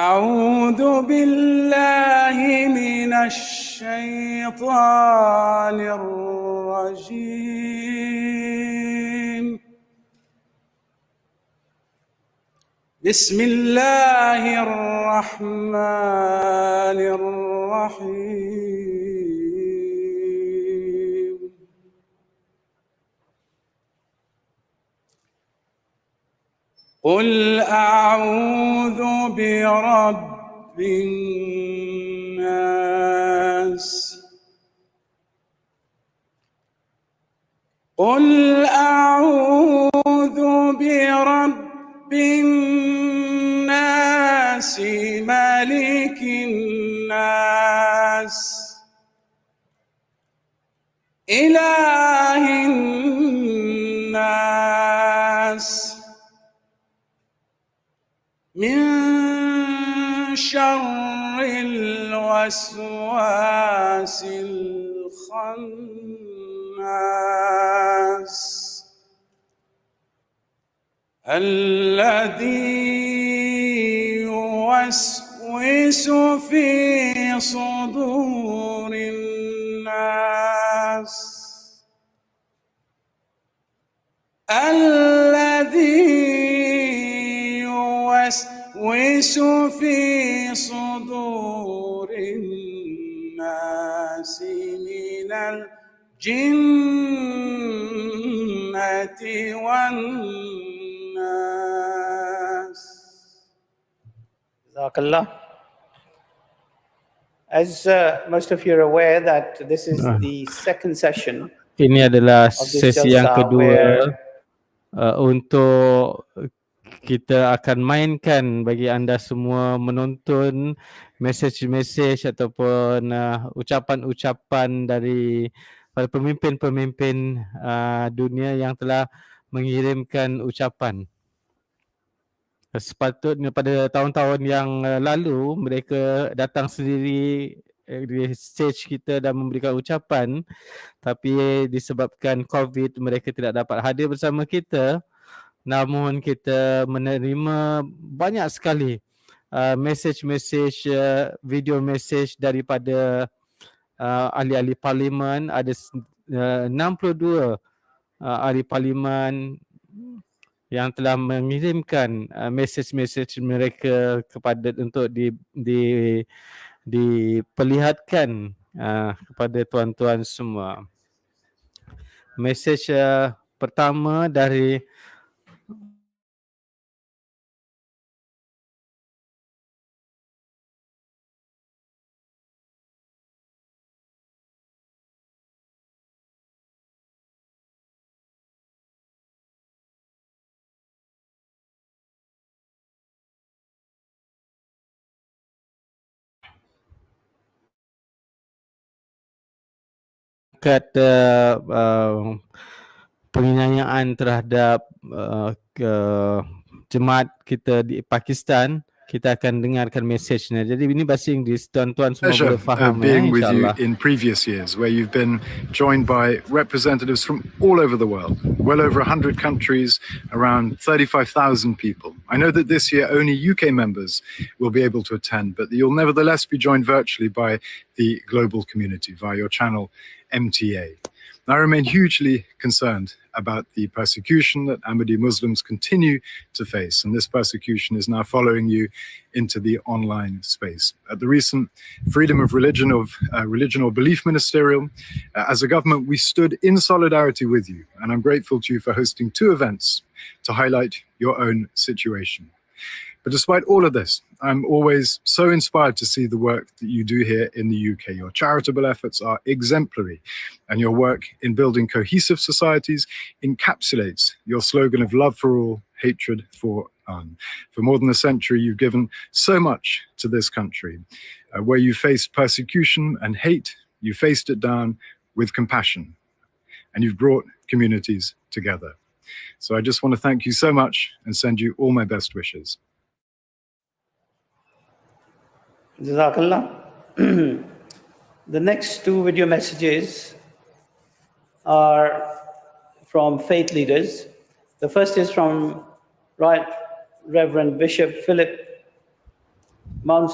أعوذ بالله من الشيطان الرجيم بسم الله الرحمن الرحيم قل أعوذ برب الناس قل أعوذ برب الناس ملك الناس إله الناس من شر الوسواس الخناس الذي يوسوس في صدور الناس يوسوس في صدور الناس من الجنة والناس. Jazakallah. As most of you are aware that this is the second session. Ini adalah of this sesi yang Jalsa kedua untuk kita akan mainkan bagi anda semua menonton mesej-mesej ataupun ucapan-ucapan dari para pemimpin-pemimpin dunia yang telah mengirimkan ucapan. Sepatutnya pada tahun-tahun yang lalu mereka datang sendiri di stage kita dan memberikan ucapan, tapi disebabkan COVID mereka tidak dapat hadir bersama kita. Namun kita menerima banyak sekali mesej-mesej, video mesej daripada ahli-ahli parlimen. Ada 62 ahli parlimen yang telah mengirimkan mesej-mesej mereka kepada untuk diperlihatkan kepada tuan-tuan semua. Mesej pertama dari penginayaan terhadap jemaat kita di Pakistan. Kita akan dengarkan mesejnya. Jadi ini bahasa Inggeris, tuan-tuan semua boleh faham being with you insyaAllah. in previous years, where you've been joined by representatives from all over the world, well over 100 countries, around 35,000 people. I know that this year only UK members will be able to attend, but you'll nevertheless be joined virtually by the global community via your channel MTA. I remain hugely concerned about the persecution that Ahmadi Muslims continue to face, and this persecution is now following you into the online space. At the recent Freedom of Religion or Belief Ministerial, as a government, we stood in solidarity with you, and I'm grateful to you for hosting 2 events to highlight your own situation. But despite all of this, I'm always so inspired to see the work that you do here in the UK. Your charitable efforts are exemplary, and your work in building cohesive societies encapsulates your slogan of love for all, hatred for none. For more than a century, you've given so much to this country. Where you faced persecution and hate, you faced it down with compassion, and you've brought communities together. So I just want to thank you so much and send you all my best wishes. Jazakallah. The next 2 video messages are from faith leaders. The first is from Right Reverend Bishop Philip Mount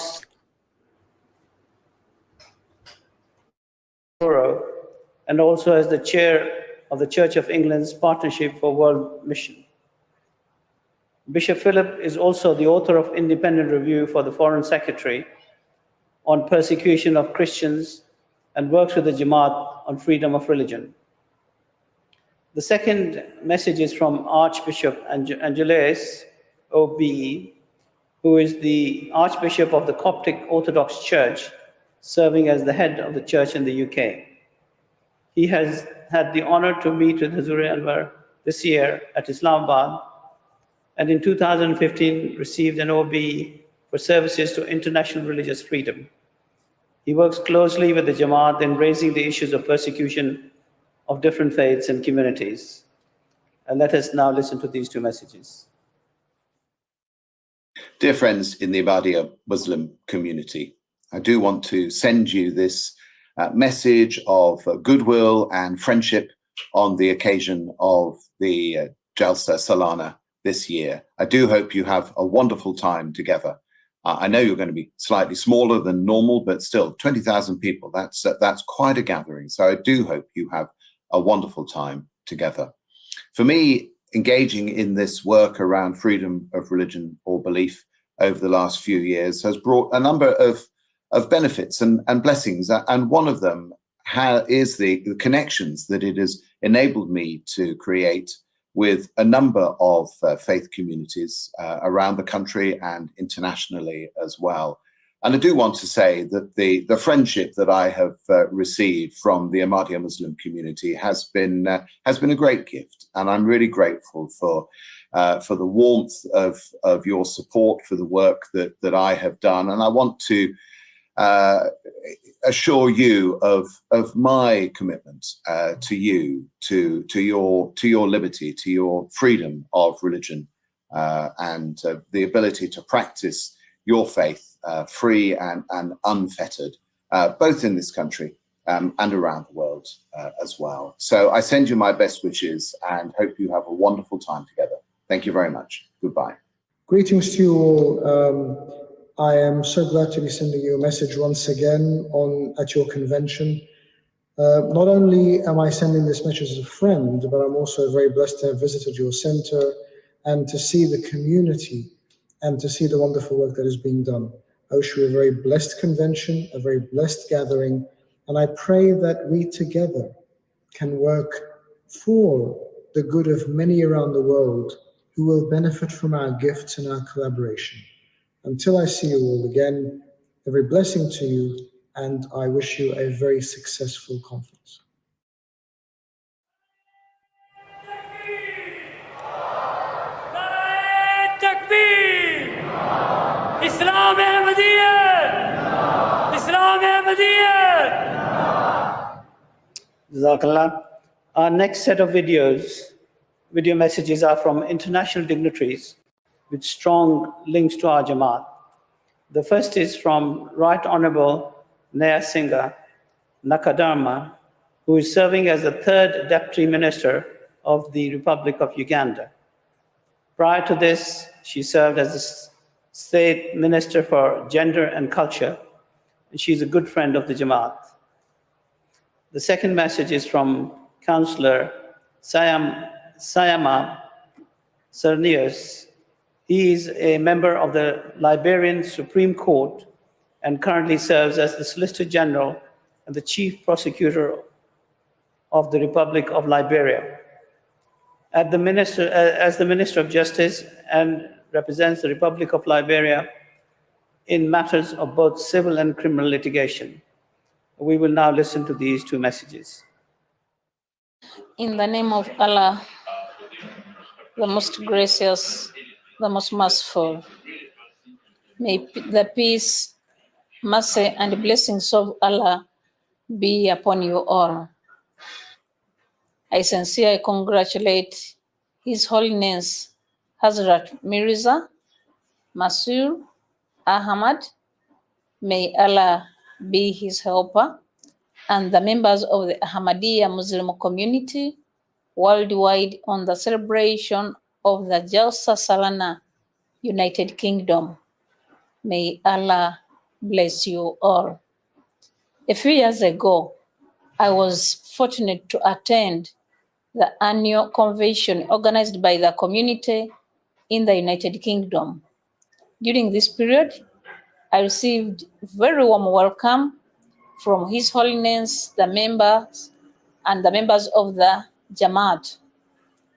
and also as the chair of the Church of England's Partnership for World Mission. Bishop Philip is also the author of Independent Review for the Foreign Secretary on persecution of Christians and works with the Jamaat on freedom of religion. The second message is from Archbishop Angeles, OBE, who is the Archbishop of the Coptic Orthodox Church, serving as the head of the church in the UK. He has had the honor to meet with Hazur Anwar this year at Islamabad, and in 2015 received an OBE for services to international religious freedom. He works closely with the Jamaat in raising the issues of persecution of different faiths and communities. And let us now listen to these two messages. Dear friends in the Ahmadiyya Muslim community, I do want to send you this message of goodwill and friendship on the occasion of the Jalsa Salana this year. I do hope you have a wonderful time together. I know you're going to be slightly smaller than normal, but still 20,000 people, that's quite a gathering. So I do hope you have a wonderful time together. For me, engaging in this work around freedom of religion or belief over the last few years has brought a number of benefits and blessings. And one of them is the connections that it has enabled me to create with a number of faith communities around the country and internationally as well. And I do want to say that the friendship that I have received from the Ahmadiyya Muslim community has been a great gift, and I'm really grateful for the warmth of your support for the work that I have done. And I want to assure you of my commitment to you, to your liberty, to your freedom of religion, and the ability to practice your faith free and unfettered, both in this country and around the world as well. So I send you my best wishes and hope you have a wonderful time together. Thank you very much. Goodbye. Greetings to you all. I am so glad to be sending you a message once again at your convention. Not only am I sending this message as a friend, but I'm also very blessed to have visited your center and to see the community and to see the wonderful work that is being done. I wish you a very blessed convention, a very blessed gathering, and I pray that we together can work for the good of many around the world who will benefit from our gifts and our collaboration. Until I see you all again, every blessing to you, and I wish you a very successful conference. Islam Ahmadiyya! Islam Ahmadiyya! Jazakallah. Our next set of video messages are from international dignitaries with strong links to our Jamaat. The first is from Right Honorable Naya Singha Nakadharma, who is serving as the third Deputy Minister of the Republic of Uganda. Prior to this, she served as the State Minister for Gender and Culture, and she's a good friend of the Jamaat. The second message is from Councillor Sayama Cernius. He is a member of the Liberian Supreme Court and currently serves as the Solicitor General and the Chief Prosecutor of the Republic of Liberia. As the Minister of Justice and represents the Republic of Liberia in matters of both civil and criminal litigation. We will now listen to these two messages. In the name of Allah, the most gracious, the most merciful, may the peace, mercy, and blessings of Allah be upon you all. I sincerely congratulate His Holiness Hazrat Mirza Masur Ahmad. May Allah be his helper, and the members of the Ahmadiyya Muslim community worldwide on the celebration of the Jalsa Salana, United Kingdom. May Allah bless you all. A few years ago, I was fortunate to attend the annual convention organized by the community in the United Kingdom. During this period, I received very warm welcome from His Holiness, the members, and the members of the Jamaat.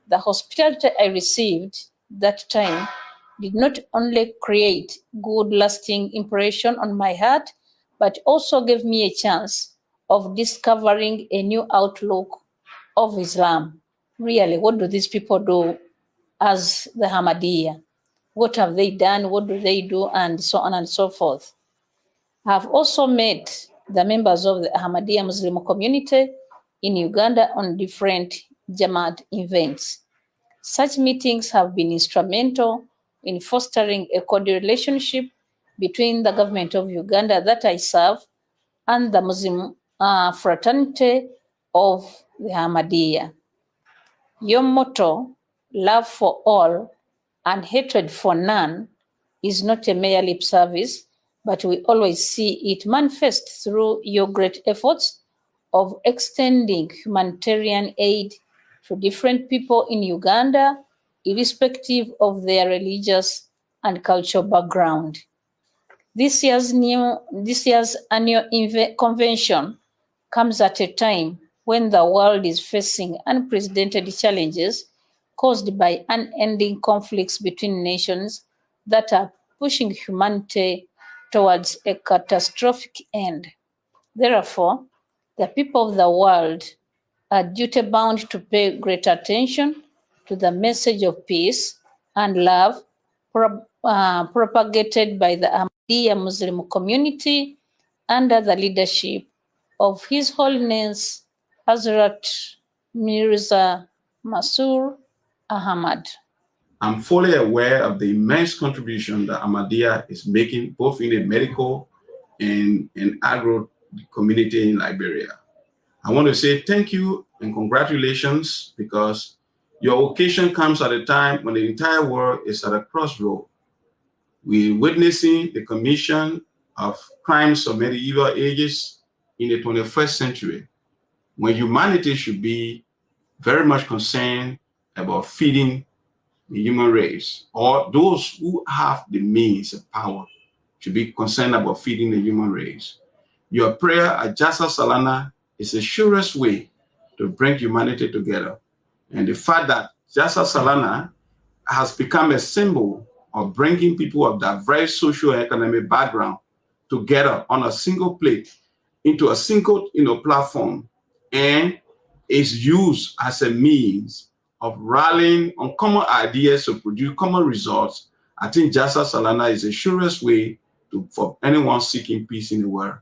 The hospitality I received that time did not only create good lasting impression on my heart, but also gave me a chance of discovering a new outlook of Islam. Really, what do these people do as the Ahmadiyya? What have they done? What do they do? And so on and so forth. I have also met the members of the Ahmadiyya Muslim community in Uganda on different Jamaat events. Such meetings have been instrumental in fostering a cordial relationship between the government of Uganda that I serve and the Muslim fraternity of the Ahmadiyya. Your motto, love for all and hatred for none, is not a mere lip service, but we always see it manifest through your great efforts of extending humanitarian aid to different people in Uganda, irrespective of their religious and cultural background. This year's annual convention comes at a time when the world is facing unprecedented challenges caused by unending conflicts between nations that are pushing humanity towards a catastrophic end. Therefore, the people of the world are duty-bound to pay great attention to the message of peace and love propagated by the Ahmadiyya Muslim community under the leadership of His Holiness Hazrat Mirza Masroor Ahmad. I'm fully aware of the immense contribution that Ahmadiyya is making both in the medical and agro community in Liberia. I want to say thank you and congratulations, because your occasion comes at a time when the entire world is at a crossroad. We're witnessing the commission of crimes of medieval ages in the 21st century, when humanity should be very much concerned about feeding the human race, or those who have the means and power should be concerned about feeding the human race. Your prayer at Jalsa Salana is the surest way to bring humanity together. And the fact that Jalsa Salana has become a symbol of bringing people of diverse socio-economic background together on a single plate into a single platform, and is used as a means of rallying on common ideas to produce common results. I think Jalsa Salana is the surest way for anyone seeking peace in the world.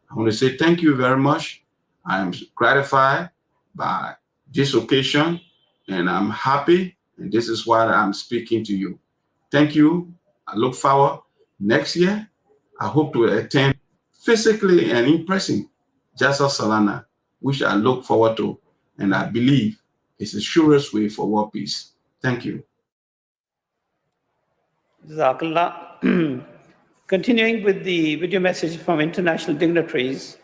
I want to say thank you very much. I am gratified by this occasion, and I'm happy, and this is why I'm speaking to you. Thank you. I look forward next year. I hope to attend physically and in person Jalsa Salana, which I look forward to, and I believe is the surest way for world peace. Thank you. Jazakallah. Continuing with the video message from international dignitaries,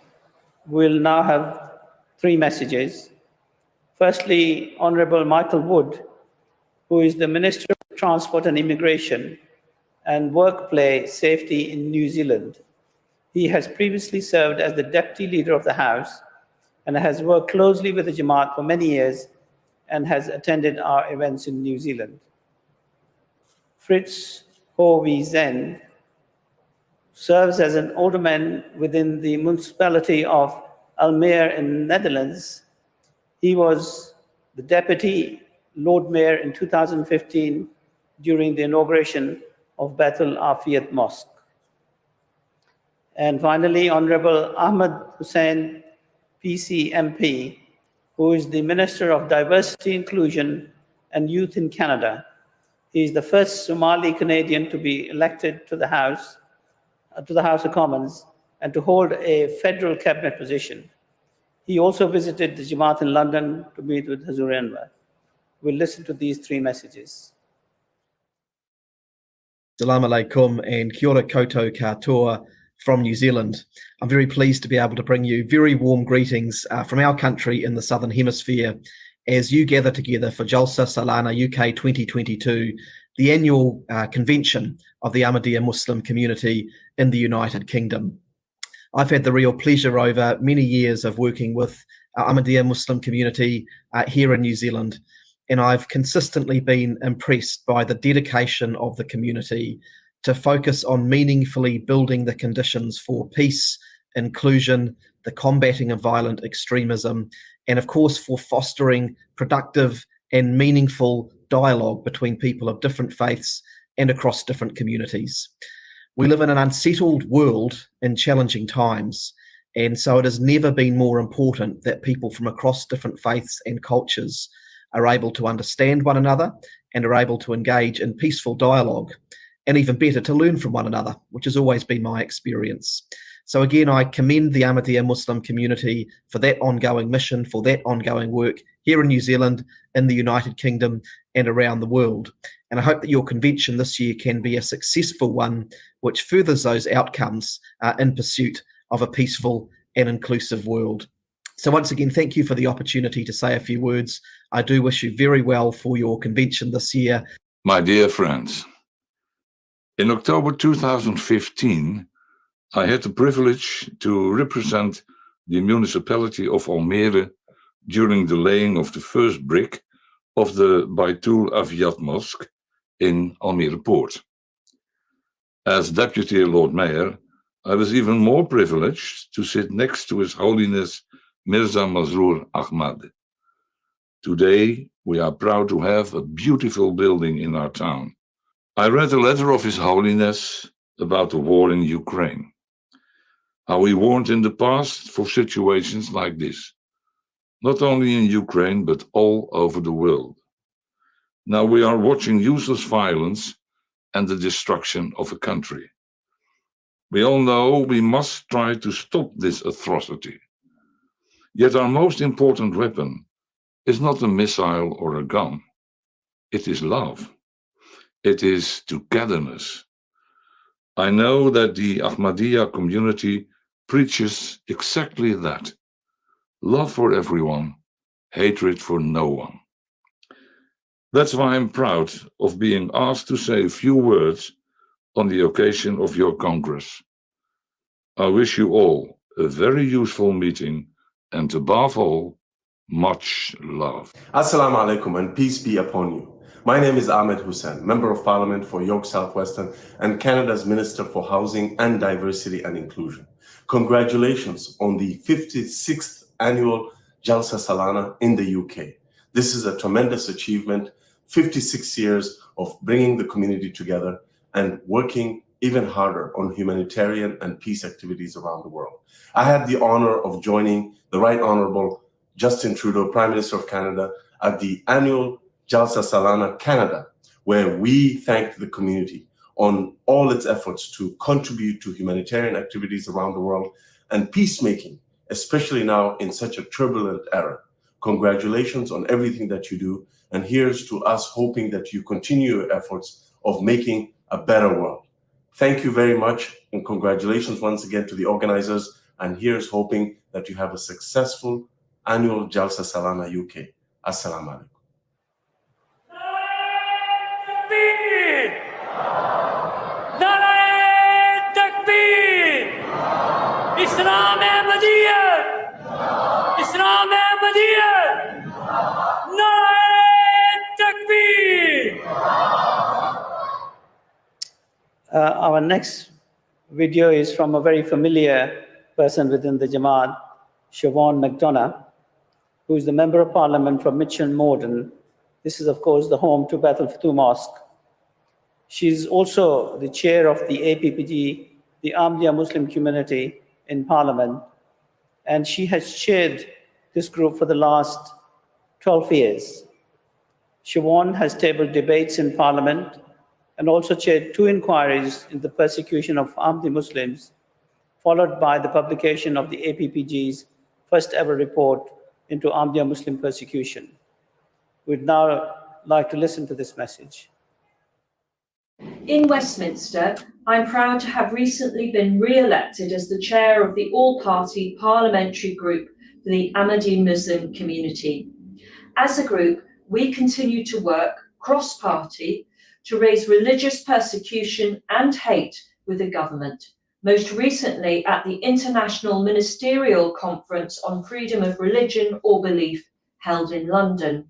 we'll now have three messages. Firstly, Honorable Michael Wood, who is the Minister of Transport and Immigration and Workplace Safety in New Zealand. He has previously served as the Deputy Leader of the House and has worked closely with the Jamaat for many years and has attended our events in New Zealand. Fritz Hovey Zen serves as an alderman within the municipality of Almere in Netherlands. He was the Deputy Lord Mayor in 2015 during the inauguration of Baitul Afiyat Mosque. And finally, Honorable Ahmed Hussain, PC MP, who is the Minister of Diversity, Inclusion and Youth in Canada. He is the first Somali Canadian to be elected to the House of Commons and to hold a federal cabinet position. He also visited the Jamaat in London to meet with Hazur Anwar. We'll listen to these three messages. Salaam alaikum and kia ora koutou katoa from New Zealand. I'm very pleased to be able to bring you very warm greetings from our country in the Southern Hemisphere as you gather together for Jalsa Salana UK 2022, the annual convention of the Ahmadiyya Muslim community in the United Kingdom. I've had the real pleasure over many years of working with our Ahmadiyya Muslim community here in New Zealand, and I've consistently been impressed by the dedication of the community to focus on meaningfully building the conditions for peace, inclusion, the combating of violent extremism, and of course for fostering productive and meaningful dialogue between people of different faiths and across different communities. We live in an unsettled world in challenging times, and so it has never been more important that people from across different faiths and cultures are able to understand one another and are able to engage in peaceful dialogue, and even better, to learn from one another, which has always been my experience. So again, I commend the Ahmadiyya Muslim community for that ongoing mission, for that ongoing work here in New Zealand, in the United Kingdom, and around the world. And I hope that your convention this year can be a successful one, which furthers those outcomes in pursuit of a peaceful and inclusive world. So once again, thank you for the opportunity to say a few words. I do wish you very well for your convention this year. My dear friends, in October 2015, I had the privilege to represent the municipality of Almere during the laying of the first brick of the Baitul Aviyat Mosque in Almere Port. As Deputy Lord Mayor, I was even more privileged to sit next to His Holiness Mirza Masroor Ahmad. Today, we are proud to have a beautiful building in our town. I read a letter of His Holiness about the war in Ukraine, how he warned in the past for situations like this, not only in Ukraine, but all over the world. Now we are watching useless violence and the destruction of a country. We all know we must try to stop this atrocity. Yet our most important weapon is not a missile or a gun. It is love. It is togetherness. I know that the Ahmadiyya community preaches exactly that. Love for everyone, hatred for no one. That's why I'm proud of being asked to say a few words on the occasion of your Congress. I wish you all a very useful meeting and above all, much love. Assalamu alaikum and peace be upon you. My name is Ahmed Hussain, Member of Parliament for York Southwestern and Canada's Minister for Housing and Diversity and Inclusion. Congratulations on the 56th annual Jalsa Salana in the UK. This is a tremendous achievement, 56 years of bringing the community together and working even harder on humanitarian and peace activities around the world. I had the honor of joining the Right Honorable Justin Trudeau, Prime Minister of Canada, at the annual Jalsa Salana Canada, where we thanked the community on all its efforts to contribute to humanitarian activities around the world and peacemaking, especially now in such a turbulent era. Congratulations on everything that you do, and here's to us hoping that you continue your efforts of making a better world. Thank you very much, and congratulations once again to the organizers, and here's hoping that you have a successful annual Jalsa Salana UK. Assalamu alaikum. Islam Ahmadiyya! Islam Ahmadiyya! Takbir! Our next video is from a very familiar person within the Jamaat, Siobhan McDonough, who is the Member of Parliament from Mitchell Morden. This is, of course, the home to Baitul Futuh Mosque. She is also the chair of the APPG, the Ahmadiyya Muslim community in Parliament, and she has chaired this group for the last 12 years. Siobhan has tabled debates in Parliament and also chaired 2 inquiries into the persecution of Ahmadi Muslims, followed by the publication of the APPG's first ever report into Ahmadiyya Muslim persecution. We'd now like to listen to this message. In Westminster, I'm proud to have recently been re-elected as the chair of the all-party parliamentary group for the Ahmadi Muslim community. As a group, we continue to work cross-party to raise religious persecution and hate with the government, most recently at the International Ministerial Conference on Freedom of Religion or Belief held in London.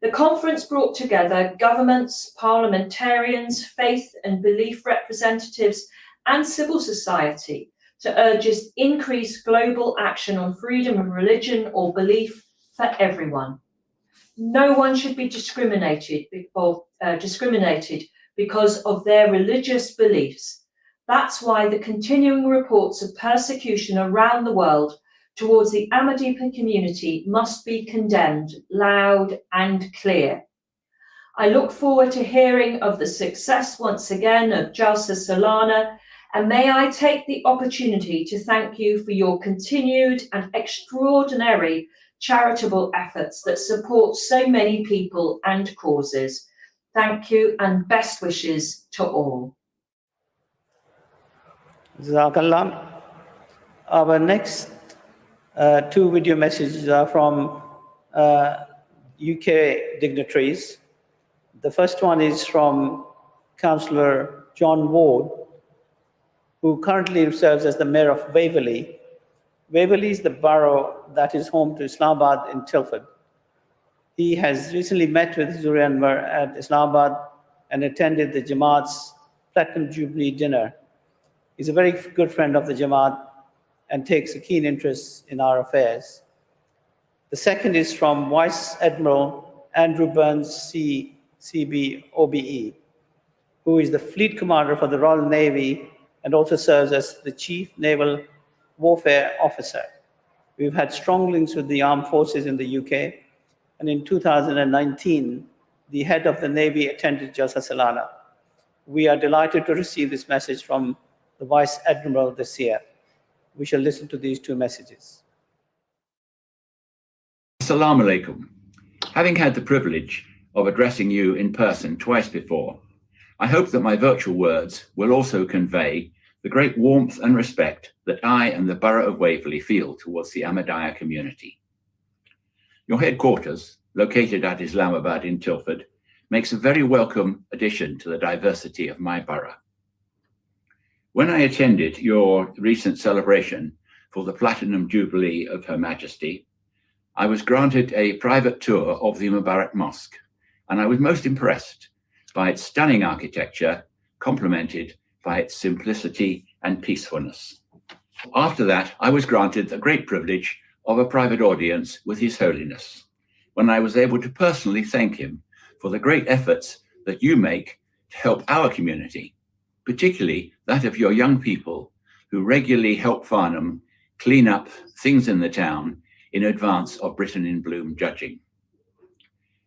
The conference brought together governments, parliamentarians, faith and belief representatives, and civil society to urge increased global action on freedom of religion or belief for everyone. No one should be discriminated because of their religious beliefs. That's why the continuing reports of persecution around the world towards the Ahmadi community must be condemned loud and clear. I look forward to hearing of the success once again of Jalsa Salana, and may I take the opportunity to thank you for your continued and extraordinary charitable efforts that support so many people and causes. Thank you and best wishes to all. Jazakallah. Our next two video messages are from UK dignitaries. The first one is from Councillor John Ward, who currently serves as the Mayor of Waverley. Waverley is the borough that is home to Islamabad in Tilford. He has recently met with His Anwar at Islamabad and attended the Jamaat's Platinum Jubilee dinner. He's a very good friend of the Jamaat and takes a keen interest in our affairs. The second is from Vice Admiral Andrew Burns, CB OBE, who is the Fleet Commander for the Royal Navy and also serves as the Chief Naval Warfare Officer. We've had strong links with the armed forces in the UK, and in 2019, the head of the Navy attended Jalsa Salana. We are delighted to receive this message from the Vice Admiral this year. We shall listen to these two messages. Assalamu alaikum. Having had the privilege of addressing you in person twice before, I hope that my virtual words will also convey the great warmth and respect that I and the Borough of Waverley feel towards the Ahmadiyya community. Your headquarters, located at Islamabad in Tilford, makes a very welcome addition to the diversity of my borough. When I attended your recent celebration for the Platinum Jubilee of Her Majesty, I was granted a private tour of the Mubarak Mosque, and I was most impressed by its stunning architecture, complemented by its simplicity and peacefulness. After that, I was granted the great privilege of a private audience with His Holiness, when I was able to personally thank him for the great efforts that you make to help our community, particularly that of your young people who regularly help Farnham clean up things in the town in advance of Britain in Bloom judging.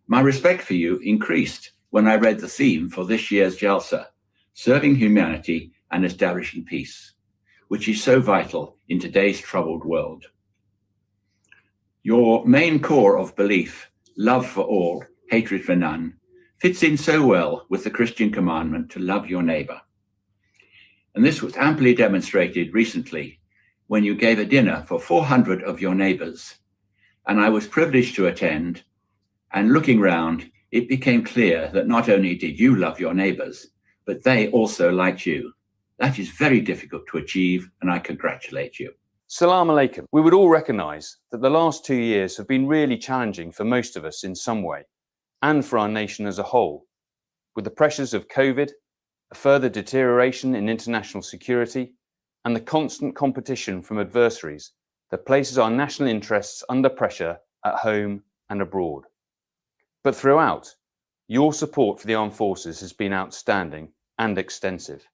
My respect for you increased when I read the theme for this year's Jalsa, Serving Humanity and Establishing Peace, which is so vital in today's troubled world. Your main core of belief, love for all, hatred for none, fits in so well with the Christian commandment to love your neighbor. And this was amply demonstrated recently when you gave a dinner for 400 of your neighbors. And I was privileged to attend, and looking round, it became clear that not only did you love your neighbors, but they also liked you. That is very difficult to achieve, and I congratulate you. Salam alaikum. We would all recognise that the last 2 years have been really challenging for most of us in some way, and for our nation as a whole, with the pressures of COVID, a further deterioration in international security, and the constant competition from adversaries that places our national interests under pressure at home and abroad. But throughout, your support for the armed forces has been outstanding and extensive,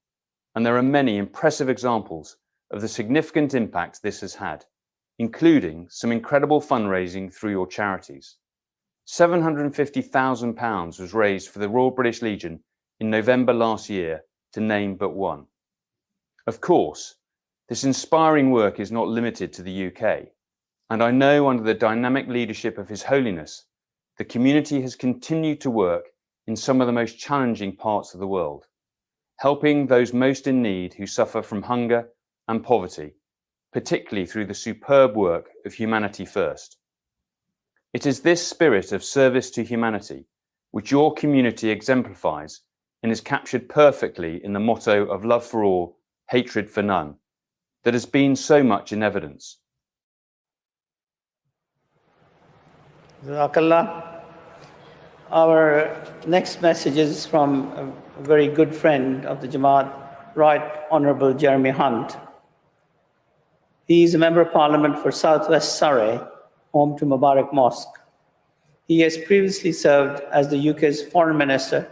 and there are many impressive examples of the significant impact this has had, including some incredible fundraising through your charities. £750,000 was raised for the Royal British Legion in November last year, to name but one. Of course, this inspiring work is not limited to the UK, and I know under the dynamic leadership of His Holiness, the community has continued to work in some of the most challenging parts of the world, helping those most in need who suffer from hunger and poverty, particularly through the superb work of Humanity First. It is this spirit of service to humanity which your community exemplifies and is captured perfectly in the motto of love for all, hatred for none, that has been so much in evidence. Jazakallah. Our next message is from a very good friend of the Jamaat, Right Honourable Jeremy Hunt. He is a Member of Parliament for South West Surrey, home to Mubarak Mosque. He has previously served as the UK's Foreign Minister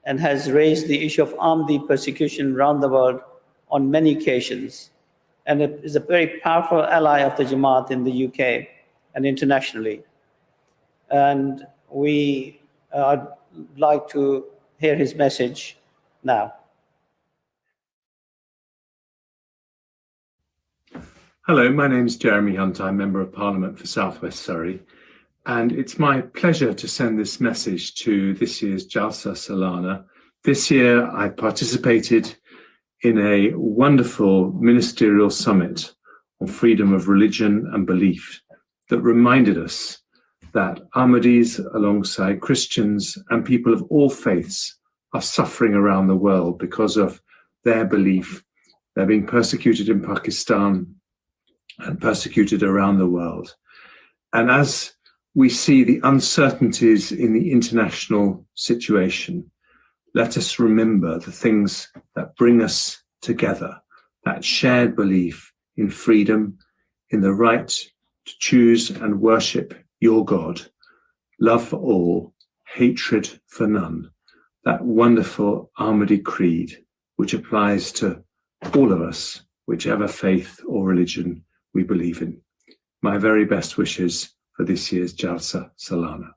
and has raised the issue of Ahmadi persecution around the world on many occasions, and is a very powerful ally of the Jamaat in the UK and internationally. And we would like to hear his message now. Hello, my name is Jeremy Hunt. I'm Member of Parliament for South West Surrey, and it's my pleasure to send this message to this year's Jalsa Salana. This year I participated in a wonderful ministerial summit on freedom of religion and belief that reminded us that Ahmadis, alongside Christians and people of all faiths, are suffering around the world because of their belief. They're being persecuted in Pakistan and persecuted around the world. And as we see the uncertainties in the international situation, let us remember the things that bring us together, that shared belief in freedom, in the right to choose and worship your God, love for all, hatred for none, that wonderful Ahmadi creed, which applies to all of us, whichever faith or religion we believe in. My very best wishes for this year's Jalsa Salana.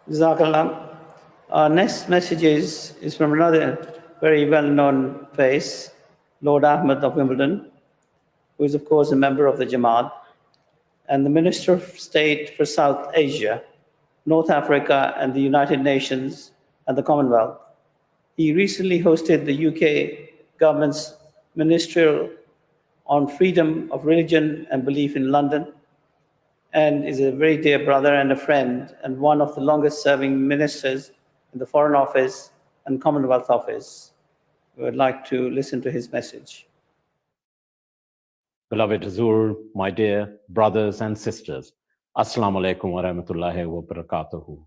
Jazakallah. Our next message is from another very well-known face, Lord Ahmed of Wimbledon, who is of course a member of the Jamaat, and the Minister of State for South Asia, North Africa and the United Nations and the Commonwealth. He recently hosted the UK government's ministerial on freedom of religion and belief in London, and is a very dear brother and a friend, and one of the longest serving ministers in the Foreign Office and Commonwealth Office. We would like to listen to his message. Beloved Hazur, my dear brothers and sisters, Assalamu alaikum wa rahmatullahi wa barakatuhu.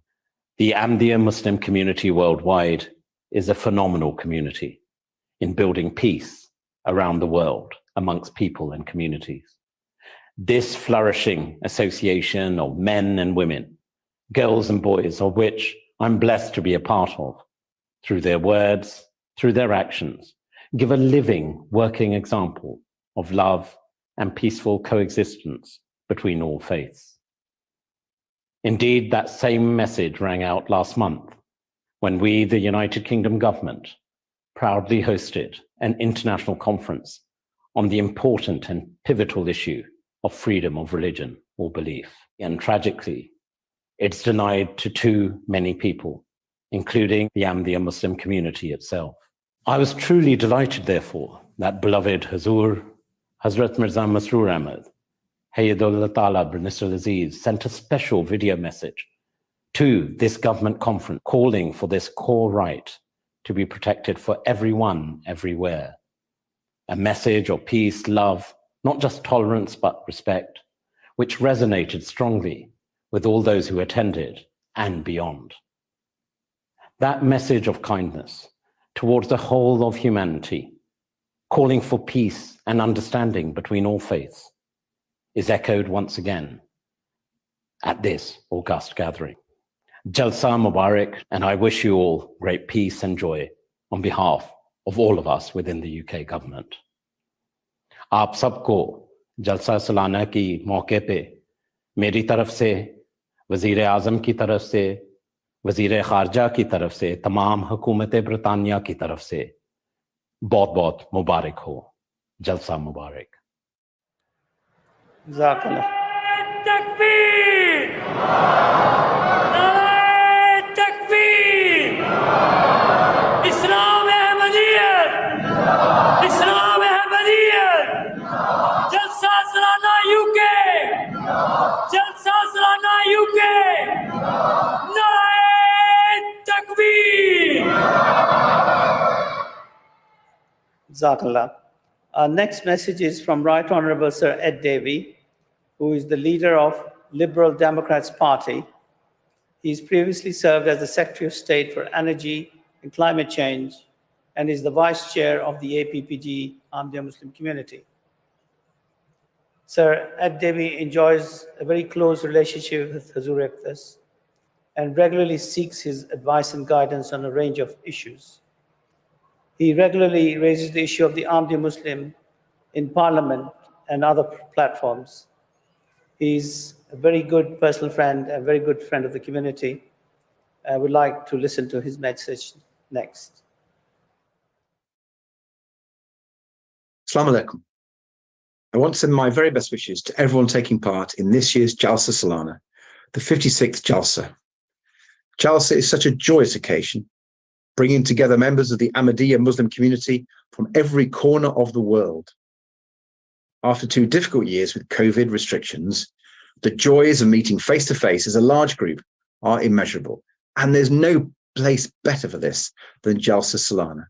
The Ahmadiyya Muslim community worldwide is a phenomenal community in building peace around the world amongst people and communities. This flourishing association of men and women, girls and boys, of which I'm blessed to be a part of, through their words, through their actions, give a living, working example of love and peaceful coexistence between all faiths. Indeed, that same message rang out last month when we, the United Kingdom government, proudly hosted an international conference on the important and pivotal issue of freedom of religion or belief. And tragically, it's denied to too many people, including the Ahmadiyya Muslim community itself. I was truly delighted, therefore, that beloved Hazur, Hazrat Mirza Masroor Ahmad, Hayyadullah Ta'ala Minister Aziz, sent a special video message to this government conference calling for this core right to be protected for everyone, everywhere. A message of peace, love, not just tolerance, but respect, which resonated strongly with all those who attended and beyond. That message of kindness towards the whole of humanity, calling for peace and understanding between all faiths, is echoed once again at this august gathering. Jalsa Mubarak, and I wish you all great peace and joy on behalf of all of us within the UK government. आप सबको जलसा सालाना की मौके पे मेरी तरफ से, वज़ीर आज़म की तरफ से, वज़ीर ख़ारजा की तरफ से, तमाम हुकूमत ब्रितानिया की तरफ से बहुत बहुत मुबारक हो। जलसा मुबारक। Jazakallah. Takbir! Jazakallah. Our next message is from Right Honorable Sir Ed Davey, who is the leader of Liberal Democrats Party. He's previously served as the Secretary of State for Energy and Climate Change and is the Vice Chair of the APPG Ahmadiyya Muslim Community. Sir Ed Davey enjoys a very close relationship with Hazur Iqtas and regularly seeks his advice and guidance on a range of issues. He regularly raises the issue of the Ahmadiyya Muslim in Parliament and other platforms. He's a very good personal friend, a very good friend of the community. I would like to listen to his message next. Assalamu alaikum. I want to send my very best wishes to everyone taking part in this year's Jalsa Salana, the 56th Jalsa. Jalsa is such a joyous occasion, bringing together members of the Ahmadiyya Muslim community from every corner of the world. After 2 difficult years with COVID restrictions, the joys of meeting face-to-face as a large group are immeasurable, and there's no place better for this than Jalsa Salana.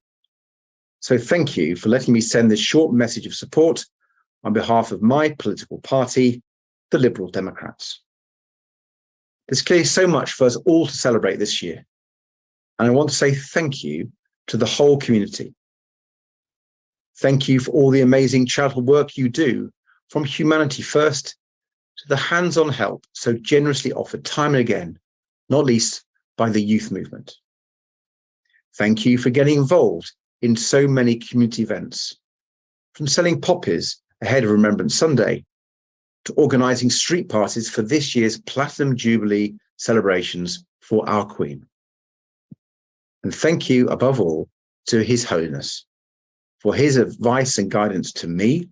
So thank you for letting me send this short message of support on behalf of my political party, the Liberal Democrats. There's clearly so much for us all to celebrate this year, and I want to say thank you to the whole community. Thank you for all the amazing charitable work you do, from Humanity First to the hands-on help so generously offered time and again, not least by the youth movement. Thank you for getting involved in so many community events, from selling poppies ahead of Remembrance Sunday to organising street parties for this year's Platinum Jubilee celebrations for our Queen. And thank you, above all, to His Holiness for his advice and guidance to me,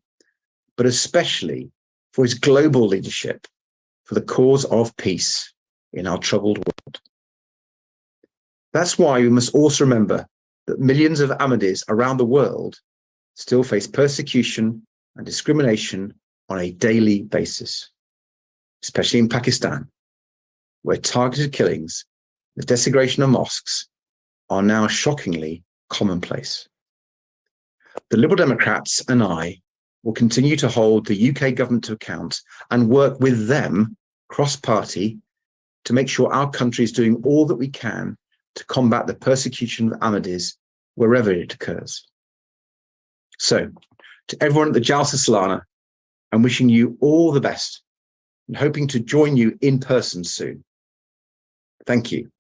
but especially for his global leadership for the cause of peace in our troubled world. That's why we must also remember that millions of Ahmadis around the world still face persecution and discrimination on a daily basis, especially in Pakistan, where targeted killings, the desecration of mosques are now shockingly commonplace. The Liberal Democrats and I will continue to hold the UK government to account and work with them cross-party to make sure our country is doing all that we can to combat the persecution of Ahmadis wherever it occurs. So, to everyone at the Jalsa Salana, I'm wishing you all the best and hoping to join you in person soon. Thank you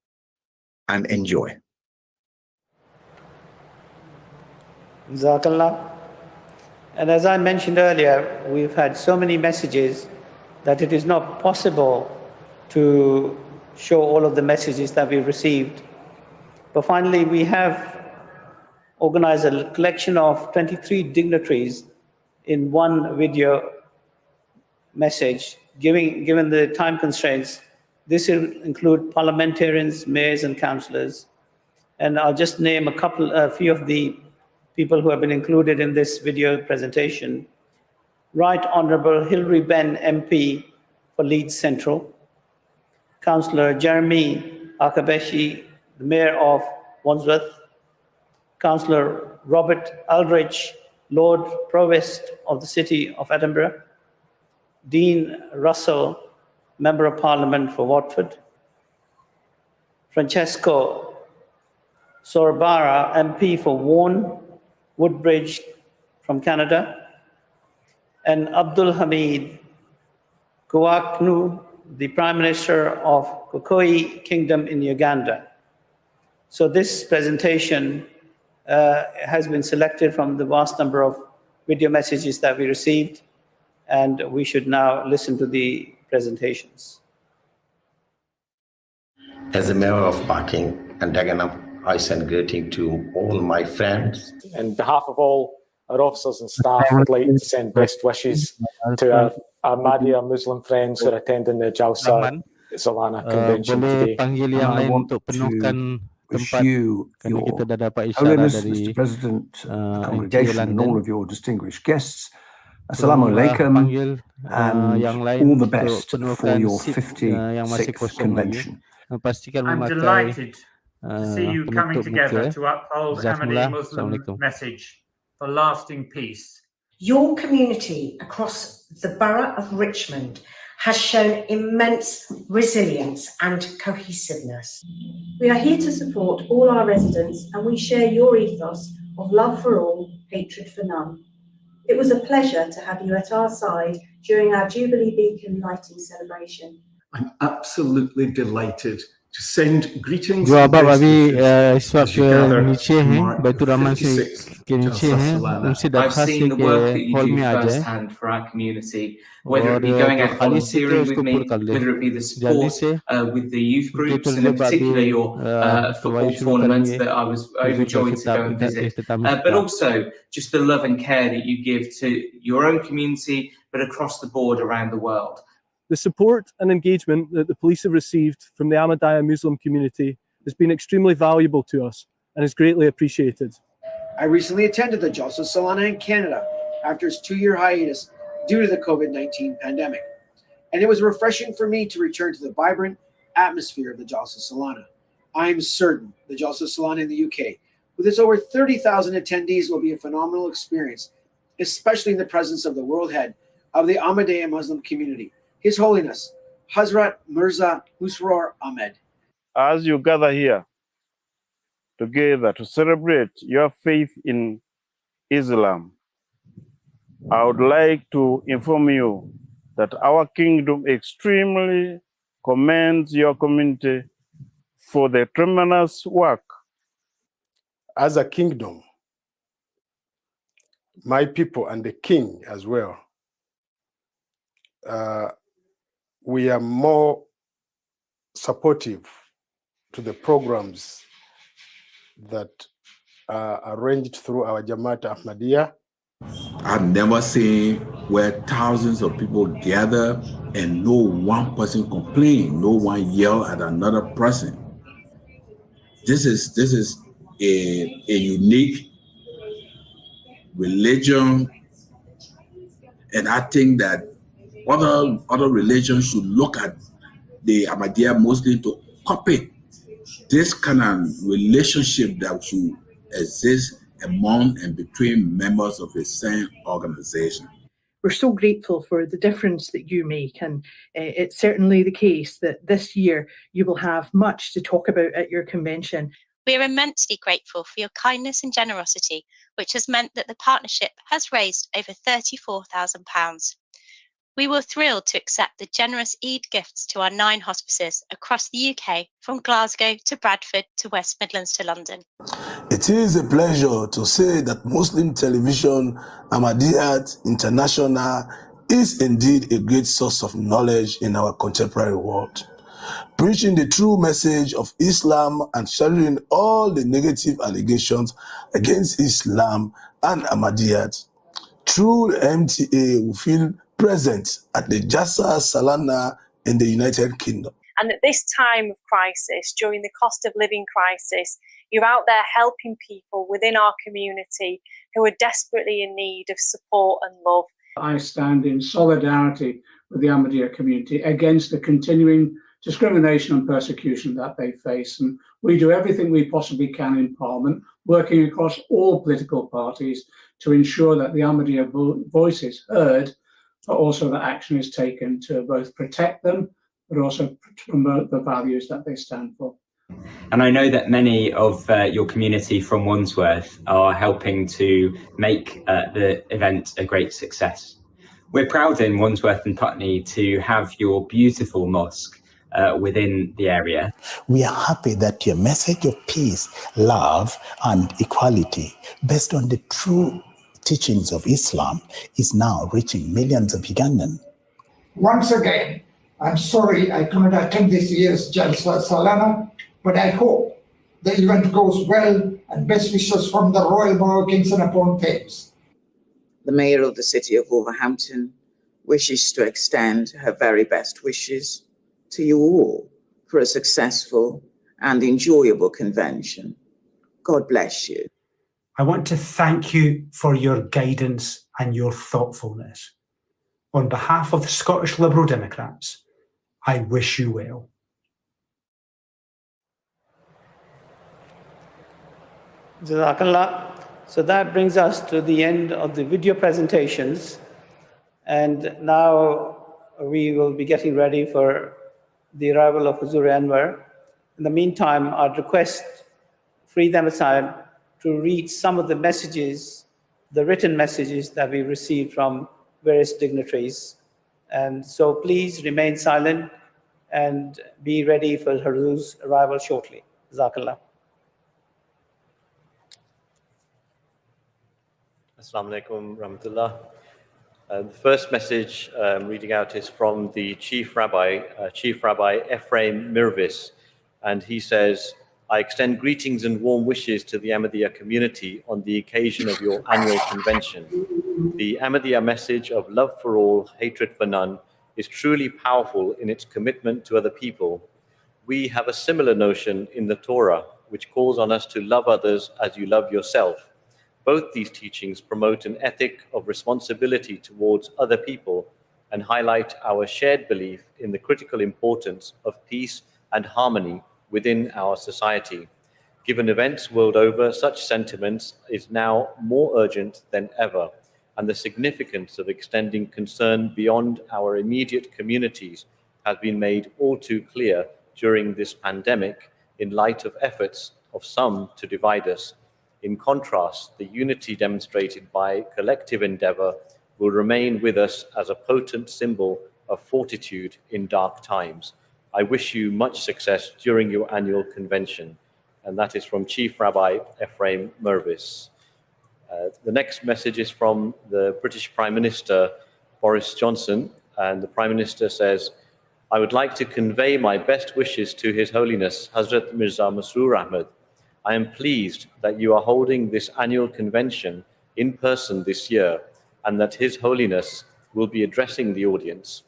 and enjoy. Jazakallah. And as I mentioned earlier, we've had so many messages that it is not possible to show all of the messages that we've received. But finally, we have organized a collection of 23 dignitaries in one video message. Given the time constraints, this will include parliamentarians, mayors, and councillors. And I'll just name a few of the people who have been included in this video presentation. Right Honourable Hilary Benn, MP for Leeds Central. Councillor Jeremy Akabeshi, the Mayor of Wandsworth. Councillor Robert Aldrich, Lord Provost of the City of Edinburgh. Dean Russell, Member of Parliament for Watford. Francesco Sorbara, MP for Vaughan, Woodbridge from Canada. And Abdul Hamid Kouaknou, the Prime Minister of Kokoi Kingdom in Uganda. So this presentation has been selected from the vast number of video messages that we received, and we should now listen to the presentations. As a member of Barking and Dagenham, I send greeting to all my friends. On behalf of all our officers and staff, I'd like to send best wishes to our Ahmadiyya Muslim friends who are attending the Jalsa Salana convention today. I want to wish you, your Holiness, Mr. President, the congregation, and all of your distinguished guests, Assalamu alaikum, and all the best for your 56th convention. I'm delighted to see you coming together to uphold Ahmadiyya Muslim message for lasting peace. Your community across the borough of Richmond has shown immense resilience and cohesiveness. We are here to support all our residents, and we share your ethos of love for all, hatred for none. It was a pleasure to have you at our side during our Jubilee Beacon lighting celebration. I'm absolutely delighted to send greetings जो and अब best अभी wishes इस वक्त as you gather नीचे to हैं mark the Betul Rahman 56th के नीचे Jalsa हैं Salana. उनसे I've दरख्वास्त seen है the कि work that you hall do में आ जाए firsthand for our community, whether और it be going जो out खाली सीट है volunteering उसको with पूरा me, कर ले whether it be the जल्दी support से with the youth क्योंकि groups, and थोड़ी in देर बाद particular ही your सवारी football शुरू tournaments करेंगे that I was वज़ू का overjoyed to go and visit, इख्तितामी but खिताब also just the love and care that you give to your own community, but across the board around the world. The support and engagement that the police have received from the Ahmadiyya Muslim community has been extremely valuable to us and is greatly appreciated. I recently attended the Jalsa Salana in Canada after its 2-year hiatus due to the COVID-19 pandemic, and it was refreshing for me to return to the vibrant atmosphere of the Jalsa Salana. I am certain the Jalsa Salana in the UK, with its over 30,000 attendees, will be a phenomenal experience, especially in the presence of the world head of the Ahmadiyya Muslim community, His Holiness Hazrat Mirza Husroor Ahmed. As you gather here together to celebrate your faith in Islam, I would like to inform you that our kingdom extremely commends your community for the tremendous work. As a kingdom, my people and the king as well, we are more supportive to the programs that are arranged through our Jamaat Ahmadiyya. I've never seen where thousands of people gather and no one person complain, no one yell at another person. This is a unique religion, and I think that other religions should look at the Ahmadiyya Muslim to copy this kind of relationship that should exist among and between members of the same organization. We're so grateful for the difference that you make, and it's certainly the case that this year you will have much to talk about at your convention. We are immensely grateful for your kindness and generosity, which has meant that the partnership has raised over £34,000. We were thrilled to accept the generous Eid gifts to our 9 hospices across the UK, from Glasgow to Bradford to West Midlands to London. It is a pleasure to say that Muslim television, Ahmadiyya International, is indeed a great source of knowledge in our contemporary world, preaching the true message of Islam and shattering all the negative allegations against Islam and Ahmadiyya. Through MTA, we feel present at the Jalsa Salana in the United Kingdom. And at this time of crisis, during the cost of living crisis, you're out there helping people within our community who are desperately in need of support and love. I stand in solidarity with the Ahmadiyya community against the continuing discrimination and persecution that they face. And we do everything we possibly can in Parliament, working across all political parties to ensure that the Ahmadiyya voice is heard, but also that action is taken to both protect them, but also promote the values that they stand for. And I know that many of your community from Wandsworth are helping to make the event a great success. We're proud in Wandsworth and Putney to have your beautiful mosque within the area. We are happy that your message of peace, love, and equality, based on the true teachings of Islam, is now reaching millions of Ugandans. Once again, I'm sorry I cannot attend this year's Jalsa Salana, but I hope the event goes well, and best wishes from the Royal Borough Kingston upon Thames. The Mayor of the City of Wolverhampton wishes to extend her very best wishes to you all for a successful and enjoyable convention. God bless you. I want to thank you for your guidance and your thoughtfulness. On behalf of the Scottish Liberal Democrats, I wish you well. Jazakallah. So that brings us to the end of the video presentations. And now we will be getting ready for the arrival of Huzur Anwar. In the meantime, I'd request free them aside to read some of the messages, the written messages that we received from various dignitaries. And so please remain silent and be ready for Huzur's arrival shortly. Jazakallah. Assalamu alaikum rahmatullah. The first message I'm reading out is from the Chief Rabbi Ephraim Mirvis, and he says, I extend greetings and warm wishes to the Ahmadiyya community on the occasion of your annual convention. The Ahmadiyya message of love for all, hatred for none is truly powerful in its commitment to other people. We have a similar notion in the Torah, which calls on us to love others as you love yourself. Both these teachings promote an ethic of responsibility towards other people and highlight our shared belief in the critical importance of peace and harmony within our society. Given events world over, such sentiments is now more urgent than ever, and the significance of extending concern beyond our immediate communities has been made all too clear during this pandemic in light of efforts of some to divide us. In contrast, the unity demonstrated by collective endeavor will remain with us as a potent symbol of fortitude in dark times. I wish you much success during your annual convention. And that is from Chief Rabbi Ephraim Mirvis. The next message is from the British Prime Minister, Boris Johnson. And the Prime Minister says, I would like to convey my best wishes to His Holiness, Hazrat Mirza Masroor Ahmad. I am pleased that you are holding this annual convention in person this year and that His Holiness will be addressing the audience.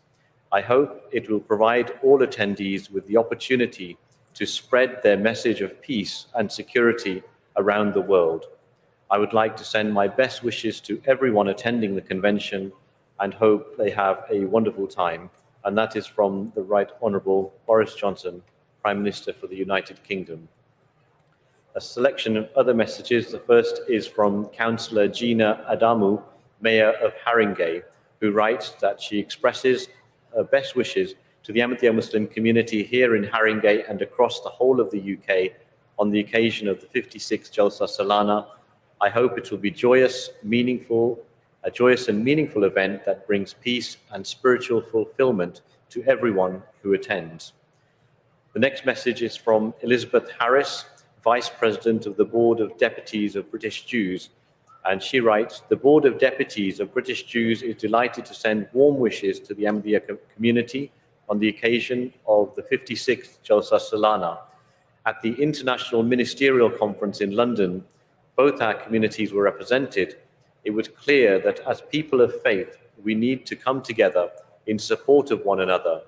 I hope it will provide all attendees with the opportunity to spread their message of peace and security around the world. I would like to send my best wishes to everyone attending the convention and hope they have a wonderful time. And that is from the Right Honourable Boris Johnson, Prime Minister for the United Kingdom. A selection of other messages. The first is from Councillor Gina Adamu, Mayor of Haringey, who writes that she expresses her best wishes to the Ahmadiyya Muslim community here in Haringey and across the whole of the UK on the occasion of the 56th Jalsa Salana. I hope it will be a joyous and meaningful event that brings peace and spiritual fulfillment to everyone who attends. The next message is from Elizabeth Harris, Vice President of the Board of Deputies of British Jews, and she writes, the Board of Deputies of British Jews is delighted to send warm wishes to the Ahmadiyya community on the occasion of the 56th Jalsa Salana. At the International Ministerial Conference in London, both our communities were represented. It was clear that as people of faith, we need to come together in support of one another.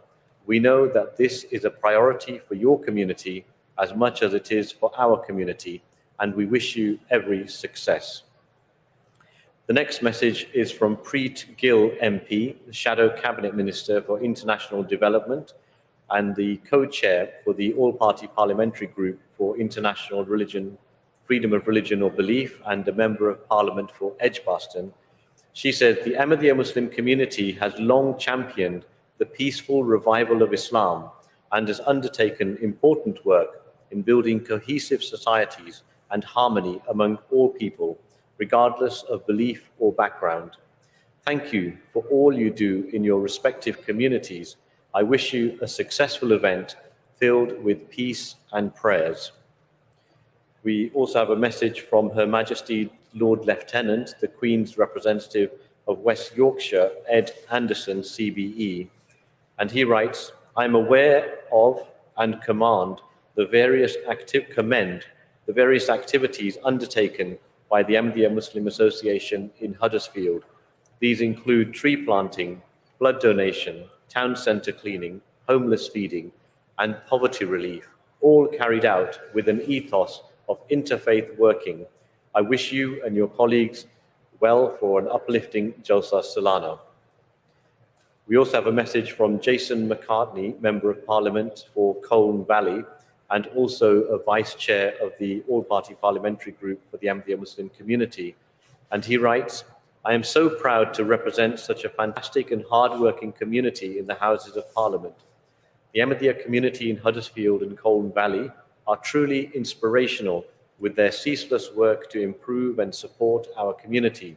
We know that this is a priority for your community as much as it is for our community, and we wish you every success. The next message is from Preet Gill MP, the Shadow Cabinet Minister for International Development and the co-chair for the All-Party Parliamentary Group for International Religion, Freedom of Religion or Belief, and a Member of Parliament for Edgbaston. She says the Ahmadiyya Muslim community has long championed the peaceful revival of Islam and has undertaken important work in building cohesive societies and harmony among all people, regardless of belief or background. Thank you for all you do in your respective communities. I wish you a successful event filled with peace and prayers. We also have a message from Her Majesty Lord Lieutenant, the Queen's representative of West Yorkshire, Ed Anderson, CBE. And he writes, I'm aware of and commend the various activities undertaken by the Ahmadiyya Muslim Association in Huddersfield. These include tree planting, blood donation, town centre cleaning, homeless feeding, and poverty relief, all carried out with an ethos of interfaith working. I wish you and your colleagues well for an uplifting Jalsa Salana. We also have a message from Jason McCartney, Member of Parliament for Colne Valley, and also a vice chair of the all-party parliamentary group for the Ahmadiyya Muslim community. And he writes, I am so proud to represent such a fantastic and hard-working community in the Houses of Parliament. The Ahmadiyya community in Huddersfield and Colne Valley are truly inspirational with their ceaseless work to improve and support our community,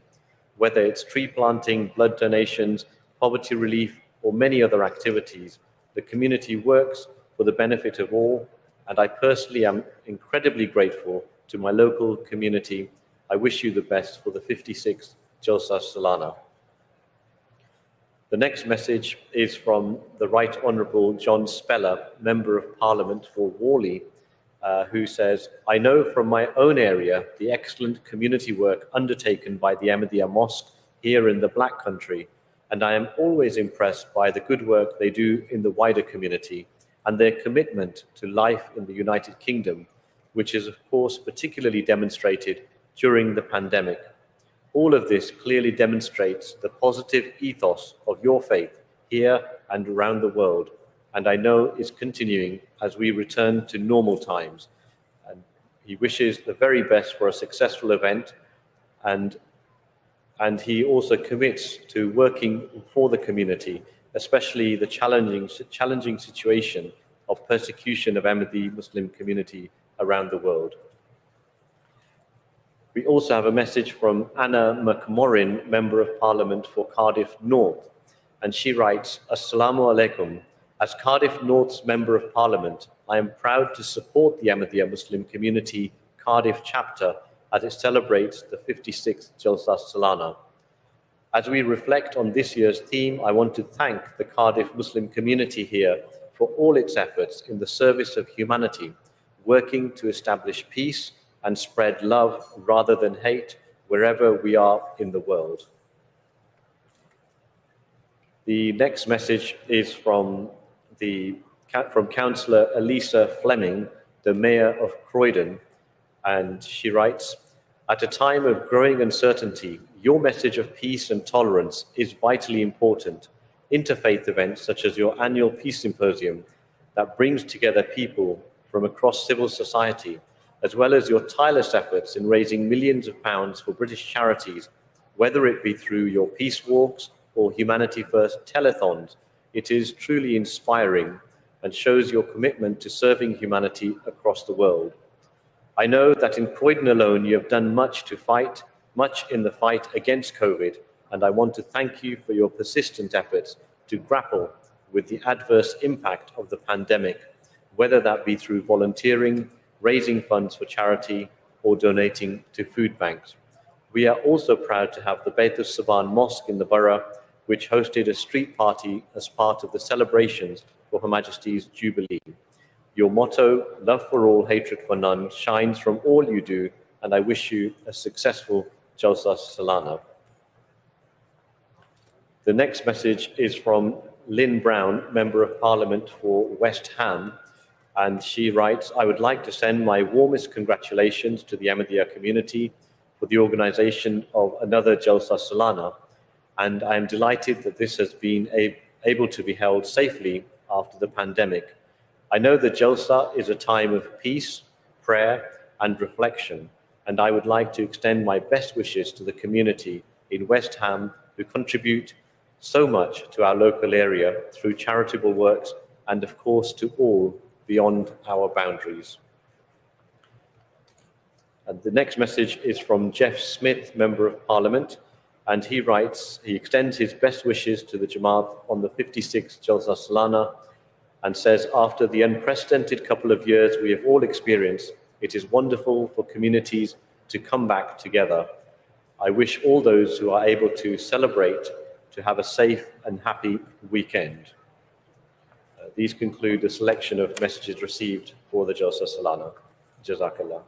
whether it's tree planting, blood donations, poverty relief, or many other activities. The community works for the benefit of all, and I personally am incredibly grateful to my local community. I wish you the best for the 56th Jalsa Salana. The next message is from the Right Honourable John Speller, Member of Parliament for Worley, who says, I know from my own area the excellent community work undertaken by the Ahmadiyya Mosque here in the Black Country, and I am always impressed by the good work they do in the wider community and their commitment to life in the United Kingdom, which is of course particularly demonstrated during the pandemic. All of this clearly demonstrates the positive ethos of your faith here and around the world, and I know is continuing as we return to normal times. And he wishes the very best for a successful event, and he also commits to working for the community, especially the challenging situation of persecution of Ahmadi Muslim community around the world. We also have a message from Anna McMorrin, Member of Parliament for Cardiff North, and she writes, Assalamu alaikum. As Cardiff North's Member of Parliament, I am proud to support the Ahmadiyya Muslim community Cardiff chapter as it celebrates the 56th Jalsa Salana. As we reflect on this year's theme, I want to thank the Cardiff Muslim community here for all its efforts in the service of humanity, working to establish peace and spread love rather than hate wherever we are in the world. The next message is from Councillor Elisa Fleming, the Mayor of Croydon, and she writes, at a time of growing uncertainty, your message of peace and tolerance is vitally important. Interfaith events such as your annual Peace Symposium that brings together people from across civil society, as well as your tireless efforts in raising millions of pounds for British charities, whether it be through your peace walks or Humanity First telethons, it is truly inspiring and shows your commitment to serving humanity across the world. I know that in Croydon alone you have done much in the fight against COVID, and I want to thank you for your persistent efforts to grapple with the adverse impact of the pandemic, whether that be through volunteering, raising funds for charity, or donating to food banks. We are also proud to have the Beit al-Saban Mosque in the borough, which hosted a street party as part of the celebrations for Her Majesty's Jubilee. Your motto, love for all, hatred for none, shines from all you do, and I wish you a successful Jalsa Salana. The next message is from Lynn Brown, Member of Parliament for West Ham, and she writes, I would like to send my warmest congratulations to the Ahmadiyya community for the organisation of another Jalsa Salana, and I am delighted that this has been able to be held safely after the pandemic. I know that Jalsa is a time of peace, prayer, and reflection, and I would like to extend my best wishes to the community in West Ham who contribute so much to our local area through charitable works and, of course, to all beyond our boundaries. And the next message is from Jeff Smith, Member of Parliament, and he writes, he extends his best wishes to the Jamaat on the 56th Jalsa Salana and says, after the unprecedented couple of years we have all experienced, it is wonderful for communities to come back together. I wish all those who are able to celebrate to have a safe and happy weekend. These conclude the selection of messages received for the Jalsa Salana. Jazakallah.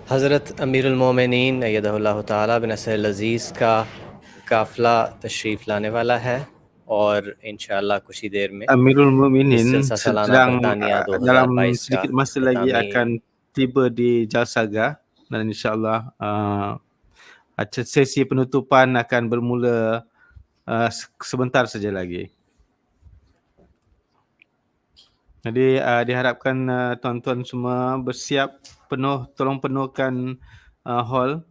हज़रत अमीरुल मोमिनीन अय्यदहुल्लाह ताला बिन नसरिल अज़ीज़ का काफ़िला तशरीफ़ लाने वाला है और इंशाअल्लाह कुछ ही देर में Amirul इस Mukminin जलसा सालाना sedang बरतानिया dalam 2022 का sedikit masa lagi इख्तितामी akan tiba di Jalsa dan insyaAllah sesi penutupan akan bermula sebentar saja lagi. Jadi diharapkan tuan-tuan semua bersiap penuh, tolong penuhkan hall.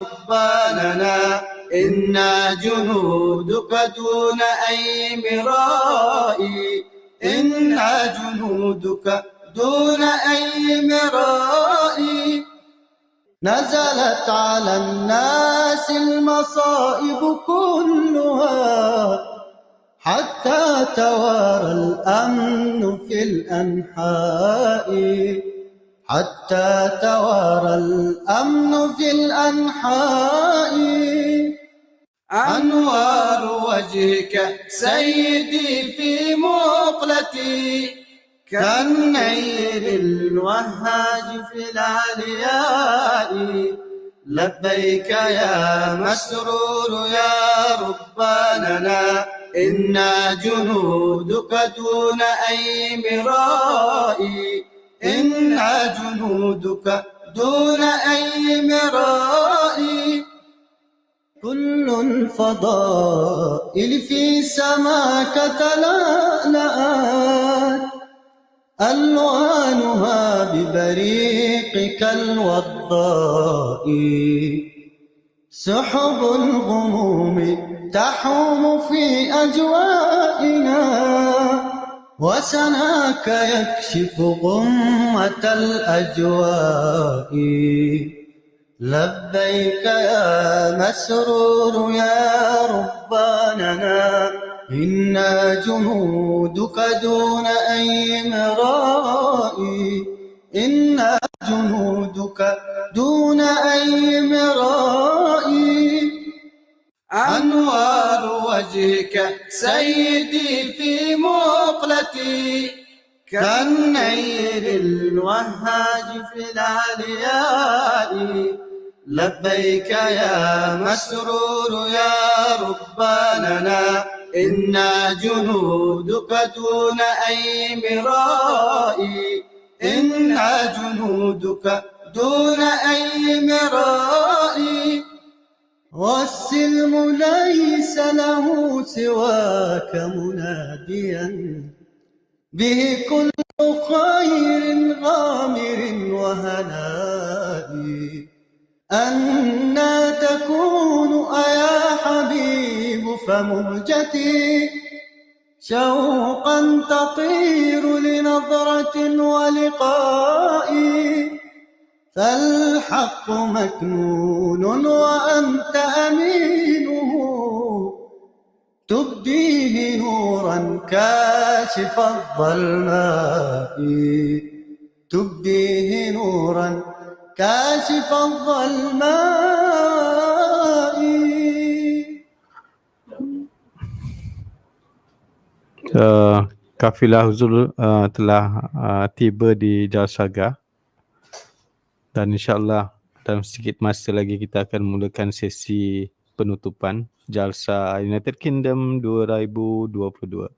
ربنا إنا جنودك دون أي مرائي إنا جنودك دون أي مرائي نزلت على الناس المصائب كلها حتى توارى الأمن في الأنحاء حتى توارى الأمن في الأنحاء أنوار وجهك سيدي في مقلتي كالنير الوهاج في العلياء لبيك يا مسرور يا رباننا إنا جنودك دون أي مرائي إنا جنودك دون أي مرائي كل الفضائل في سماك تلألأت ألوانها ببريقك الوضاء سحب الغموم تحوم في أجوائنا وسناك يكشف غمة الأجواء لبيك يا مسرور يا رباننا إنا جنودك دون أي مرائي إنا جنودك دون أي مرائي أنوار وجهك سيدي في مقلتي كالنير الوهاج في العلياء لبيك يا مسرور يا رباننا إنا جنودك دون أي مرائي إنا جنودك دون أي مرائي والسلم ليس له سواك مناديا به كل خير غامر وهناء أنا تكون أيا حبيب فمهجتي شوقا تطير لنظرة ولقاء فالحق مكنون وأنت أمينه تبديه نورا كاشف الظلماء تبديه نورا كاشف الظلماء. Kafilah Huzur telah tiba di Jalsa dan insyaAllah dalam sedikit masa lagi kita akan mulakan sesi penutupan Jalsa United Kingdom 2022.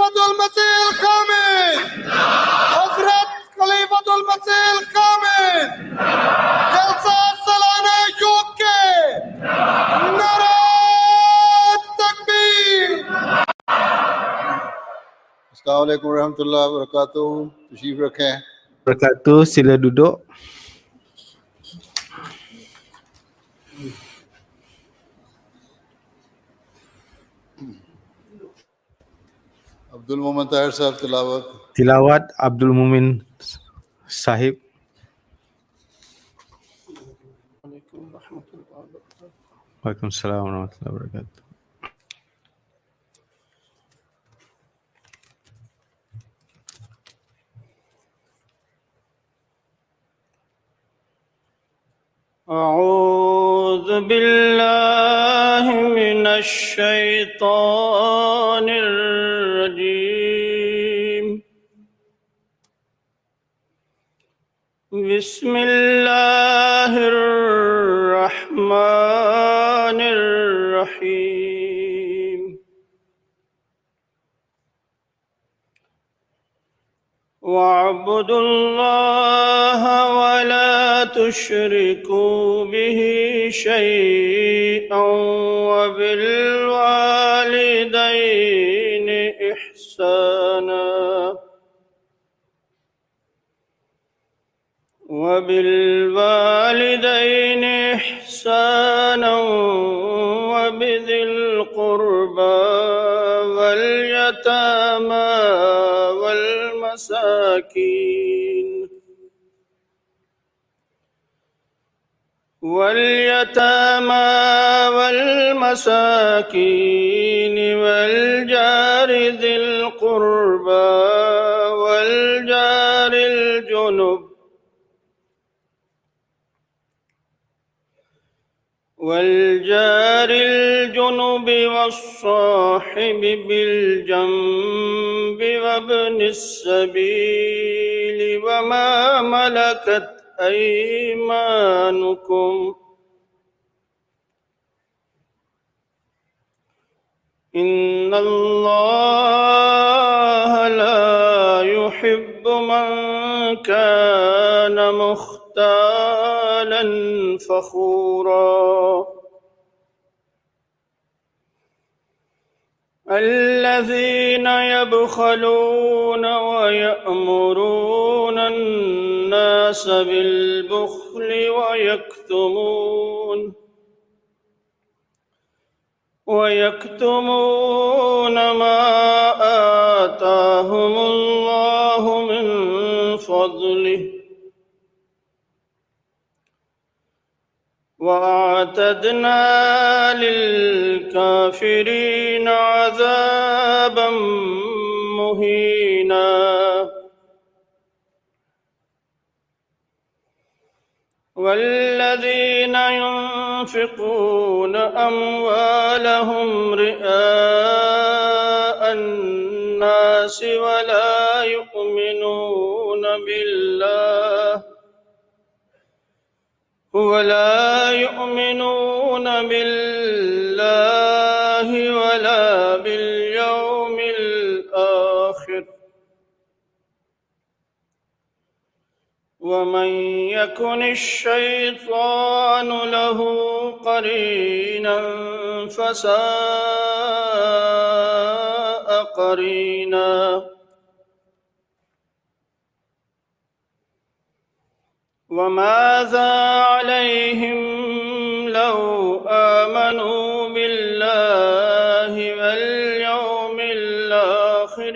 خليفة المسيح الخامس حضرة خليفة المسيح الخامس جلسة السلانة يوكي نرى التكبير. السلام علیکم ورحمۃ اللہ وبرکاتہ. تشریف رکھیں. Wabarakatuh, sila duduk. عبد المومن طاہر صاحب تلاوت. Tilawat Abdul Mumin Sahib. Waalaikumsalam warahmatullahi wabarakatuh. أعوذ بالله من الشيطان الرجيم. بسم الله الرحمن الرحيم. واعبدوا الله ولا تشركوا به شيئا وبالوالدين إحسانا وبذي القربى واليتامى والمساكين والجار ذي القربى والجار الجنب والصاحب بالجنب وابن السبيل وما ملكت أيمانكم إن الله لا يحب من كان مختالا فخورا الذين يبخلون ويأمرون الناس بالبخل ويكتمون ما آتاهم الله من فضله وأعتدنا للكافرين عذابا مهينا والذين ينفقون أموالهم رئاء الناس ولا يؤمنون بالله ولا باليوم الآخر ومن يكن الشيطان له قرينا فساء قرينا وماذا عليهم لو آمنوا بالله واليوم الآخر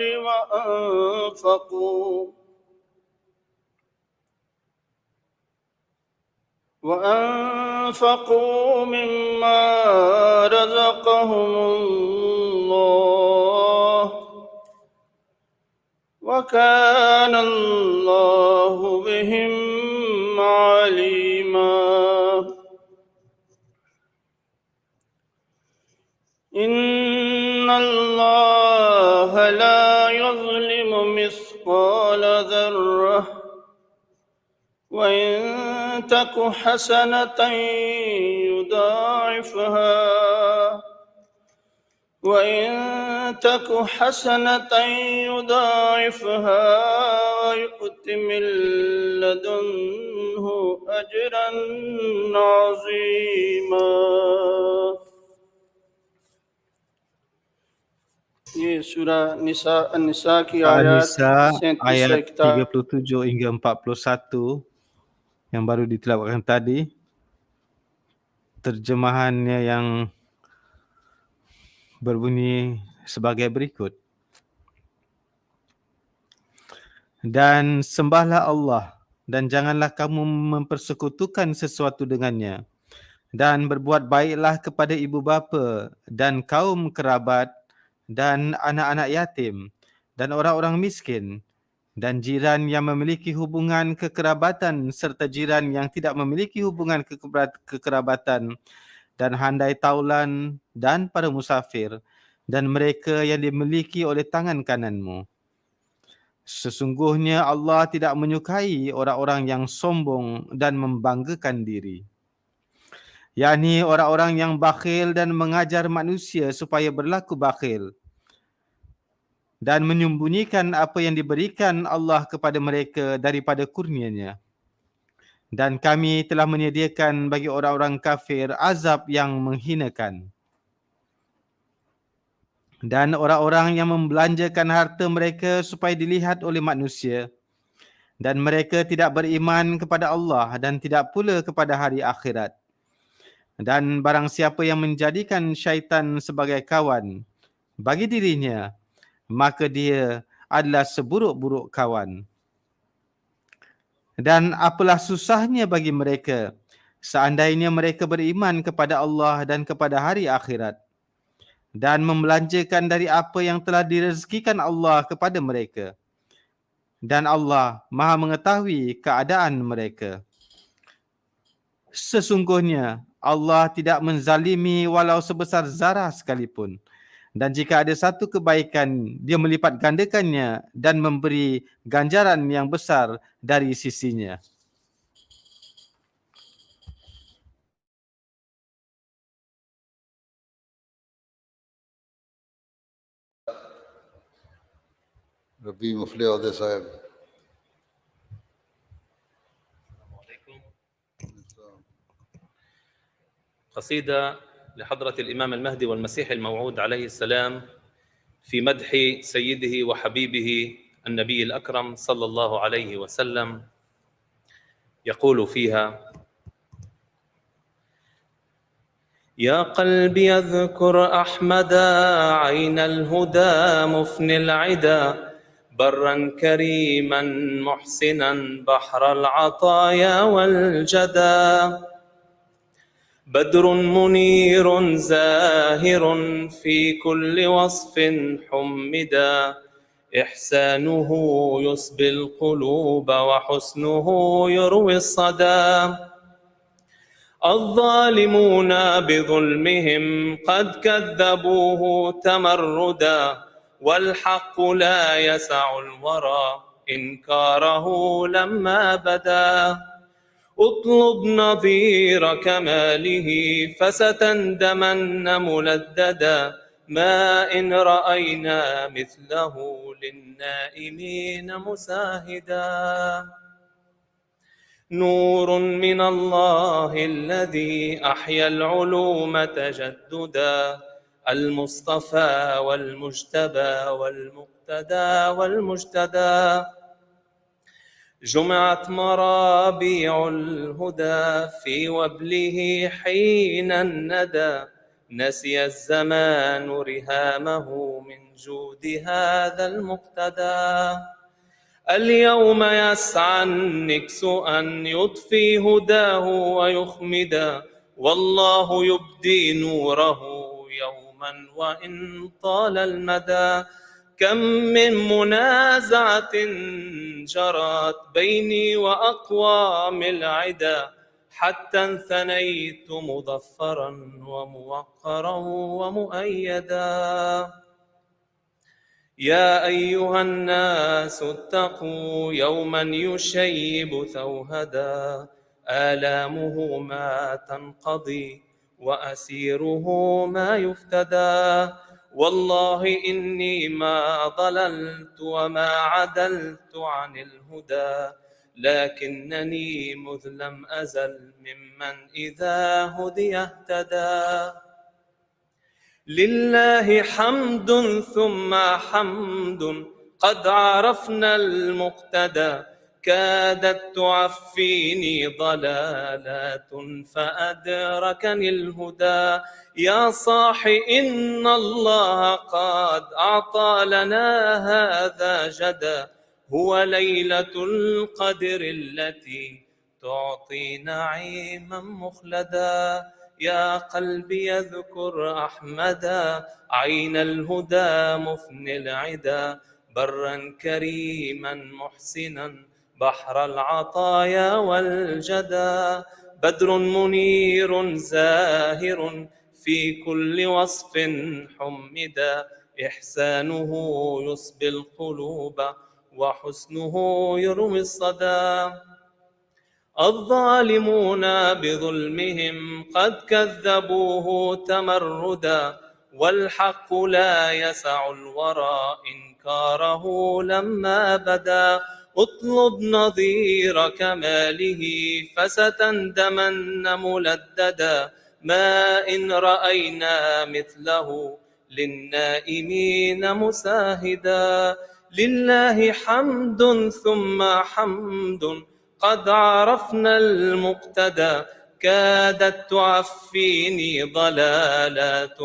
وأنفقوا مما رزقهم الله وكان الله بهم عليما إن الله لا يظلم مثقال ذرة وإن تك حسنة يضاعفها وإن تك حسنة يضاعفها ويؤت من لدنه أجرا عظيما. ये सूरह निसा की आयत An-Nisa 37 ayat से 37 hingga 41 yang baru ditilawatkan tadi. Terjemahannya yang berbunyi sebagai berikut. Dan sembahlah Allah dan janganlah kamu mempersekutukan sesuatu dengannya. Dan berbuat baiklah kepada ibu bapa dan kaum kerabat dan anak-anak yatim dan orang-orang miskin dan jiran yang memiliki hubungan kekerabatan serta jiran yang tidak memiliki hubungan kekerabatan dan handai taulan dan para musafir dan mereka yang dimiliki oleh tangan kananmu. Sesungguhnya Allah tidak menyukai orang-orang yang sombong dan membanggakan diri, yakni orang-orang yang bakhil dan mengajar manusia supaya berlaku bakhil dan menyembunyikan apa yang diberikan Allah kepada mereka daripada kurnia-Nya. Dan kami telah menyediakan bagi orang-orang kafir azab yang menghinakan. Dan orang-orang yang membelanjakan harta mereka supaya dilihat oleh manusia, dan mereka tidak beriman kepada Allah dan tidak pula kepada hari akhirat. Dan barang siapa yang menjadikan syaitan sebagai kawan bagi dirinya, maka dia adalah seburuk-buruk kawan. Dan apalah susahnya bagi mereka seandainya mereka beriman kepada Allah dan kepada hari akhirat dan membelanjakan dari apa yang telah direzekikan Allah kepada mereka. Dan Allah Maha mengetahui keadaan mereka. Sesungguhnya Allah tidak menzalimi walau sebesar zarah sekalipun. Dan jika ada satu kebaikan, Dia melipat gandakannya dan memberi ganjaran yang besar dari sisinya. ربي مفلح عہدے صاحب. قصيدة لحضرة الإمام المهدي والمسيح الموعود عليه السلام في مدح سيده وحبيبه النبي الأكرم صلى الله عليه وسلم. يقول فيها: يا قلبي اذكر أحمدا عين الهدى مفني العدا برا كريما محسنا بحر العطايا والجدى بدر منير زاهر في كل وصف حمدا إحسانه يسبي القلوب وحسنه يروي الصدى الظالمون بظلمهم قد كذبوه تمردا والحق لا يسع الورى إنكاره لما بدا اطلب نظير كماله فستندمن ملددا ما إن رأينا مثله للنائمين مساهدا نور من الله الذي أحيا العلوم تجددا المصطفى والمجتبى والمقتدى والمجتدى جمعت مرابيع الهدى في وبله حين الندى نسي الزمان رهامه من جود هذا المقتدى اليوم يسعى النكس أن يطفي هداه ويخمدا والله يبدي نوره يوما وإن طال المدى كم من منازعة جرت بيني وأقوام العدا حتى انثنيت مظفرا وموقرا ومؤيدا يا أيها الناس اتقوا يوما يشيب ثوهدا آلامه ما تنقضي وأسيره ما يفتدى والله إني ما ضللت وما عدلت عن الهدى لكنني مذ لم أزل ممن إذا هدي اهتدى لله حمد ثم حمد قد عرفنا المقتدى كادت تعفيني ضلالات فأدركني الهدى يا صاح إن الله قد أعطى لنا هذا جدى هو ليلة القدر التي تعطي نعيما مخلدا يا قلبي يذكر أحمدا عين الهدى مفني العدا برا كريما محسنا بحر العطايا والجدى بدر منير زاهر في كل وصف حمدا إحسانه يصبي القلوب وحسنه يروي الصدى الظالمون بظلمهم قد كذبوه تمردا والحق لا يسع الورى إنكاره لما بدا اطلب نظير كماله فستندمن ملددا ما إن رأينا مثله للنائمين مساهدا لله حمد ثم حمد قد عرفنا المقتدى كادت تعفيني ضلالات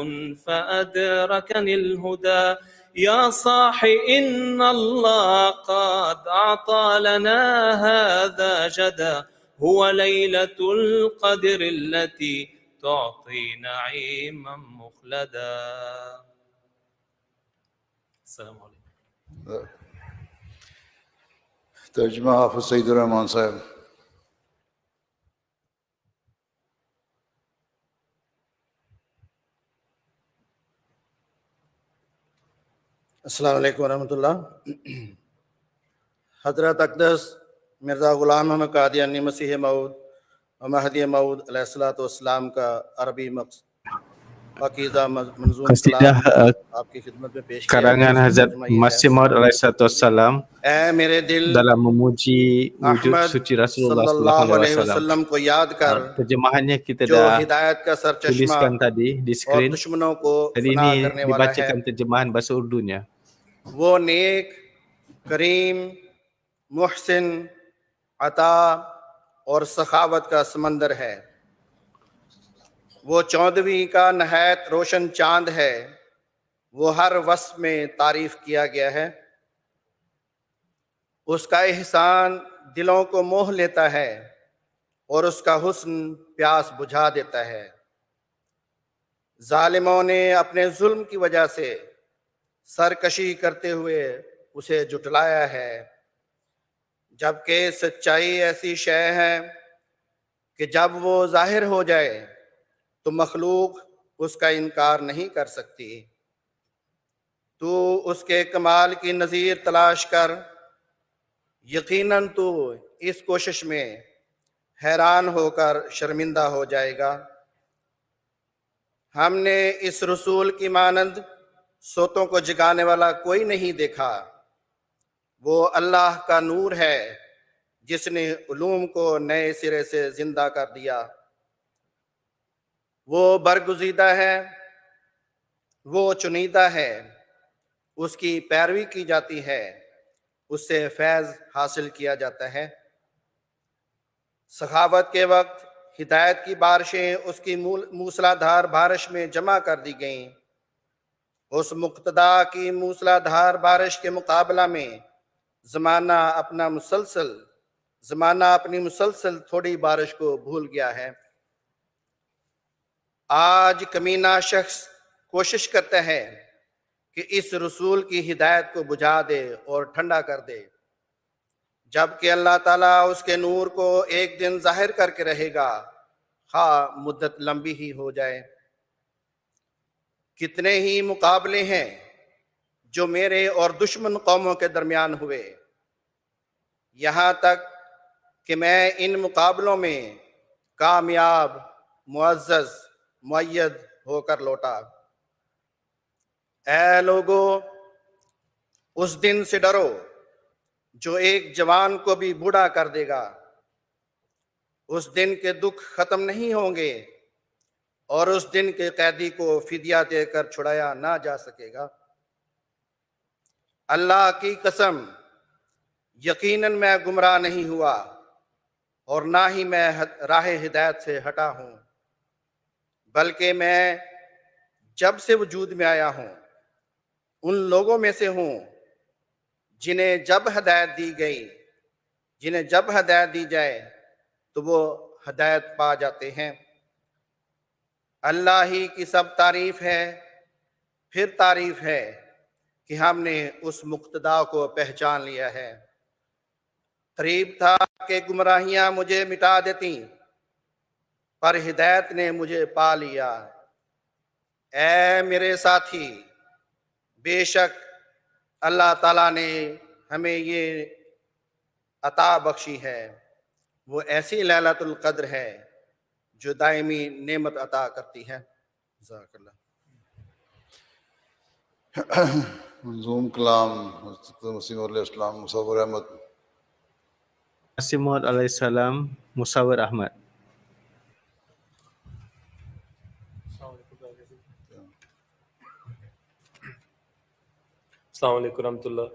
فأدركني الهدى يا صاح إن الله قد أعطى لنا هذا جدى هو ليلة القدر التي تعطي نعيما مخلدا. السلام عليكم. ترجمہ حافظ سعید الرحمان صاحب. السلام علیکم ورحمۃ اللہ. حضرت اقدس مرزا غلام احمد قادیانی مسیح موعود و مہدی موعود علیہ الصلوۃ والسلام کا عربی پاکیزہ منظوم قصیدہ کلام آپ کی خدمت میں پیش کیا karangan Hazrat Masih Maud alaihissalam اے میرے دل dalam memuji wujud Ahmad suci صلی Rasulullah اللہ sallallahu علیہ alaihi wasallam. وسلم کو یاد کر Terjemahannya kita جو dah ہدایت کا سرچشمہ tuliskan tadi di اور skrin. دشمنوں کو Hari فنا ini کرنے والا ہے. dibacakan terjemahan bahasa Urdunya. وہ نیک کریم محسن عطا اور سخاوت کا سمندر ہے. وہ 14ویں کا نہایت روشن چاند ہے. وہ ہر وصف میں تعریف کیا گیا ہے. اس کا احسان دلوں کو موہ لیتا ہے اور اس کا حسن پیاس بجھا دیتا ہے. ظالموں نے اپنے ظلم کی وجہ سے سرکشی کرتے ہوئے اسے جھٹلایا ہے، جبکہ سچائی ایسی شے ہے کہ جب وہ ظاہر ہو جائے تو مخلوق اس کا انکار نہیں کر سکتی. تو اس کے کمال کی نظیر تلاش کر، یقیناً تو اس کوشش میں حیران ہو کر شرمندہ ہو جائے گا. ہم نے اس رسول کی مانند سوتوں کو جگانے والا کوئی نہیں دیکھا. وہ اللہ کا نور ہے جس نے علوم کو نئے سرے سے زندہ کر دیا. وہ برگزیدہ ہے، وہ چنیدہ ہے، اس کی پیروی کی جاتی ہے، اس سے فیض حاصل کیا جاتا ہے. سخاوت کے وقت ہدایت کی بارشیں اس کی موسلا دھار بارش میں جمع کر دی گئیں. اس مقتدا کی موسلا دھار بارش کے مقابلہ میں زمانہ اپنی مسلسل تھوڑی بارش کو بھول گیا ہے. آج کمینہ شخص کوشش کرتا ہے کہ اس رسول کی ہدایت کو بجھا دے اور ٹھنڈا کر دے، جبکہ اللہ تعالیٰ اس کے نور کو ایک دن ظاہر کر کے رہے گا، خواہ مدت لمبی ہی ہو جائے. کتنے ہی مقابلے ہیں جو میرے اور دشمن قوموں کے درمیان ہوئے، یہاں تک کہ میں ان مقابلوں میں کامیاب، معزز، مؤید ہو کر لوٹا. اے لوگو اس دن سے ڈرو جو ایک جوان کو بھی بوڑھا کر دے گا، اس دن کے دکھ ختم نہیں ہوں گے اور اس دن کے قیدی کو فدیہ دے کر چھڑایا نہ جا سکے گا۔ اللہ کی قسم یقیناً میں گمراہ نہیں ہوا اور نہ ہی میں راہ ہدایت سے ہٹا ہوں، بلکہ میں جب سے وجود میں آیا ہوں ان لوگوں میں سے ہوں جنہیں جب ہدایت دی جائے تو وہ ہدایت پا جاتے ہیں۔ اللہ ہی کی سب تعریف ہے، پھر تعریف ہے کہ ہم نے اس مقتدا کو پہچان لیا ہے۔ قریب تھا کہ گمراہیاں مجھے مٹا دیتی، پر ہدایت نے مجھے پا لیا۔ اے میرے ساتھی، بے شک اللہ تعالیٰ نے ہمیں یہ عطا بخشی ہے، وہ ایسی لیلۃ القدر ہے جو دائمی نعمت عطا کرتی ہے۔ جزاک اللہ۔ منظوم کلام حضرت مسیح علیہ السلام مصور Ahmad. Masih Maud alaihissalam, Musawir Ahmad. السلام علیکم ورحمۃ اللہ۔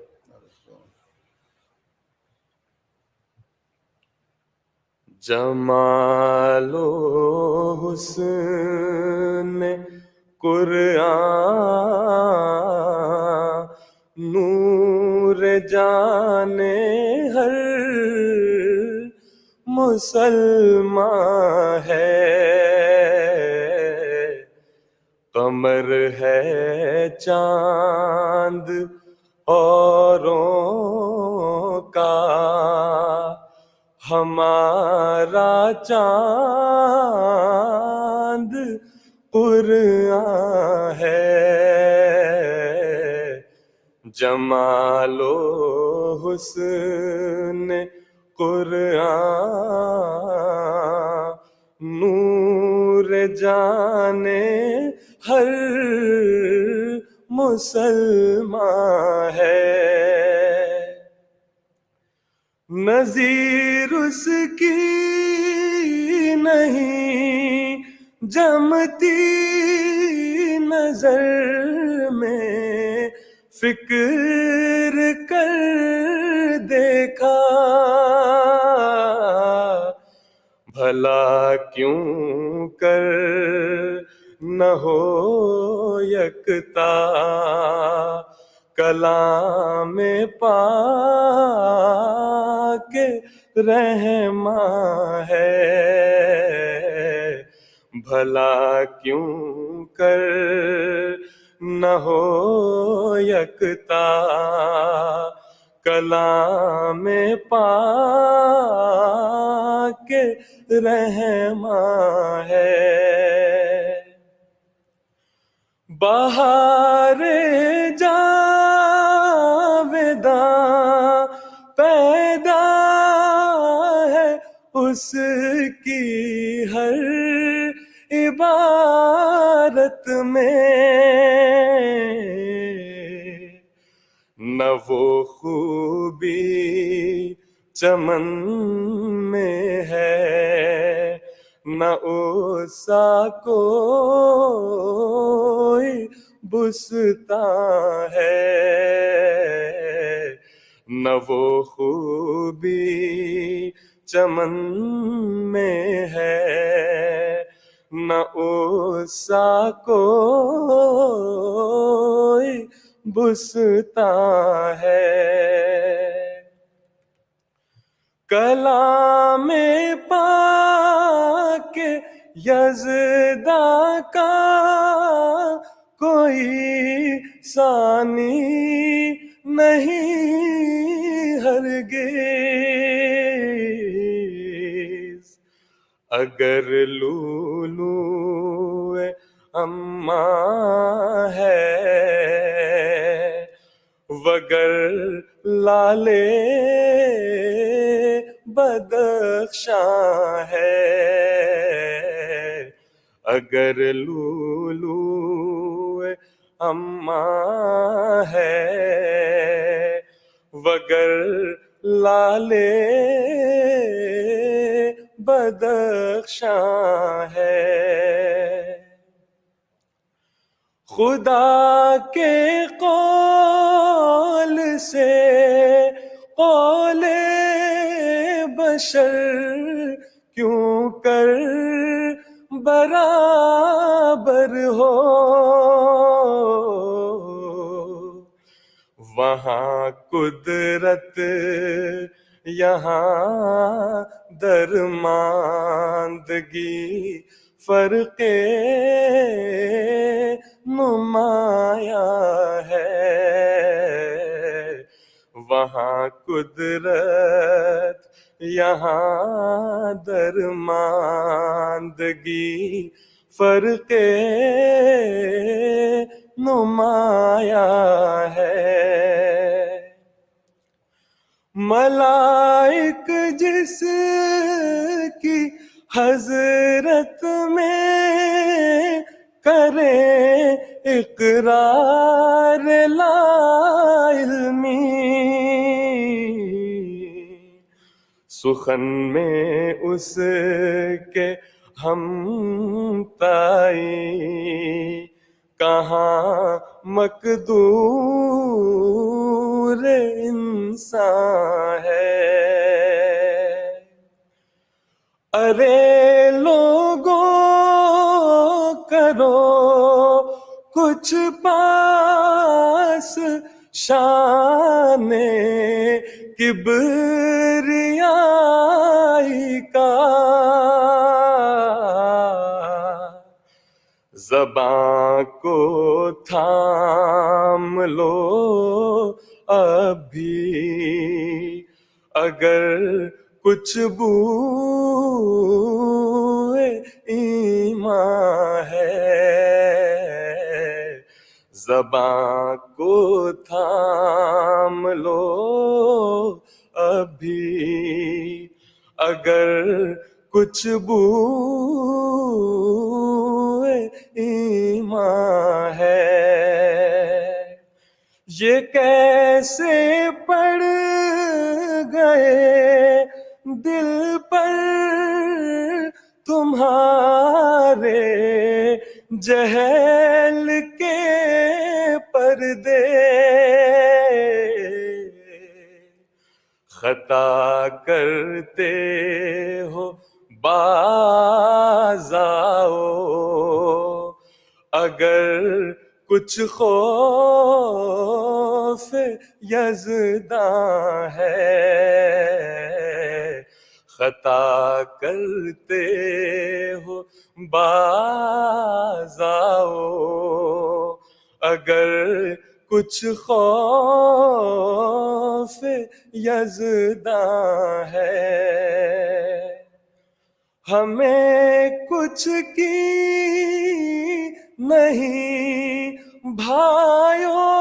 جمال و حسن قرآن نور جانے ہر مسلمان ہے، قمر ہے چاند اوروں کا، ہمارا چاند قرآن ہے۔ جمال و حسن قرآن نور جانے ہر مسلمان ہے، نظیر اس کی نہیں جمتی نظر میں، فکر کر دیکھا بھلا کیوں کر نہ ہو یکتا، کلام پاک رحماں ہے، بھلا کیوں کر نہ ہو یکتا، کلام پاک رحماں ہے۔ بہار جاویداں پیدا ہے اس کی ہر عبارت میں، نہ وہ خوبی چمن میں ہے، نہ اسا کوئی بستاں ہے، نہ وہ خوبی چمن میں ہے، نہ اسا کوئی بستاں ہے۔ کلام پاک یزداں کا کوئی ثانی نہیں ہرگز، اگر لولو اماں ہے وگر لالے بدخشاں ہے، اگر لولو اماں ہے وگر لالے بدخشاں ہے. خدا کے قول سے قول بشر کیوں کر برابر ہو. وہاں قدرت یہاں درماندگی فرق نمایاں ہے. وہاں قدرت یہاں درماندگی فرق نمایاں ہے. ملائک جس کی حضرت میں کریں اقرار لا علمی سخن میں اس کے ہم تائی کہاں مقدور انسان ہے. ارے لوگوں کرو کچھ پاس شان کبریائی کا. زباں کو تھام لو ابھی اگر کچھ بوئے ایمان ہے. زباں کو تھام لو ابھی اگر کچھ بوئے ایمان ہے. یہ کیسے پڑ گئے دل پر تمہارے جہل کے پردے. خطا کرتے ہو باز آؤ اگر کچھ خوف یزداں ہے. خطا کرتے ہو باز آؤ اگر کچھ خوف یزداں ہے. ہمیں کچھ کی نہیں بھائیوں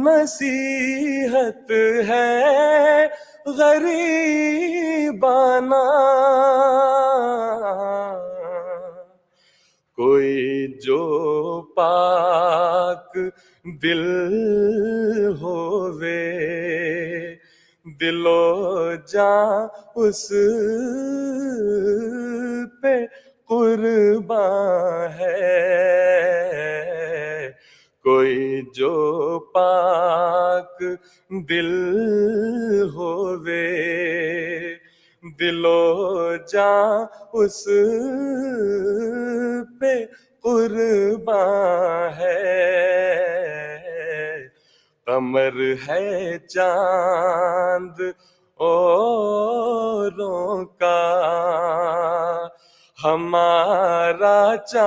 نصیحت ہے غریبانہ. کوئی جو پاک دل ہووے دل و جاں اس پہ قرباں ہے. کوئی جو پاک دل ہووے دل و جاں اس پہ قرباں ہے. قمر ہے چاند اوروں کا ہمارا چاند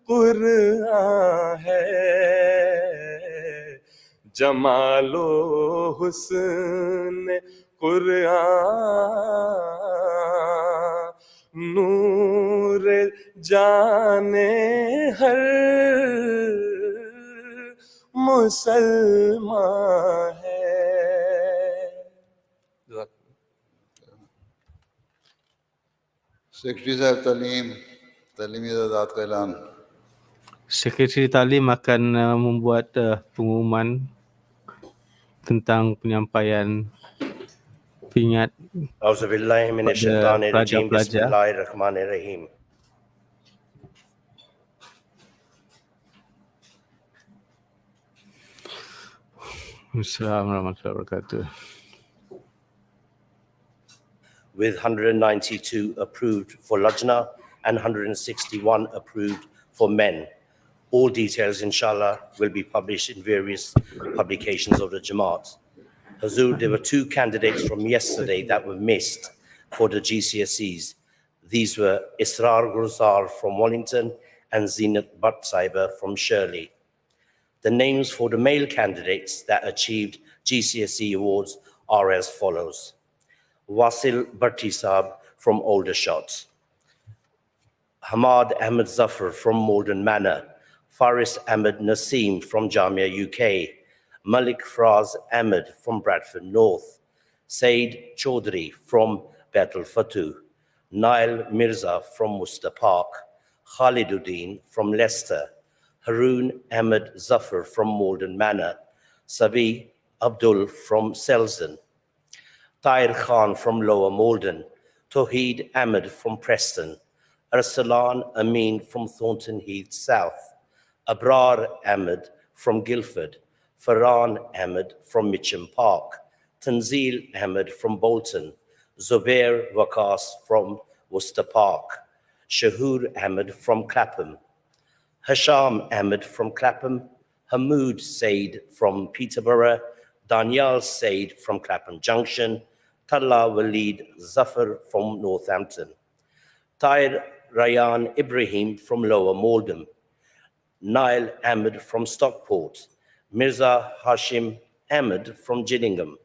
قرآن ہے. جمال و حسن قرآن نور جانے ہر مسلمان ہے. سیکرٹری صاحب تعلیم तालीमी इदादात का ऐलान। Sekretari Taklim akan membuat pengumuman tentang penyampaian pingat pada pelajar-pelajar. Bismillahirrahmanirrahim. Assalamualaikum warahmatullahi wabarakatuh. With 192 approved for Lajna and 161 approved for men. All details, inshallah, will be published in various publications of the Jamaat. Hazur, there were 2 candidates from yesterday that were missed for the GCSEs. These were Israr Gulzar from Wellington and Zinat Butt Saiba from Shirley. The names for the male candidates that achieved GCSE awards are as follows. Wasil Bhartisab from Aldershot, Hamad Ahmed Zafar from Malden Manor, Faris Ahmed Naseem from Jamia UK, Malik Fraz Ahmed from Bradford North, Said Chaudhry from Betel Fatu, Nail Mirza from Worcester Park, Khaliduddin from Leicester, Haroon Ahmed Zafar from Malden Manor, Sabi Abdul from Selsdon, Tahir Khan from Lower Malden, Tawheed Ahmed from Preston, Arsalan Amin from Thornton Heath South, Abrar Ahmed from Guildford, Farhan Ahmed from Mitcham Park, Tanzil Ahmed from Bolton, Zubair Waqas from Worcester Park, Shahur Ahmed from Clapham, Hasham Ahmed from Clapham, Hamoud Said from Peterborough, Daniel Said from Clapham Junction, Tallah Walid Zafar from Northampton, Tahir Rayan Ibrahim from Lower Malden, Nail Ahmed from Stockport, Mirza Hashim Ahmed from Gillingham,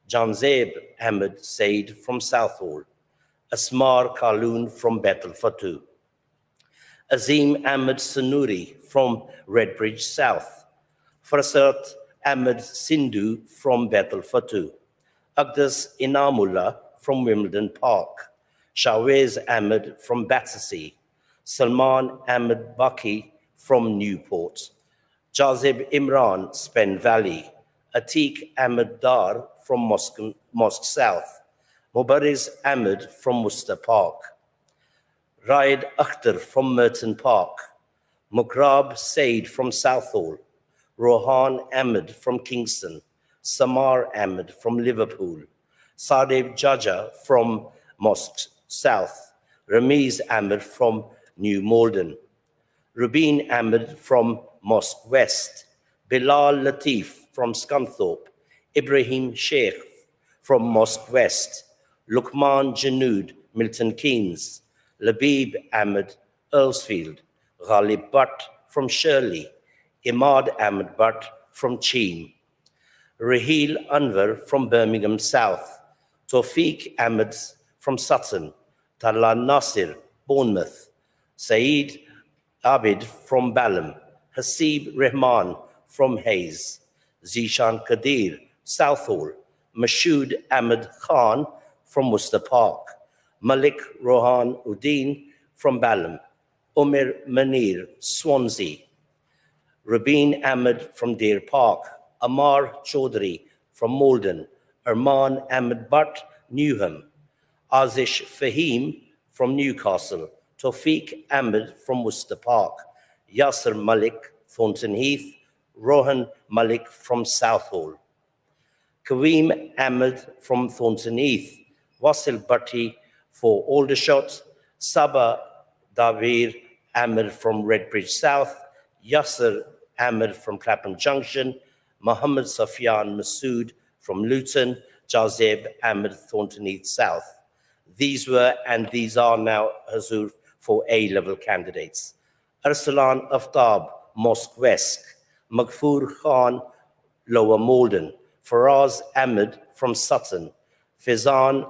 Janzeb Ahmed Said from Southall, Asmar Kaloon from Betel Fatu, Azim Ahmed Sanuri from Redbridge South, Farsat Ahmed Sindhu from Betel Fatu, Agdas Inamullah from Wimbledon Park, Shawez Ahmed from Battersea, Salman Ahmed Baki from Newport, Jazib Imran, Spen Valley, Atiq Ahmed Dar from Mosque South, Mubariz Ahmed from Worcester Park, Raid Akhtar from Merton Park, Mukrab Said from Southall, Rohan Ahmed from Kingston, Samar Ahmed from Liverpool, Sadeb Jaja from Mosque South, Ramiz Ahmed from New Malden, Rubin Ahmed from Mosque West, Bilal Latif from Scunthorpe, Ibrahim Sheikh from Mosque West, Lukman Janood, Milton Keynes, Labib Ahmed, Earlsfield, Ghalib Butt from Shirley, Imad Ahmed Butt from Cheam, Rahil Anwar from Birmingham South, Tawfiq Ahmed from Sutton, Talal Nasir, Bournemouth, Saeed Abid from Balham, Hasib Rahman from Hayes, Zishan Kadir, Southall, Mashood Ahmed Khan from Worcester Park, Malik Rohan Uddin from Balham, Omer Manir, Swansea, Rabin Ahmed from Deer Park, Amar Chaudhry from Malden, Arman Ahmed Butt, Newham, Azish Fahim from Newcastle, Tawfiq Ahmed from Worcester Park, Yasser Malik, Thornton Heath, Rohan Malik from Southall, Kareem Ahmed from Thornton Heath, Wasil Bhatti for Aldershot, Sabah Davir Ahmed from Redbridge South, Yasser Ahmed from Clapham Junction, Muhammad Safian Masood from Luton, Jazeb Ahmed Thornton Heath South. These were and these are now Hazur for A-level candidates. Arsalan Aftab, Mosque West, Maghfur Khan, Lower Malden, Faraz Ahmed from Sutton, Fizan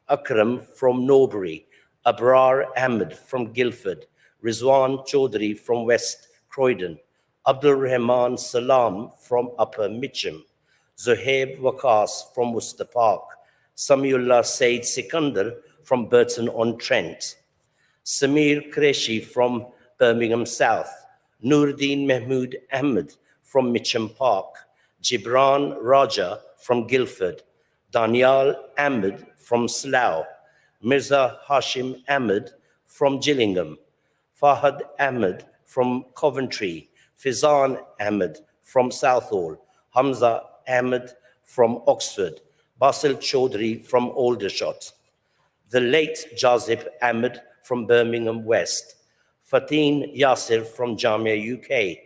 Akram from Norbury, Abrar Ahmed from Guildford, Rizwan Chaudhry from West Croydon, Abdul Rahman Salam from Upper Mitcham, Zuhaib Waqas from Worcester Park, Samiullah Said Sikandar from Burton-on-Trent, Samir Qureshi from Birmingham South, Nuruddin Mahmood Ahmed from Mitcham Park, Gibran Raja from Guildford, Danial Ahmed from Slough, Mirza Hashim Ahmed from Gillingham, Fahad Ahmed from Coventry, Fizan Ahmed from Southall, Hamza Ahmed from Oxford, Basil Chaudhry from Aldershot, the late Jazib Ahmed from Birmingham West, Fatin Yasir from Jamia UK,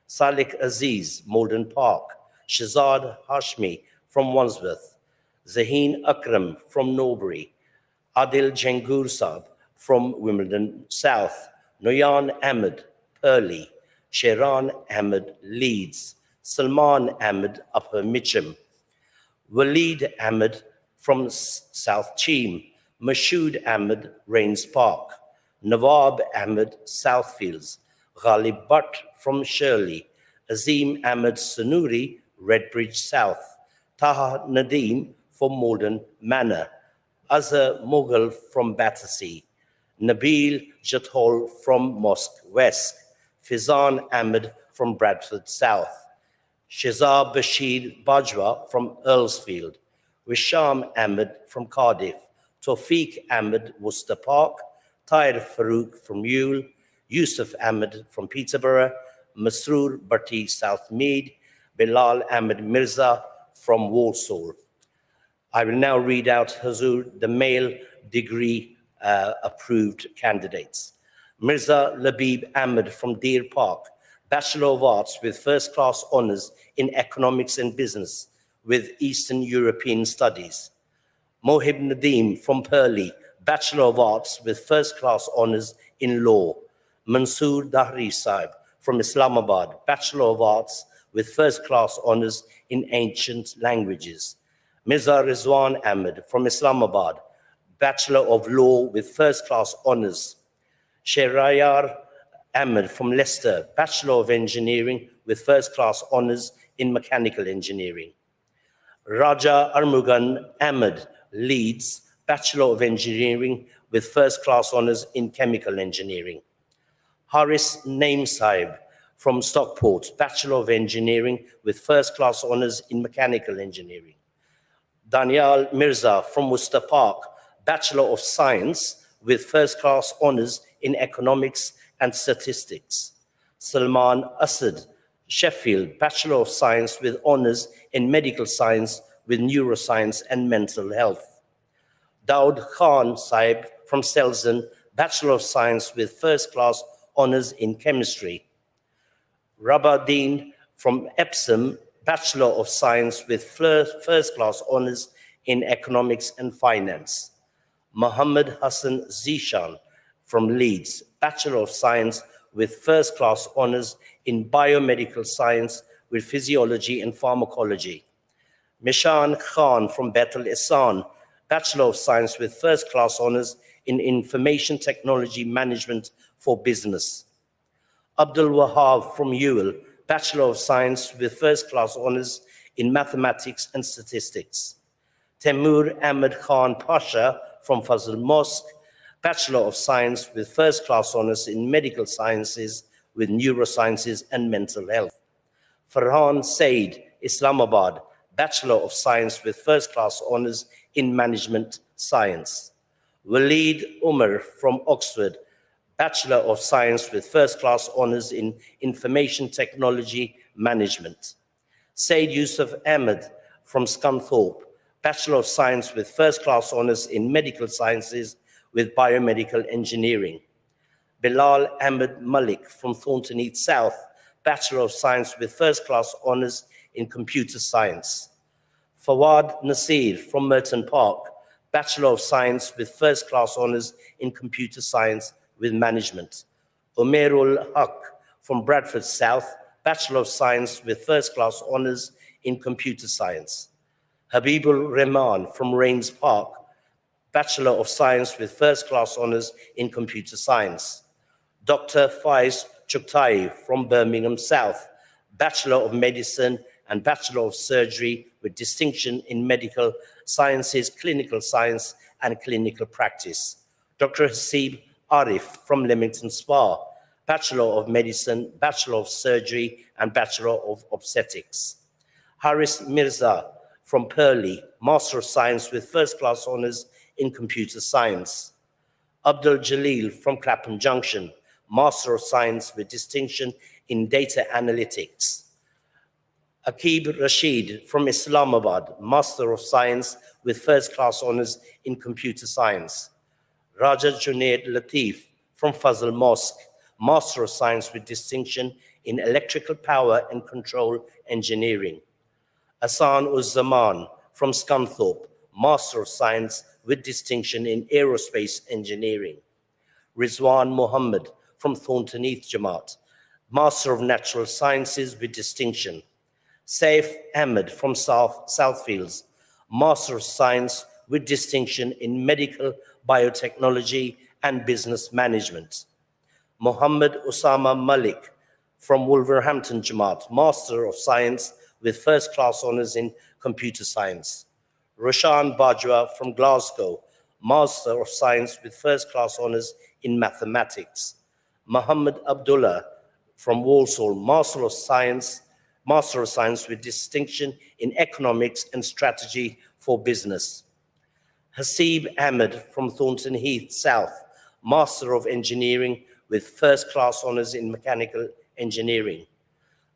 Salik Aziz, Malden Park, Shazad Hashmi from Wandsworth, Zaheen Akram from Norbury, Adil Jengur Saab from Wimbledon South, Noyan Ahmed, Purley, Sheran Ahmed, Leeds, Salman Ahmed, Upper Mitcham, Waleed Ahmed from South Cheam, Mashood Ahmed, Rains Park, Nawab Ahmed, Southfields, Ghalib Butt from Shirley, Azim Ahmed Sanuri, Redbridge South, Taha Nadeem from Malden Manor, Azhar Mughal from Battersea, Nabil Jathol from Mosque West, Fizan Ahmed from Bradford South, Shazar Bashir Bajwa from Earlsfield, Wisham Ahmed from Cardiff, Tawfiq Ahmed Worcester Park, Tahir Farouk from Ewell, Yusuf Ahmed from Peterborough, Masroor Bhatti South Mead, Bilal Ahmed Mirza from Walsall. I will now read out, Hazur, the male degree approved candidates. Mirza Labib Ahmed from Deer Park, Bachelor of Arts with First Class Honours in Economics and Business with Eastern European Studies. Mohib Nadeem from Purley, Bachelor of Arts with First Class Honours in Law. Mansoor Dahri Saib from Islamabad, Bachelor of Arts with First Class Honours in Ancient Languages. Mirza Rizwan Ahmed from Islamabad, Bachelor of Law with First Class Honours. Sherayar Ahmed from Leicester, Bachelor of Engineering with First Class Honours in Mechanical Engineering. Raja Armugan Ahmed, Leeds, Bachelor of Engineering with First Class Honours in Chemical Engineering. Haris Naim Saib from Stockport, Bachelor of Engineering with First Class Honours in Mechanical Engineering. Danial Mirza from Worcester Park, Bachelor of Science with First Class Honours in Economics and Statistics. Salman Asad, Sheffield, Bachelor of Science with Honours in Medical Science with Neuroscience and Mental Health. Daud Khan Saib from Selzen, Bachelor of Science with First Class Honours in Chemistry. Rabadeen from Epsom, Bachelor of Science with First Class Honours in Economics and Finance. Muhammad Hassan Zishan from Leeds, Bachelor of Science with First Class Honours in Biomedical Science with Physiology and Pharmacology. Mishan Khan from Bethel Ihsan, Bachelor of Science with First Class Honours in Information Technology Management for Business. Abdul Wahab from Ewell, Bachelor of Science with First Class Honours in Mathematics and Statistics. Temur Ahmed Khan Pasha from Fazl Mosque, Bachelor of Science with First Class Honours in Medical Sciences with Neurosciences and Mental Health. Farhan Said, Islamabad, Bachelor of Science with First Class Honours in Management Science. Waleed Umar from Oxford, Bachelor of Science with First Class Honours in Information Technology Management. Said Yusuf Ahmed from Scunthorpe, Bachelor of Science with First Class Honours in Medical Sciences with Biomedical Engineering. Bilal Ahmed Malik from Thornton Heath South, Bachelor of Science with First Class Honours in Computer Science. Fawad Nasir from Merton Park, Bachelor of Science with First Class Honours in Computer Science with Management. Umairul Haq from Bradford South, Bachelor of Science with First Class Honours in Computer Science. Habibul Rahman from Rains Park, Bachelor of Science with First Class Honours in Computer Science. Dr. Faiz Chuktai from Birmingham South, Bachelor of Medicine and Bachelor of Surgery with distinction in Medical Sciences, Clinical Science and Clinical Practice. Dr. Hasib Arif from Leamington Spa, Bachelor of Medicine, Bachelor of Surgery, and Bachelor of Obstetrics. Haris Mirza from Purley, Master of Science with First Class Honours in Computer Science. Abdul Jalil from Clapham Junction, Master of Science with Distinction in Data Analytics. Aqib Rashid from Islamabad, Master of Science with First Class Honours in Computer Science. Raja Junaid Latif from Fazal Mosque, Master of Science with Distinction in Electrical Power and Control Engineering. Hassan Uz-Zaman from Scunthorpe, Master of Science with Distinction in Aerospace Engineering. Rizwan Muhammad from Thornton Heath Jamaat, Master of Natural Sciences with Distinction. Saif Ahmed from Southfields, Master of Science with Distinction in Medical Biotechnology and Business Management. Muhammad Osama Malik from Wolverhampton Jamaat, Master of Science with First Class Honours in Computer Science. Roshan Bajwa from Glasgow, Master of Science with First Class Honours in Mathematics. Muhammad Abdullah from Walsall, Master of Science with Distinction in Economics and Strategy for Business. Hasib Ahmed from Thornton Heath South, Master of Engineering with First Class Honours in Mechanical Engineering.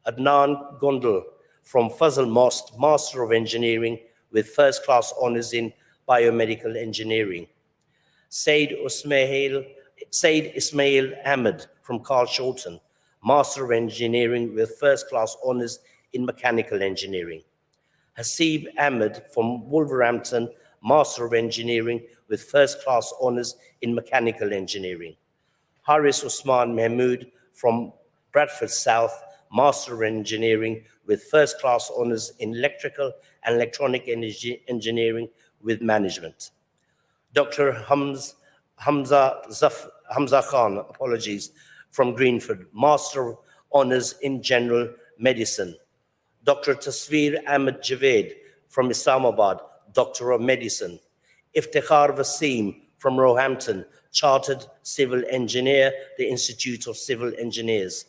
Adnan Gondal from Fazal Mosque, Master of Engineering with First Class Honours in Biomedical Engineering. Said Ismail Ahmed from Carl Shorten, Master of Engineering with First Class Honours in Mechanical Engineering. Hasib Ahmed from Wolverhampton, Master of Engineering with First Class Honours in Mechanical Engineering. Haris Usman Mahmood from Bradford South, Master of Engineering with First Class Honours in Electrical and Electronic Engineering with Management. Dr. Hamza Khan, from Greenford, Master of Honours in General Medicine. Dr. Tasveer Ahmed Javed from Islamabad, Doctor of Medicine. Iftikhar Wasim from Roehampton, Chartered Civil Engineer, the Institute of Civil Engineers.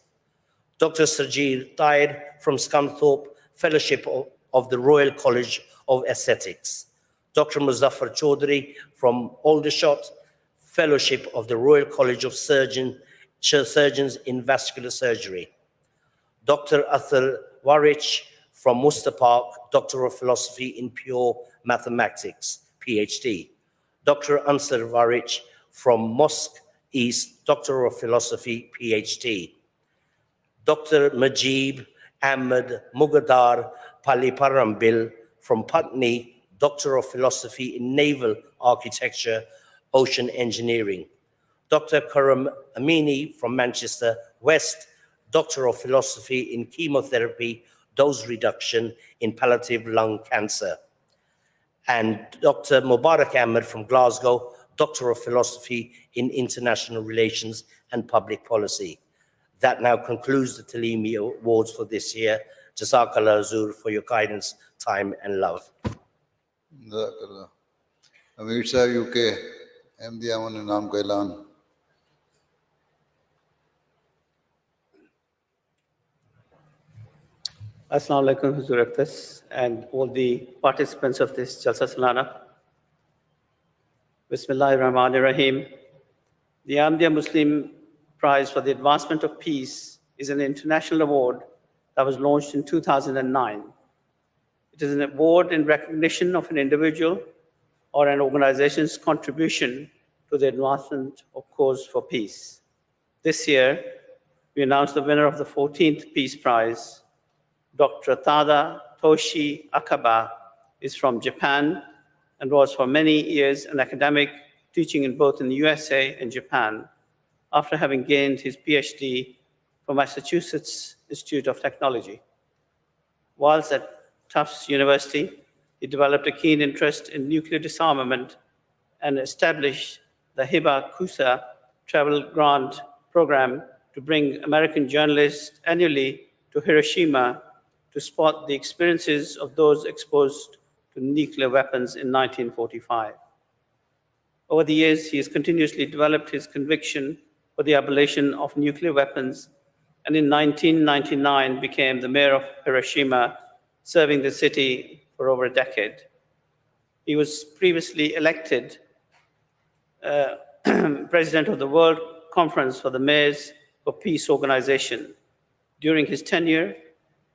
Dr. Sajid Taid from Scunthorpe, Fellowship of the Royal College of Aesthetics. Dr. Muzaffar Chaudhry from Aldershot, Fellowship of the Royal College of Surgeons in Vascular Surgery. Dr. Athar Warich from Worcester Park, Doctor of Philosophy in Pure Mathematics, PhD. Dr. Ansar Warich from Mosque East, Doctor of Philosophy, PhD. Dr. Majib Ahmed Mugadar Paliparambil from Putney, Doctor of Philosophy in Naval Architecture, Ocean Engineering. Dr. Karam Amini from Manchester West, Doctor of Philosophy in Chemotherapy, Dose Reduction in Palliative Lung Cancer. And Dr. Mubarak Ahmed from Glasgow, Doctor of Philosophy in International Relations and Public Policy. That now concludes the Talimi Awards for this year. Jazakallah Azur for your guidance, time and love. Amir Sahib, UK, MTA Naam ka Elan. Assalamu alaikum, Huzur Akhtas, and all the participants of this Jalsa Salana. Bismillahir Rahmanir Rahim. The Ahmadiyya Muslim Prize for the Advancement of Peace is an international award that was launched in 2009. It is an award in recognition of an individual or an organization's contribution to the advancement of cause for peace. This year, we announced the winner of the 14th Peace Prize. Dr. Tada Toshi Akaba is from Japan and was for many years an academic teaching in both in the USA and Japan after having gained his PhD from Massachusetts Institute of Technology. Whilst at Tufts University, he developed a keen interest in nuclear disarmament and established the Hiba Kusa travel grant program to bring American journalists annually to Hiroshima to spot the experiences of those exposed to nuclear weapons in 1945. Over the years, he has continuously developed his conviction for the abolition of nuclear weapons, and in 1999 became the mayor of Hiroshima, serving the city for over a decade. He was previously elected president of the World Conference for the Mayors for Peace organization. During his tenure,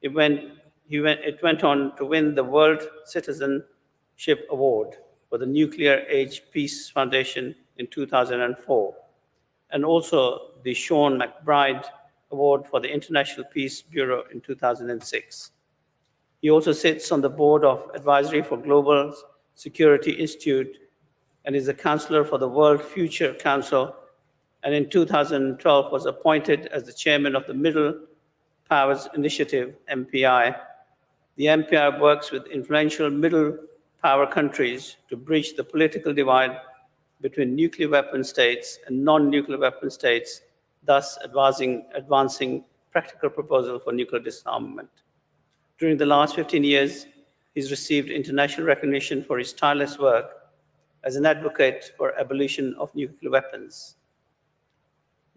it went on to win the World Citizenship Award for the Nuclear Age Peace Foundation in 2004, and also the Sean McBride Award for the International Peace Bureau in 2006. He also sits on the board of Advisory for Global Security Institute and is a counselor for the World Future Council, and in 2012 was appointed as the chairman of the Middle Powers Initiative, MPI. The MPI works with influential middle power countries to bridge the political divide between nuclear weapon states and non-nuclear weapon states, thus advancing practical proposals for nuclear disarmament. During the last 15 years, he's received international recognition for his tireless work as an advocate for abolition of nuclear weapons.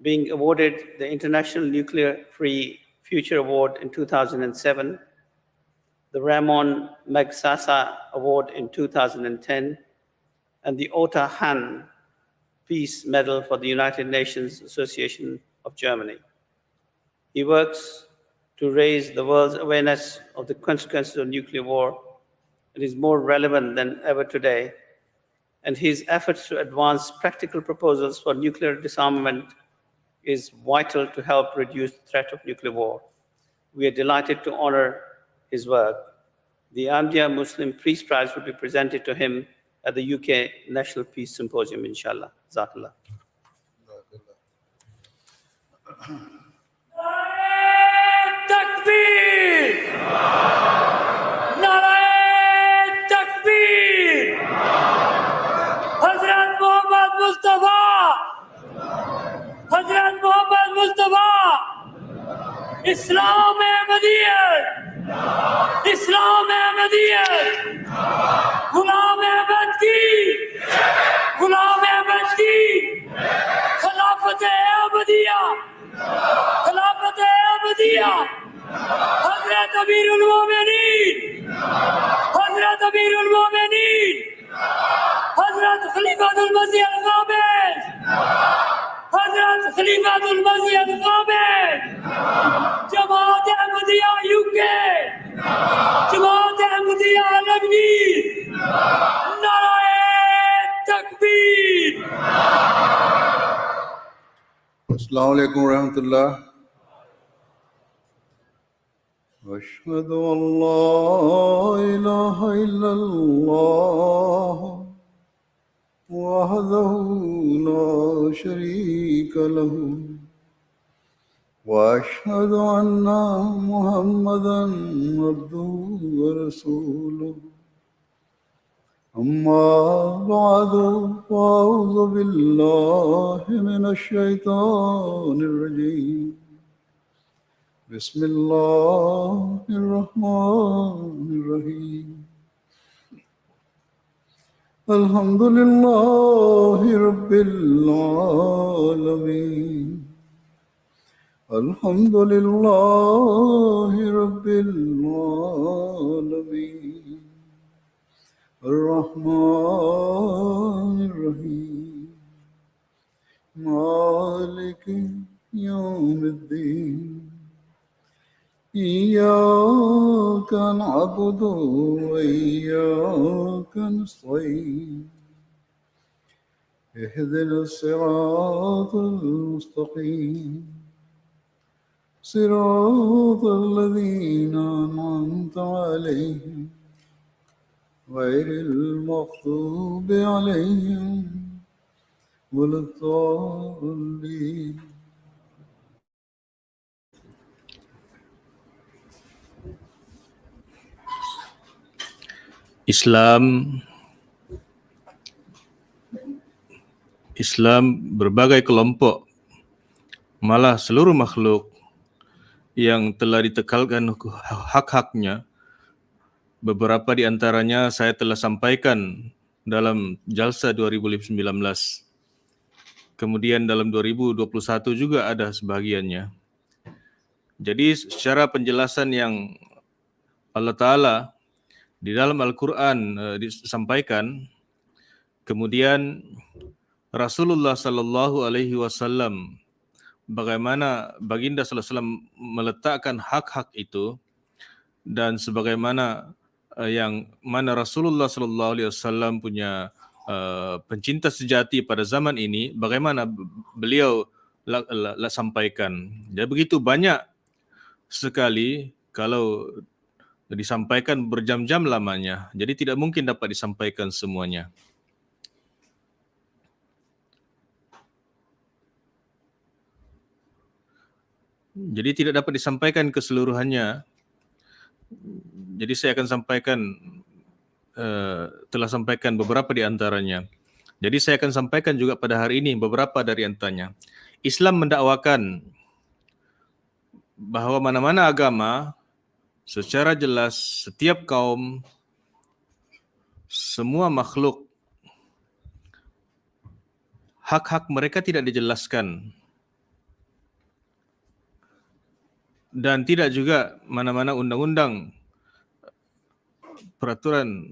Being awarded the International Nuclear Free Future Award in 2007, the Ramon Magsaysay Award in 2010, and the Otto Hahn Peace Medal for the United Nations Association of Germany. He works to raise the world's awareness of the consequences of nuclear war. It is more relevant than ever today, and his efforts to advance practical proposals for nuclear disarmament is vital to help reduce the threat of nuclear war. We are delighted to honor his work. The Ahmadiyya Muslim Peace Prize will be presented to him at the UK National Peace Symposium, inshallah. Jazakallah. Takbir! Narae Takbir! Hazrat Muhammad Mustafa! Hazrat Muhammad Mustafa! Islam Ahmadiyyat! Islam Ahmadiyyat! Ghulam Ahmad ki! Ghulam Ahmad ki! Khilafat Ahmadiyya! Khilafat Ahmadiyya! Hazrat Amirul Mu'mineen! Hazrat Amirul Mu'mineen! Hazrat Khalifatul Masih al-Ghamid! Hazrat Khalifatul Masih al-Ghamid! Jamaat Ahmadiyya UK! Jamaat Ahmadiyya Al-Agni! Narae Takbir! Assalamu alaikum warahmatullah. أشهد أن لا إله إلا الله وحده لا شريك له وأشهد أن محمدا عبده ورسوله أما بعد فأعوذ بالله من الشيطان الرجيم بسم الله الرحمن الرحيم الحمد لله رب العالمين الحمد لله رب العالمين الرحمن الرحيم مالك يوم الدين إياك نعبد وإياك نستعين اهدنا الصراط المستقيم صراط الذين أنعمت عليهم غير المغضوب عليهم ولا الضالين. Islam berbagai kelompok, malah seluruh makhluk yang telah ditekalkan hak-haknya. Beberapa di antaranya saya telah sampaikan dalam Jalsa 2019. Kemudian dalam 2021 juga ada sebagiannya. Jadi secara penjelasan yang Allah Ta'ala di dalam Al-Quran disampaikan, kemudian Rasulullah Sallallahu Alaihi Wasallam, bagaimana baginda Sallallahu Alaihi Wasallam meletakkan hak-hak itu, dan sebagaimana yang mana Rasulullah Sallallahu Alaihi Wasallam punya pencinta sejati pada zaman ini, bagaimana beliau sampaikan. Jadi begitu banyak sekali kalau disampaikan berjam-jam lamanya, jadi tidak mungkin dapat disampaikan semuanya. Jadi tidak dapat disampaikan keseluruhannya. Jadi saya akan sampaikan, telah sampaikan beberapa di antaranya. Jadi saya akan sampaikan juga pada hari ini beberapa dari antaranya. Islam mendakwakan bahwa mana-mana agama secara jelas setiap kaum, semua makhluk, hak-hak mereka tidak dijelaskan. Dan tidak juga mana-mana undang-undang peraturan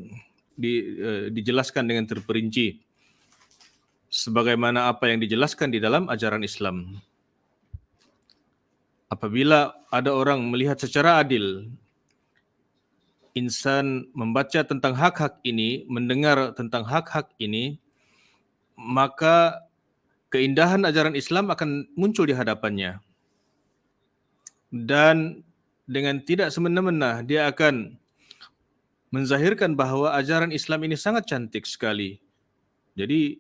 dijelaskan dengan terperinci sebagaimana apa yang dijelaskan di dalam ajaran Islam. Apabila ada orang melihat secara adil, insan membaca tentang hak-hak ini, mendengar tentang hak-hak ini, maka keindahan ajaran Islam akan muncul di hadapannya. Dan dengan tidak semena-mena dia akan menzahirkan bahwa ajaran Islam ini sangat cantik sekali. Jadi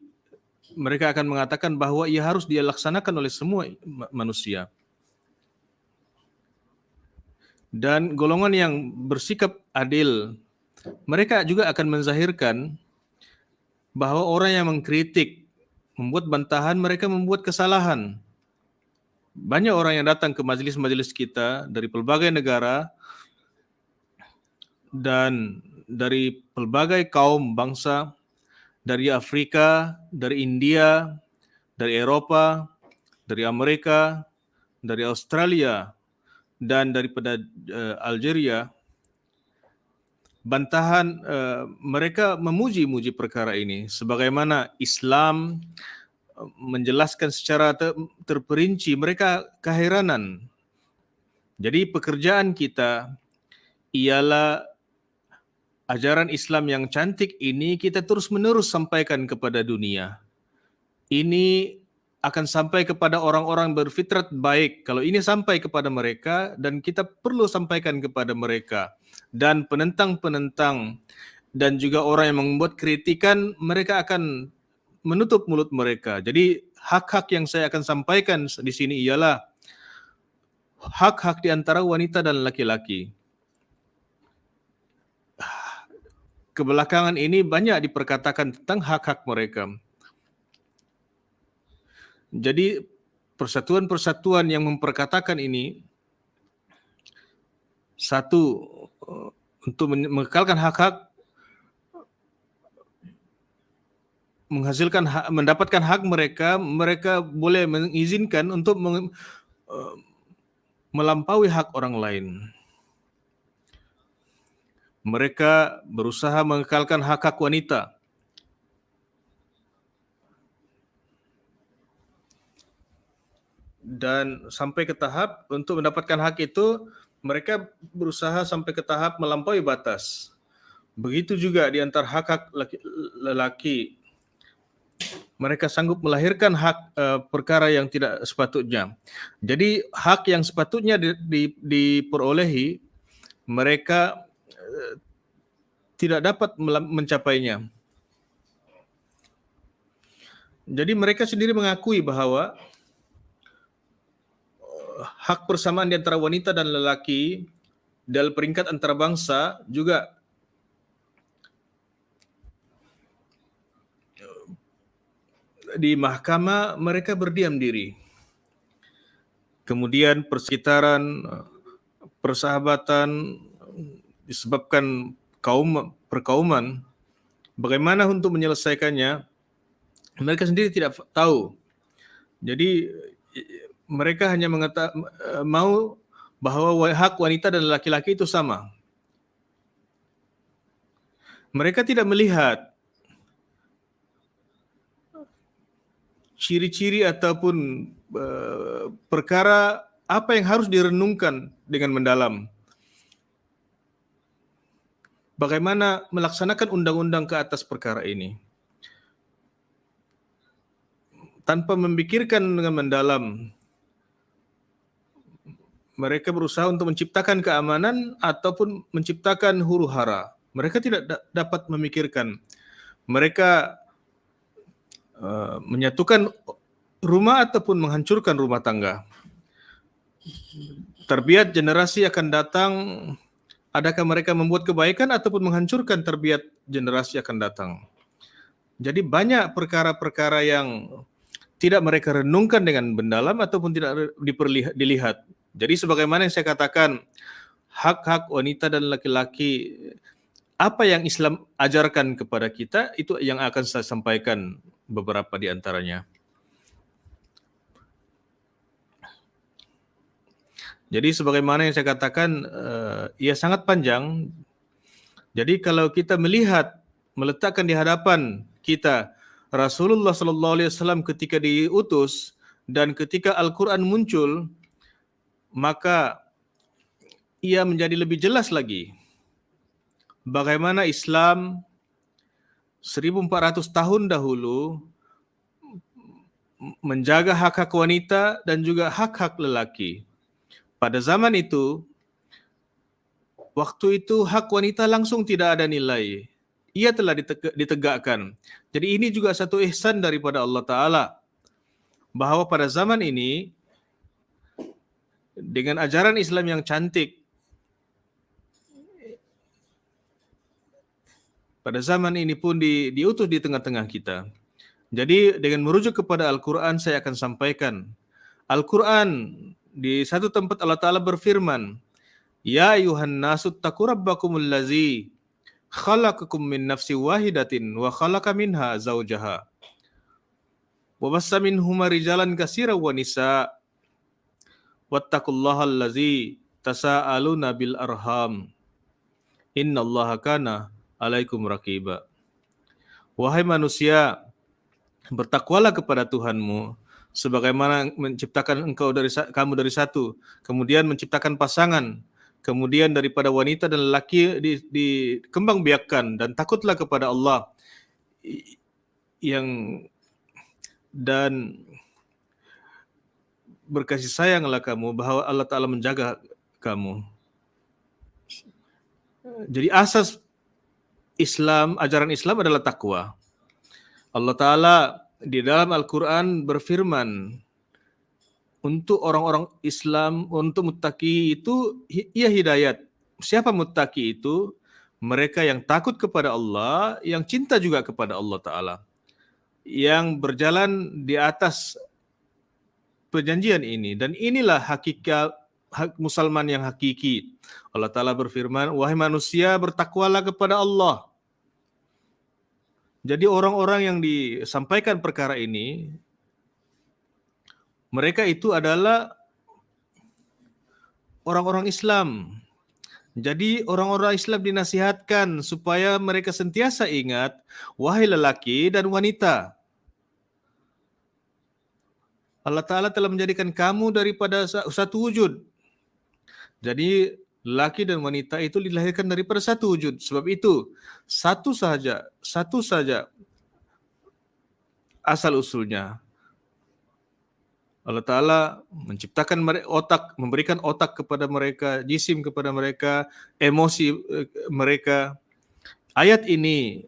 mereka akan mengatakan bahwa ia harus dia laksanakan oleh semua manusia. Dan golongan yang bersikap adil, mereka juga akan menzahirkan bahwa orang yang mengkritik, membuat bantahan, mereka membuat kesalahan. Banyak orang yang datang ke majelis-majelis kita dari pelbagai negara dan dari pelbagai kaum bangsa, dari Afrika, dari India, dari Eropa, dari Amerika, dari Australia, dan daripada Algeria. Bantahan mereka memuji-muji perkara ini sebagaimana Islam menjelaskan secara terperinci, mereka keheranan. Jadi pekerjaan kita ialah ajaran Islam yang cantik ini kita terus-menerus sampaikan kepada dunia. Ini akan sampai kepada orang-orang berfitrat baik kalau ini sampai kepada mereka, dan kita perlu sampaikan kepada mereka. Dan penentang-penentang dan juga orang yang membuat kritikan, mereka akan menutup mulut mereka. Jadi hak-hak yang saya akan sampaikan di sini ialah hak-hak di antara wanita dan laki-laki. Kebelakangan ini banyak diperkatakan tentang hak-hak mereka. Jadi persatuan-persatuan yang memperkatakan ini, satu, untuk mengekalkan hak-hak, mendapatkan hak mereka, mereka boleh mengizinkan untuk melampaui hak orang lain. Mereka berusaha mengekalkan hak-hak wanita. Dan sampai ke tahap untuk mendapatkan hak itu, mereka berusaha sampai ke tahap melampaui batas. Begitu juga di antara hak-hak lelaki. Mereka sanggup melahirkan hak perkara yang tidak sepatutnya. Jadi hak yang sepatutnya diperolehi, mereka tidak dapat mencapainya. Jadi mereka sendiri mengakui bahwa hak persamaan di antara wanita dan lelaki dalam peringkat antarabangsa juga di mahkamah mereka berdiam diri. Kemudian persekitaran, persahabatan disebabkan perkauman Bagaimana untuk menyelesaikannya? Mereka sendiri tidak tahu. Jadi mereka hanya mau bahwa hak wanita dan laki-laki itu sama. Mereka tidak melihat ciri-ciri ataupun perkara apa yang harus direnungkan dengan mendalam. Bagaimana melaksanakan undang-undang ke atas perkara ini. Tanpa memikirkan dengan mendalam, mereka berusaha untuk menciptakan keamanan ataupun menciptakan huru-hara. Mereka tidak dapat memikirkan. Mereka menyatukan rumah ataupun menghancurkan rumah tangga. Terbiat generasi akan datang, adakah mereka membuat kebaikan ataupun menghancurkan terbiat generasi akan datang. Jadi banyak perkara-perkara yang tidak mereka renungkan dengan mendalam ataupun tidak dilihat. Jadi sebagaimana yang saya katakan, hak-hak wanita dan laki-laki, apa yang Islam ajarkan kepada kita, itu yang akan saya sampaikan beberapa di antaranya. Jadi sebagaimana yang saya katakan, ia sangat panjang. Jadi kalau kita meletakkan di hadapan kita Rasulullah SAW ketika diutus dan ketika Al-Quran muncul, maka ia menjadi lebih jelas lagi bagaimana Islam 1400 tahun dahulu menjaga hak-hak wanita dan juga hak-hak lelaki. Pada zaman itu, waktu itu hak wanita langsung tidak ada nilai. Ia telah ditegakkan. Jadi ini juga satu ihsan daripada Allah Ta'ala. Bahwa pada zaman ini, dengan ajaran Islam yang cantik, pada zaman ini pun diutus di tengah-tengah kita. Jadi dengan merujuk kepada Al-Quran, saya akan sampaikan. Al-Quran, di satu tempat Allah Ta'ala berfirman, Ya ayuhan nasu taqu rabbakumul lazi khalaqakum min nafsi wahidatin wa khalaqa minha zawjaha wa bassa minhuma rijalan katsiran wa nisa wattaqullaha allazi tasaaluna bil arham innallaha kana alaikum raqiba. Wahai manusia, bertakwalah kepada Tuhanmu sebagaimana menciptakan kamu dari satu, kemudian menciptakan pasangan, kemudian daripada wanita dan lelaki dikembangbiakkan, dan takutlah kepada Allah dan berkasih sayanglah kamu bahwa Allah Ta'ala menjaga kamu. Jadi asas Islam, ajaran Islam adalah takwa. Allah Ta'ala di dalam Al-Quran berfirman, untuk orang-orang Islam, untuk muttaqi itu ia hidayat. Siapa muttaqi itu? Mereka yang takut kepada Allah, yang cinta juga kepada Allah Ta'ala, yang berjalan di atas perjanjian ini. Dan inilah hakikat hak Musalman yang hakiki. Allah Ta'ala berfirman, wahai manusia, bertakwalah kepada Allah. Jadi orang-orang yang disampaikan perkara ini, mereka itu adalah orang-orang Islam. Jadi orang-orang Islam dinasihatkan supaya mereka sentiasa ingat, wahai lelaki dan wanita, Allah Ta'ala telah menjadikan kamu daripada satu wujud. Jadi laki dan wanita itu dilahirkan daripada satu wujud. Sebab itu satu saja asal usulnya. Allah Ta'ala menciptakan otak, memberikan otak kepada mereka, jisim kepada mereka, emosi mereka. Ayat ini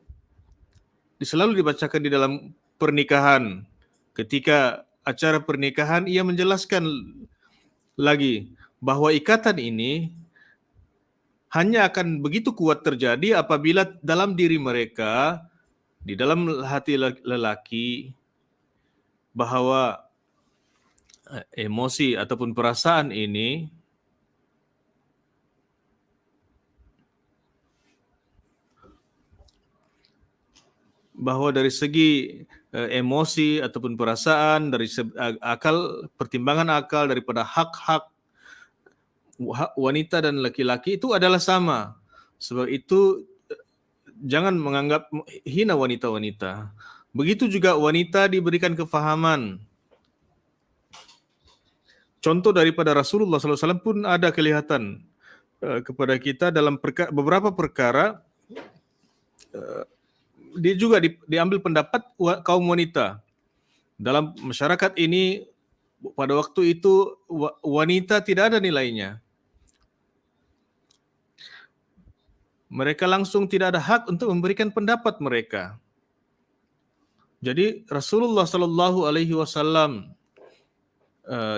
selalu dibacakan di dalam pernikahan. Ketika acara pernikahan, ia menjelaskan lagi bahwa ikatan ini hanya akan begitu kuat terjadi apabila dalam diri mereka, di dalam hati lelaki, bahwa emosi ataupun perasaan ini bahwa dari segi emosi ataupun perasaan, dari akal, pertimbangan akal daripada hak-hak wanita dan laki-laki itu adalah sama. Sebab itu jangan menganggap hina wanita-wanita. Begitu juga wanita diberikan kefahaman. Contoh daripada Rasulullah SAW pun ada kelihatan kepada kita dalam beberapa perkara. Dia juga diambil pendapat kaum wanita. Dalam masyarakat ini pada waktu itu wanita tidak ada nilainya. Mereka langsung tidak ada hak untuk memberikan pendapat mereka. Jadi Rasulullah Sallallahu Alaihi Wasallam,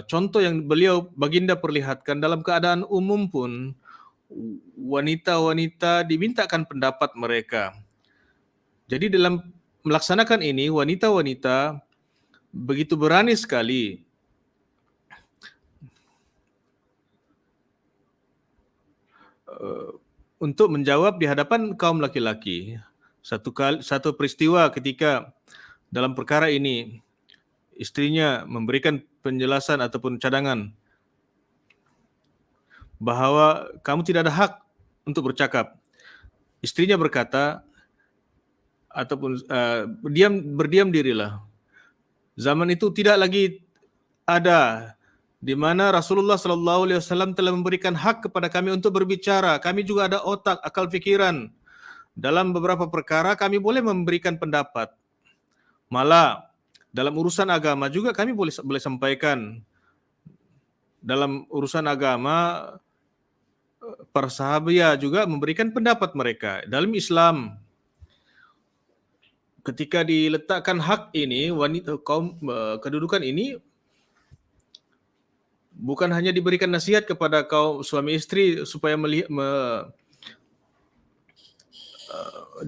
contoh yang beliau baginda perlihatkan dalam keadaan umum pun wanita-wanita dimintakan pendapat mereka. Jadi dalam melaksanakan ini wanita-wanita begitu berani sekali untuk menjawab di hadapan kaum laki-laki. Satu peristiwa ketika dalam perkara ini istrinya memberikan penjelasan ataupun cadangan bahwa kamu tidak ada hak untuk bercakap. Istrinya berkata ataupun berdiam dirilah. Zaman itu tidak lagi ada di mana Rasulullah SAW telah memberikan hak kepada kami untuk berbicara. Kami juga ada otak, akal fikiran. Dalam beberapa perkara kami boleh memberikan pendapat. Malah dalam urusan agama juga kami boleh sampaikan. Dalam urusan agama para sahabat juga memberikan pendapat mereka. Dalam Islam ketika diletakkan hak ini, wanita kaum kedudukan ini bukan hanya diberikan nasihat kepada kaum suami istri supaya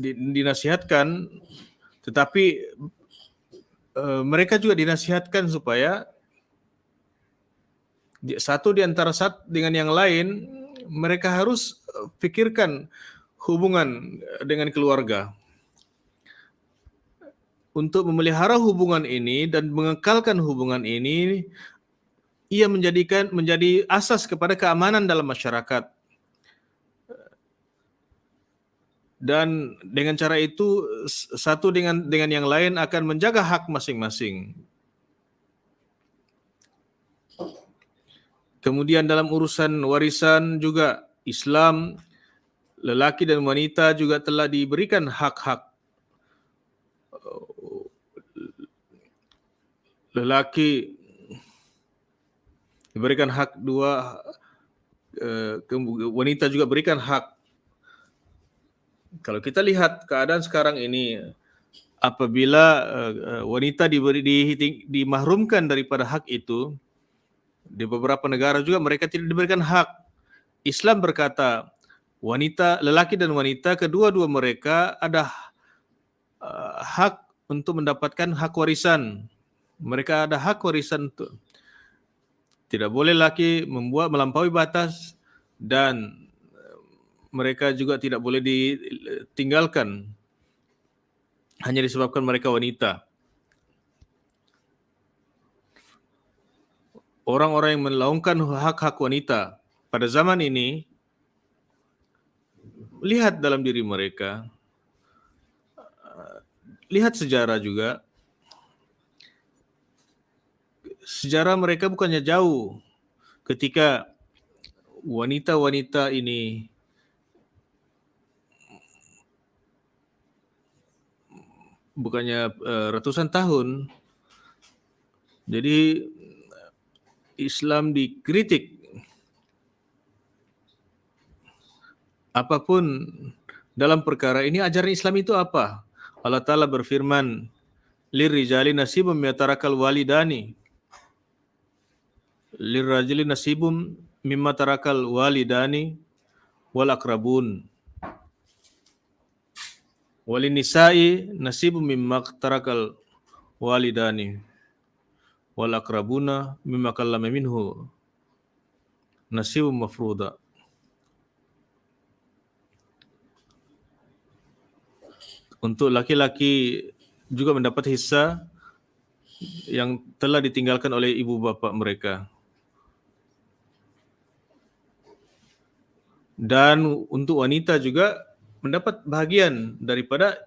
dinasihatkan, tetapi mereka juga dinasihatkan supaya satu di antara dengan yang lain mereka harus pikirkan hubungan dengan keluarga. Untuk memelihara hubungan ini dan mengekalkan hubungan ini, ia menjadi asas kepada keamanan dalam masyarakat. Dan dengan cara itu satu dengan yang lain akan menjaga hak masing-masing. Kemudian dalam urusan warisan juga Islam, lelaki dan wanita juga telah diberikan hak-hak. Lelaki diberikan hak dua, wanita juga berikan hak. Kalau kita lihat keadaan sekarang ini, apabila wanita dimahrumkan daripada hak itu, di beberapa negara juga mereka tidak diberikan hak. Islam berkata, lelaki dan wanita, kedua-dua mereka ada hak untuk mendapatkan hak warisan. Mereka ada hak warisan untuk tidak boleh laki melampaui batas dan mereka juga tidak boleh ditinggalkan hanya disebabkan mereka wanita. Orang-orang yang melaungkan hak-hak wanita pada zaman ini, lihat dalam diri mereka, lihat sejarah juga. Sejarah mereka bukannya jauh ketika wanita-wanita ini bukannya ratusan tahun. Jadi Islam dikritik. Apapun dalam perkara ini, ajaran Islam itu apa? Allah Ta'ala berfirman, lirrijali nasibum mimma tarakal walidani. Lirrajuli nasibum mimma tarakal walidani wal akrabun. Walinisa'i nasibum mimma tarakal walidani wal akrabuna mimma kallama minhu nasibum mafruda. untuk laki-laki juga mendapat hissa yang telah ditinggalkan oleh ibu bapa mereka. Dan untuk wanita juga mendapat bahagian daripada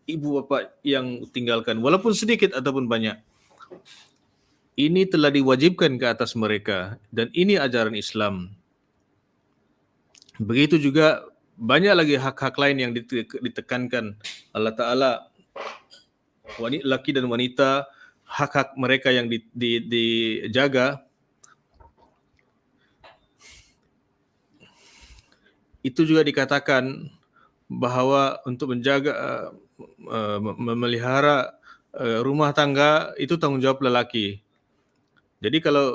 ibu bapa yang tinggalkan, walaupun sedikit ataupun banyak. Ini telah diwajibkan ke atas mereka dan ini ajaran Islam. Begitu juga banyak lagi hak-hak lain yang ditekankan Allah Ta'ala. Laki dan wanita, hak-hak mereka yang dijaga. Itu juga dikatakan bahwa untuk menjaga, memelihara rumah tangga itu tanggung jawab lelaki. Jadi kalau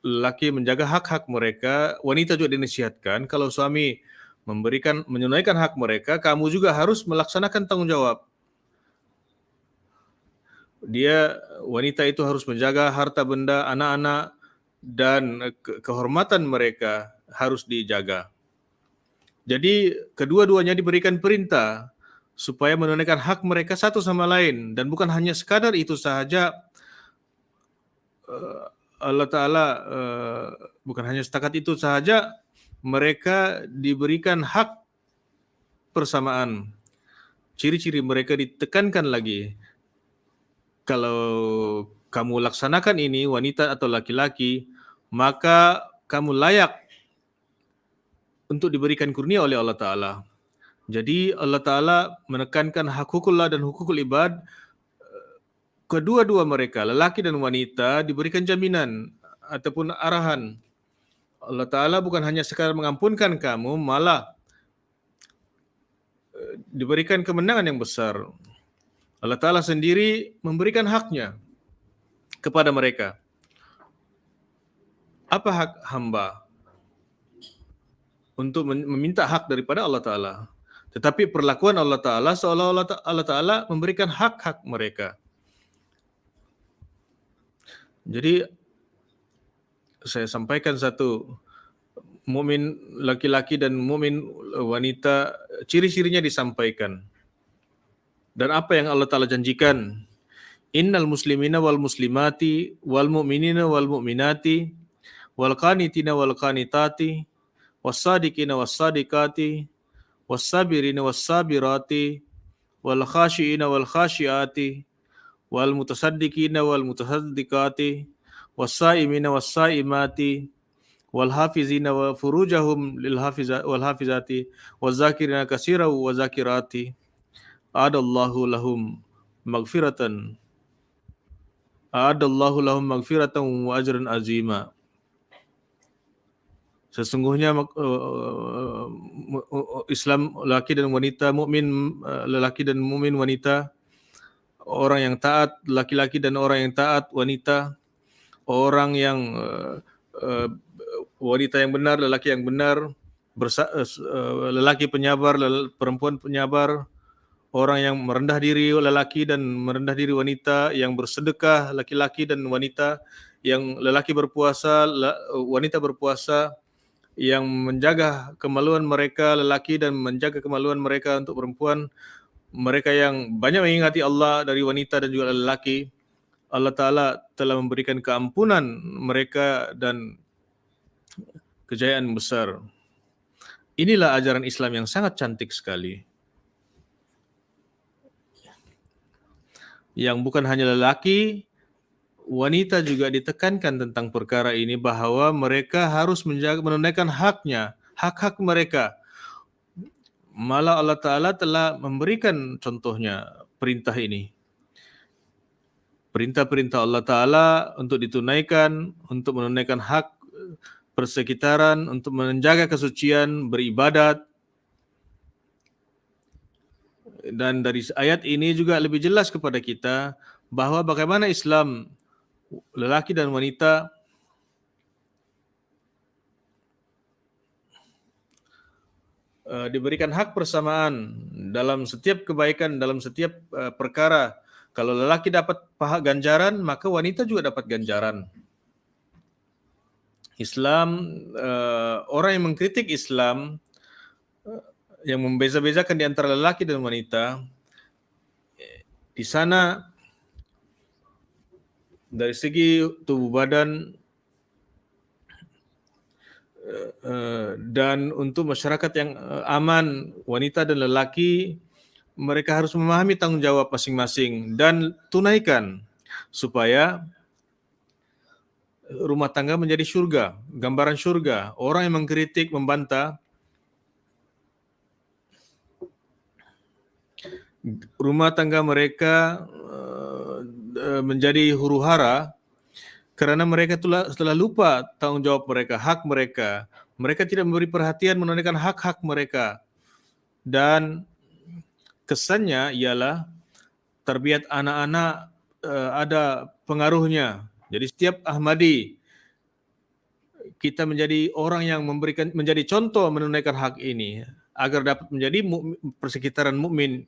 lelaki menjaga hak-hak mereka, wanita juga dinasihatkan kalau suami menunaikan hak mereka, kamu juga harus melaksanakan tanggung jawab. Wanita itu harus menjaga harta benda anak-anak dan kehormatan mereka harus dijaga. Jadi kedua-duanya diberikan perintah supaya menunaikan hak mereka satu sama lain, dan bukan hanya sekadar itu sahaja. Allah Ta'ala bukan hanya setakat itu sahaja, mereka diberikan hak persamaan. Ciri-ciri mereka ditekankan lagi. Kalau kamu laksanakan ini, wanita atau laki-laki, maka kamu layak untuk diberikan kurnia oleh Allah Ta'ala. Jadi Allah Ta'ala menekankan hak hukullah dan hukukul ibad. Kedua-dua mereka, lelaki dan wanita, diberikan jaminan ataupun arahan. Allah Ta'ala bukan hanya sekadar mengampunkan kamu, malah diberikan kemenangan yang besar. Allah Ta'ala sendiri memberikan haknya kepada mereka. Apa hak hamba? Untuk meminta hak daripada Allah Ta'ala. Tetapi perlakuan Allah Ta'ala seolah-olah Allah Ta'ala memberikan hak-hak mereka. Jadi saya sampaikan satu, mukmin laki-laki dan mukmin wanita, ciri-cirinya disampaikan. Dan apa yang Allah Ta'ala janjikan, innal muslimina wal muslimati wal mu'minina wal mu'minati wal qanitina wal qanitati was-sadiqina was-sadiqati was-sabirina was-sabirati wal khashiina wal khashiati wal mutasaddiqina wal mutasaddiqati was-saimina was-saimati wal hafizina wa furujahum lil hafizati waz-zakirina katsiran wa zakirati adallahu lahum maghfiratan wa ajran azima. Sesungguhnya Islam laki dan wanita, mukmin lelaki dan mukmin wanita, orang yang taat laki-laki dan orang yang taat wanita, orang yang wanita yang benar, lelaki yang benar, lelaki penyabar, perempuan penyabar, orang yang merendah diri lelaki dan merendah diri wanita, yang bersedekah laki-laki dan wanita, yang lelaki berpuasa, wanita berpuasa, yang menjaga kemaluan mereka lelaki dan menjaga kemaluan mereka untuk perempuan, mereka yang banyak mengingati Allah dari wanita dan juga lelaki. Allah Ta'ala telah memberikan keampunan mereka dan kejayaan besar. Inilah ajaran Islam yang sangat cantik sekali. Yang bukan hanya lelaki, wanita juga ditekankan tentang perkara ini, bahwa mereka harus menunaikan hak-hak mereka. Malah Allah Ta'ala telah memberikan contohnya perintah ini. Perintah-perintah Allah Ta'ala untuk ditunaikan, untuk menunaikan hak persekitaran, untuk menjaga kesucian, beribadat. Dan dari ayat ini juga lebih jelas kepada kita bahwa bagaimana Islam lelaki dan wanita diberikan hak persamaan dalam setiap kebaikan, dalam setiap perkara. Kalau lelaki dapat pahala ganjaran, maka wanita juga dapat ganjaran. Islam, orang yang mengkritik Islam, yang membeza-bezakan di antara lelaki dan wanita, di sana dari segi tubuh badan dan untuk masyarakat yang aman, wanita dan lelaki, mereka harus memahami tanggung jawab masing-masing dan tunaikan supaya rumah tangga menjadi surga, gambaran surga. Orang yang mengkritik, membantah, rumah tangga mereka menjadi huru-hara karena mereka telah lupa tanggung jawab mereka, hak mereka. Mereka tidak memberi perhatian menunaikan hak-hak mereka. Dan kesannya ialah tarbiyat anak-anak ada pengaruhnya. Jadi setiap Ahmadi kita menjadi orang yang menjadi contoh menunaikan hak ini agar dapat menjadi persekitaran mukmin.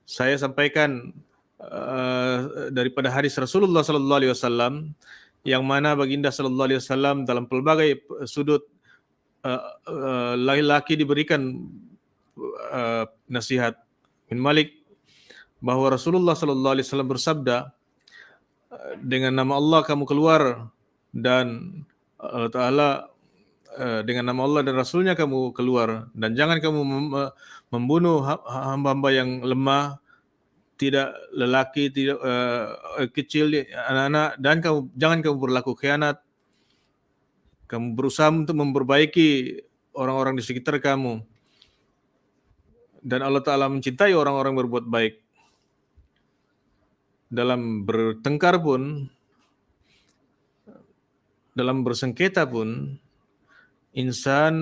Saya sampaikan daripada hadis Rasulullah sallallahu alaihi wasallam yang mana baginda sallallahu alaihi wasallam dalam pelbagai sudut laki-laki diberikan nasihat. Bin Malik bahwa Rasulullah sallallahu alaihi wasallam bersabda, dengan nama Allah kamu keluar dan Allah Ta'ala dengan nama Allah dan Rasulnya kamu keluar, dan jangan kamu membunuh hamba-hamba yang lemah, tidak lelaki, tidak kecil, anak-anak, dan jangan kamu berlaku khianat. Kamu berusaha untuk memperbaiki orang-orang di sekitar kamu, dan Allah Ta'ala mencintai orang-orang berbuat baik. Dalam bertengkar pun, dalam bersengketa pun, insan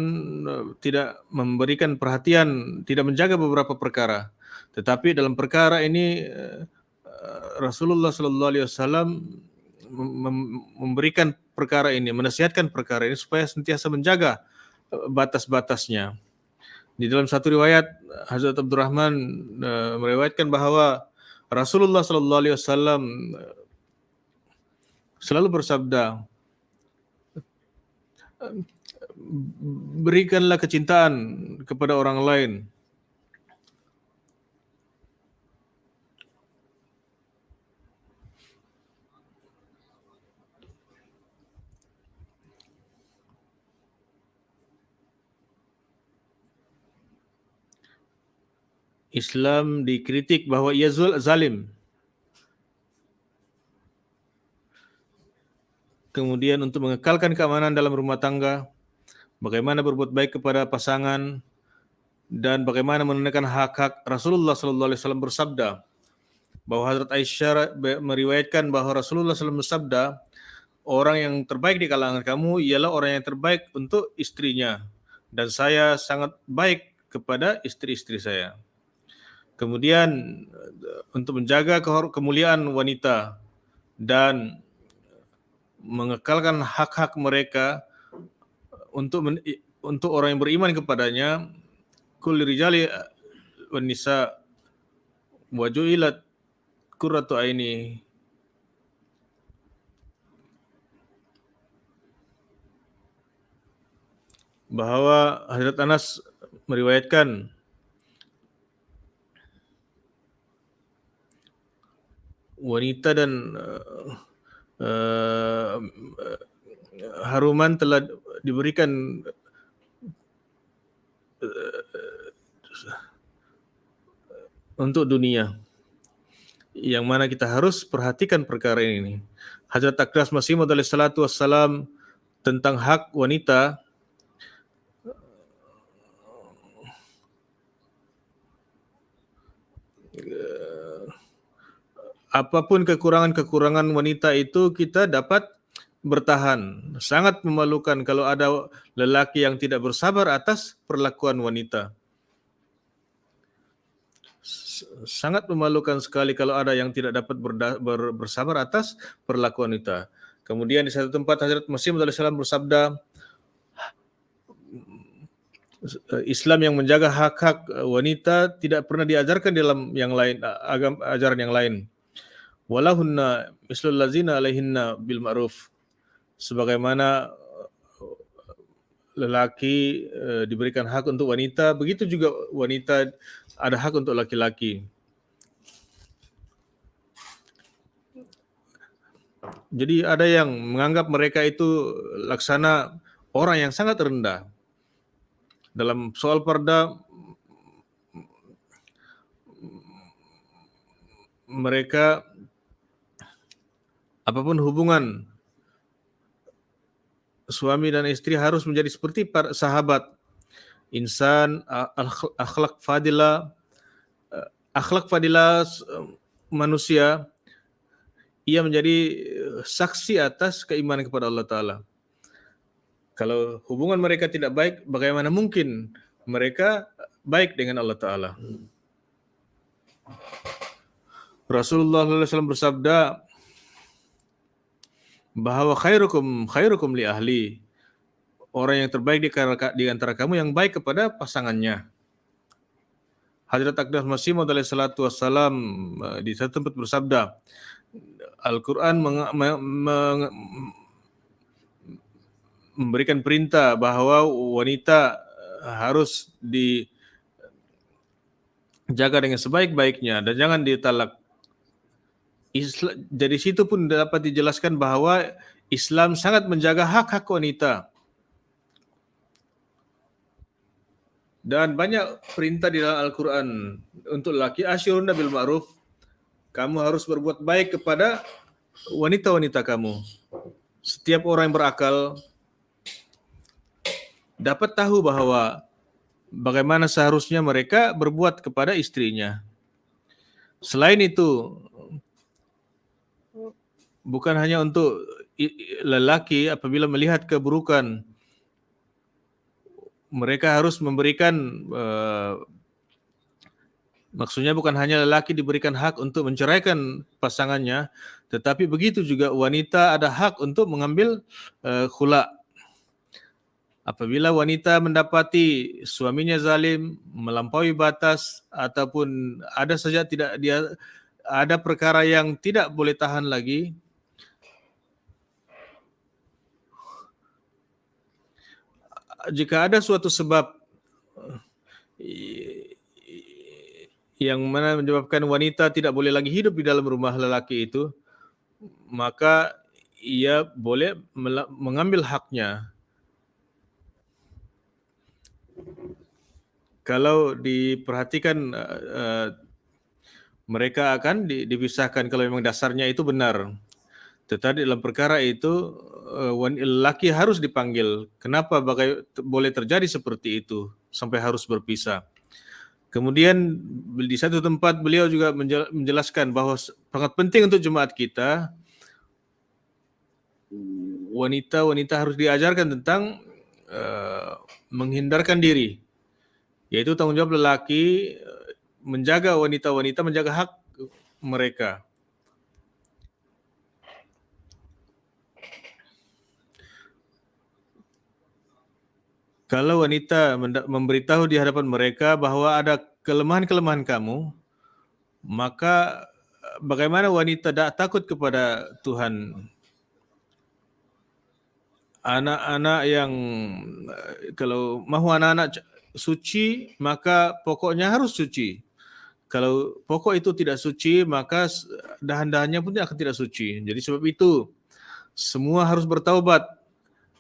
tidak memberikan perhatian, tidak menjaga beberapa perkara. Tetapi dalam perkara ini Rasulullah sallallahu alaihi wasallam memberikan perkara ini, menasihatkan perkara ini supaya sentiasa menjaga batas-batasnya. Di dalam satu riwayat Hazrat Abdurrahman meriwayatkan bahwa Rasulullah sallallahu alaihi wasallam selalu bersabda, berikanlah kecintaan kepada orang lain. Islam dikritik bahwa ia zalim. Kemudian untuk mengekalkan keamanan dalam rumah tangga, bagaimana berbuat baik kepada pasangan, dan bagaimana menunaikan hak-hak, Rasulullah sallallahu alaihi wasallam bersabda bahwa Hazrat Aisyah meriwayatkan bahwa Rasulullah SAW bersabda, orang yang terbaik di kalangan kamu ialah orang yang terbaik untuk istrinya, dan saya sangat baik kepada istri-istri saya. Kemudian untuk menjaga kemuliaan wanita dan mengekalkan hak-hak mereka untuk orang yang beriman kepadanya, kulli rijali wan nisa wa ju'ilat qurratu aini. Bahwa Hazrat Anas meriwayatkan wanita dan haruman telah diberikan untuk dunia, yang mana kita harus perhatikan perkara ini. Hazrat Akras Masih Maud alaihi salatu wassalam tentang hak wanita apapun kekurangan-kekurangan wanita itu kita dapat bertahan. Sangat memalukan kalau ada lelaki yang tidak bersabar atas perlakuan wanita. Sangat memalukan sekali kalau ada yang tidak dapat bersabar atas perlakuan wanita. Kemudian di satu tempat Hazrat Masih Maud alaihi salam bersabda, Islam yang menjaga hak-hak wanita tidak pernah diajarkan dalam yang lain, ajaran yang lain. Walahunna mislul lazina alaihinna bil ma'ruf. Sebagaimana lelaki diberikan hak untuk wanita, begitu juga wanita ada hak untuk laki-laki. Jadi ada yang menganggap mereka itu laksana orang yang sangat rendah. Dalam soal perda, mereka apapun hubungan suami dan istri harus menjadi seperti para sahabat. Insan, akhlak fadilah manusia, ia menjadi saksi atas keimanan kepada Allah Ta'ala. Kalau hubungan mereka tidak baik, bagaimana mungkin mereka baik dengan Allah Ta'ala? Rasulullah SAW bersabda bahwa khairukum li ahli, orang yang terbaik di antara kamu yang baik kepada pasangannya. Hadrat Aqdas Masih Maud alaihi salatu wassalam di satu tempat bersabda, Al-Quran memberikan perintah bahwa wanita harus dijaga dengan sebaik-baiknya dan jangan ditalak. Dari situ pun dapat dijelaskan bahwa Islam sangat menjaga hak-hak wanita. Dan banyak perintah di dalam Al-Quran untuk laki, asyiruna bil ma'ruf, kamu harus berbuat baik kepada wanita-wanita kamu. Setiap orang yang berakal dapat tahu bahwa bagaimana seharusnya mereka berbuat kepada istrinya. Selain itu, bukan hanya untuk lelaki, apabila melihat keburukan, mereka harus memberikan, maksudnya bukan hanya lelaki diberikan hak untuk menceraikan pasangannya, tetapi begitu juga wanita ada hak untuk mengambil khula. Apabila wanita mendapati suaminya zalim, melampaui batas, ataupun ada saja ada perkara yang tidak boleh tahan lagi, jika ada suatu sebab yang mana menyebabkan wanita tidak boleh lagi hidup di dalam rumah lelaki itu, maka ia boleh mengambil haknya. Kalau diperhatikan, mereka akan dipisahkan kalau memang dasarnya itu benar. Tetapi dalam perkara itu lelaki harus dipanggil. Kenapa boleh terjadi seperti itu sampai harus berpisah? Kemudian di satu tempat beliau juga menjelaskan bahwa sangat penting untuk jemaat kita, wanita harus diajarkan tentang menghindarkan diri, yaitu tanggung jawab lelaki menjaga wanita-wanita, menjaga hak mereka. Kalau wanita memberitahu di hadapan mereka bahwa ada kelemahan-kelemahan kamu, maka bagaimana wanita tidak takut kepada Tuhan? Anak-anak yang, kalau mahu anak-anak suci, maka pokoknya harus suci. Kalau pokok itu tidak suci, maka dahan-dahannya pun akan tidak suci. Jadi sebab itu, semua harus bertaubat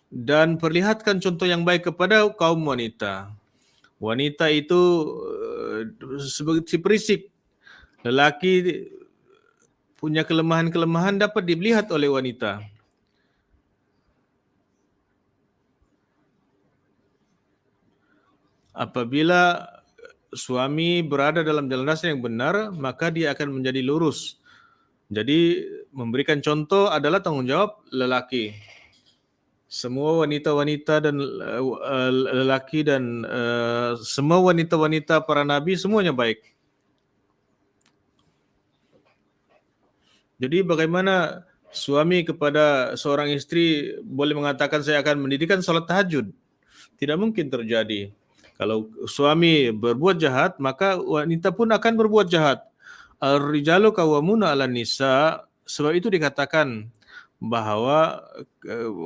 dan perlihatkan contoh yang baik kepada kaum wanita. Wanita itu seperti perisik. Lelaki punya kelemahan-kelemahan dapat dilihat oleh wanita. Apabila suami berada dalam jalan dasar yang benar, maka dia akan menjadi lurus. Jadi memberikan contoh adalah tanggung jawab lelaki. Semua wanita-wanita dan lelaki dan semua wanita-wanita para nabi semuanya baik. Jadi bagaimana suami kepada seorang istri boleh mengatakan saya akan mendirikan salat tahajud? Tidak mungkin terjadi. Kalau suami berbuat jahat, maka wanita pun akan berbuat jahat. Ar-rijalu qawwamuna 'alan nisa, sebab itu dikatakan bahwa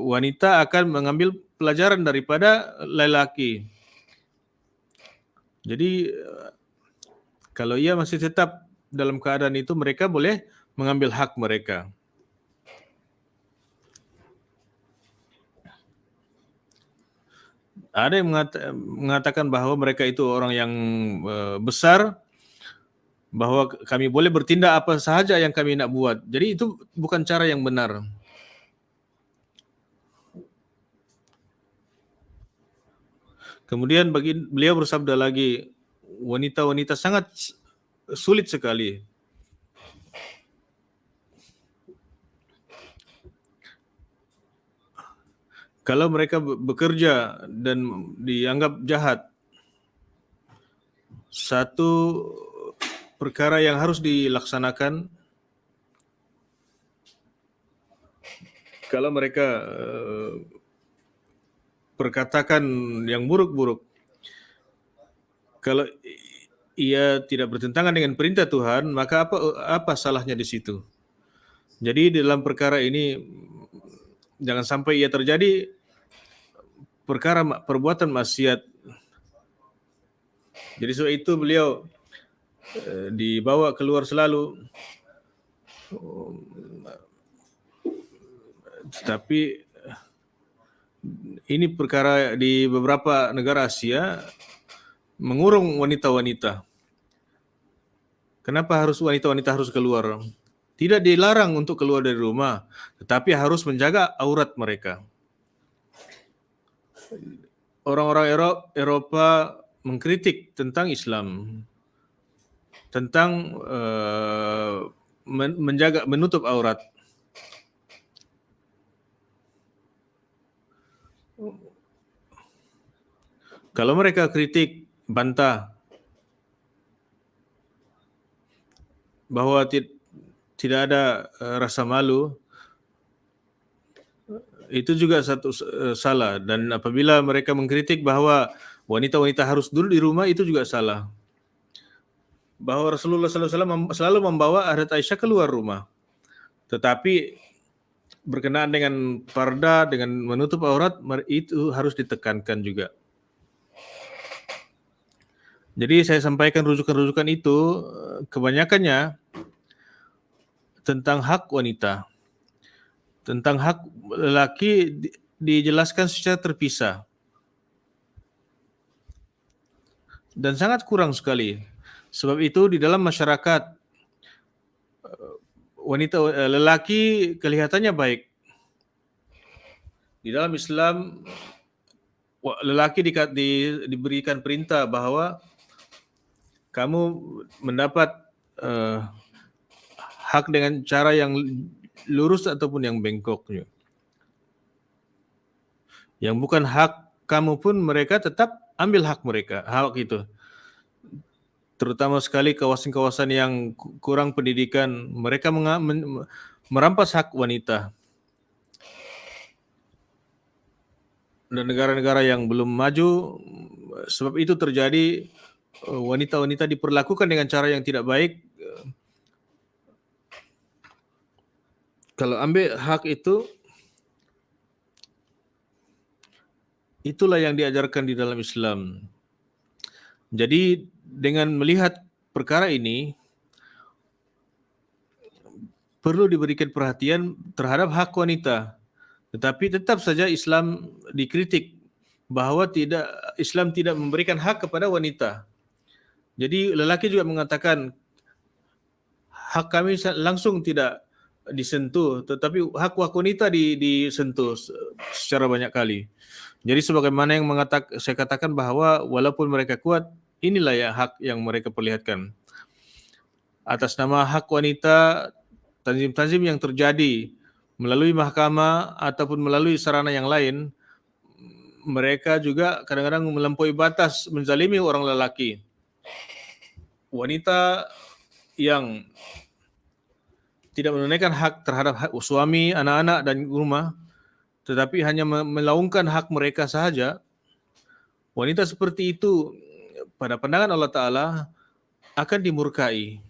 wanita akan mengambil pelajaran daripada lelaki. Jadi kalau ia masih tetap dalam keadaan itu, mereka boleh mengambil hak mereka. Ada yang mengatakan bahwa mereka itu orang yang besar, bahwa kami boleh bertindak apa sahaja yang kami nak buat. Jadi itu bukan cara yang benar. Kemudian beliau bersabda lagi, wanita-wanita sangat sulit sekali. Kalau mereka bekerja dan dianggap jahat, satu perkara yang harus dilaksanakan, kalau mereka perkatakan yang buruk-buruk, kalau ia tidak bertentangan dengan perintah Tuhan, maka apa salahnya di situ? Jadi dalam perkara ini jangan sampai ia terjadi perbuatan maksiat. Jadi sebab itu beliau dibawa keluar selalu. Tetapi ini perkara di beberapa negara Asia mengurung wanita-wanita. Kenapa wanita-wanita harus keluar? Tidak dilarang untuk keluar dari rumah, tetapi harus menjaga aurat mereka. Orang-orang Eropa mengkritik tentang Islam, tentang menutup aurat. Kalau mereka kritik, bantah bahwa tidak ada rasa malu, itu juga satu salah. Dan apabila mereka mengkritik bahwa wanita-wanita harus duduk di rumah, itu juga salah. Bahwa Rasulullah SAW selalu membawa Hadrat Aisyah keluar rumah. Tetapi berkenaan dengan parda, dengan menutup aurat, itu harus ditekankan juga. Jadi saya sampaikan rujukan-rujukan itu, kebanyakannya tentang hak wanita. Tentang hak lelaki dijelaskan secara terpisah. Dan sangat kurang sekali. Sebab itu di dalam masyarakat, lelaki kelihatannya baik. Di dalam Islam, lelaki diberikan perintah bahwa kamu mendapat hak dengan cara yang lurus ataupun yang bengkok. Yang bukan hak kamu pun mereka tetap ambil hak mereka, hak itu. Terutama sekali kawasan-kawasan yang kurang pendidikan, mereka merampas hak wanita. Dan negara-negara yang belum maju, sebab itu terjadi wanita-wanita diperlakukan dengan cara yang tidak baik. Kalau ambil hak itu, itulah yang diajarkan di dalam Islam. Jadi dengan melihat perkara ini, perlu diberikan perhatian terhadap hak wanita. Tetapi tetap saja Islam dikritik bahwa Islam tidak memberikan hak kepada wanita. Jadi lelaki juga mengatakan hak kami langsung tidak disentuh, tetapi hak wanita disentuh secara banyak kali. Jadi sebagaimana yang saya katakan bahwa walaupun mereka kuat, inilah ya hak yang mereka perlihatkan. Atas nama hak wanita, tanzim-tanzim yang terjadi melalui mahkamah ataupun melalui sarana yang lain, mereka juga kadang-kadang melampaui batas menzalimi orang lelaki. Wanita yang tidak menunaikan hak terhadap suami, anak-anak dan rumah, tetapi hanya melaungkan hak mereka sahaja, wanita seperti itu pada pandangan Allah Ta'ala akan dimurkai.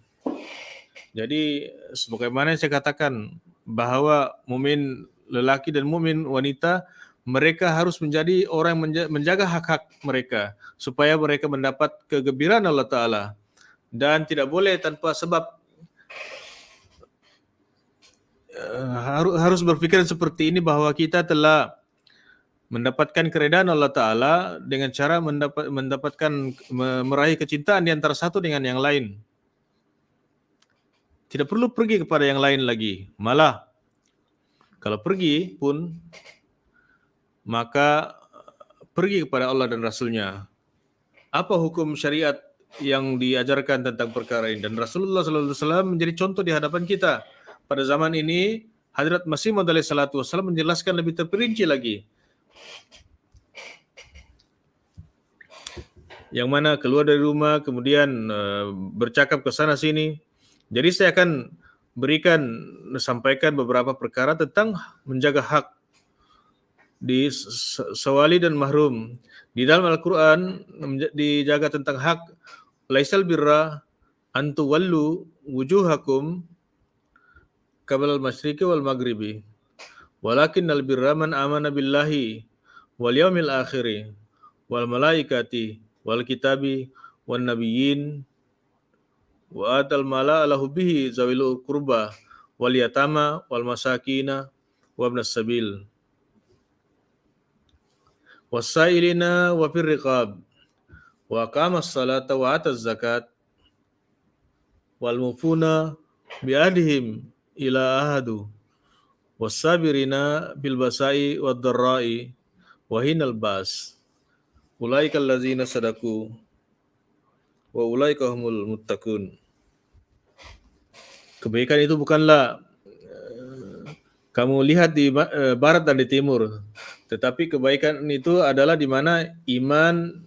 Jadi sebagaimana yang saya katakan bahwa mukmin lelaki dan mukmin wanita mereka harus menjadi orang yang menjaga hak-hak mereka supaya mereka mendapat kegembiraan Allah Ta'ala. Dan tidak boleh tanpa sebab harus berpikiran seperti ini bahwa kita telah mendapatkan keredaan Allah Ta'ala dengan cara meraih kecintaan di antara satu dengan yang lain. Tidak perlu pergi kepada yang lain lagi. Malah, kalau pergi pun, maka pergi kepada Allah dan Rasulnya. Apa hukum syariat yang diajarkan tentang perkara ini? Dan Rasulullah SAW menjadi contoh di hadapan kita. Pada zaman ini, Hadrat Masih Maud SAW menjelaskan lebih terperinci lagi. Yang mana keluar dari rumah, kemudian bercakap ke sana sini. Jadi saya akan sampaikan beberapa perkara tentang menjaga hak di sawali dan mahrum. Di dalam Al-Quran dijaga tentang hak. Laisal birra antu wallu wujuhakum qabla al-masyriqi wal maghribi. Walakinnal birra man amana billahi wal yaumil akhiri wal malaikati wal kitabi wan nabiyyin wa atal mala ala hubbihi zawil qurba wal yatama wal masakina wa ibnas sabil wasailina wa fir riqab wa aqamas salata wa ataz zakat wal mufuna bi ahdihim ila ahadu wasabirina bil basai wad dharrai wa hinal bas ulaikal ladzina sadaku wa ulaika humul muttaqun. Kebaikan itu bukanlah kamu lihat di barat dan di timur, tetapi kebaikan itu adalah di mana iman,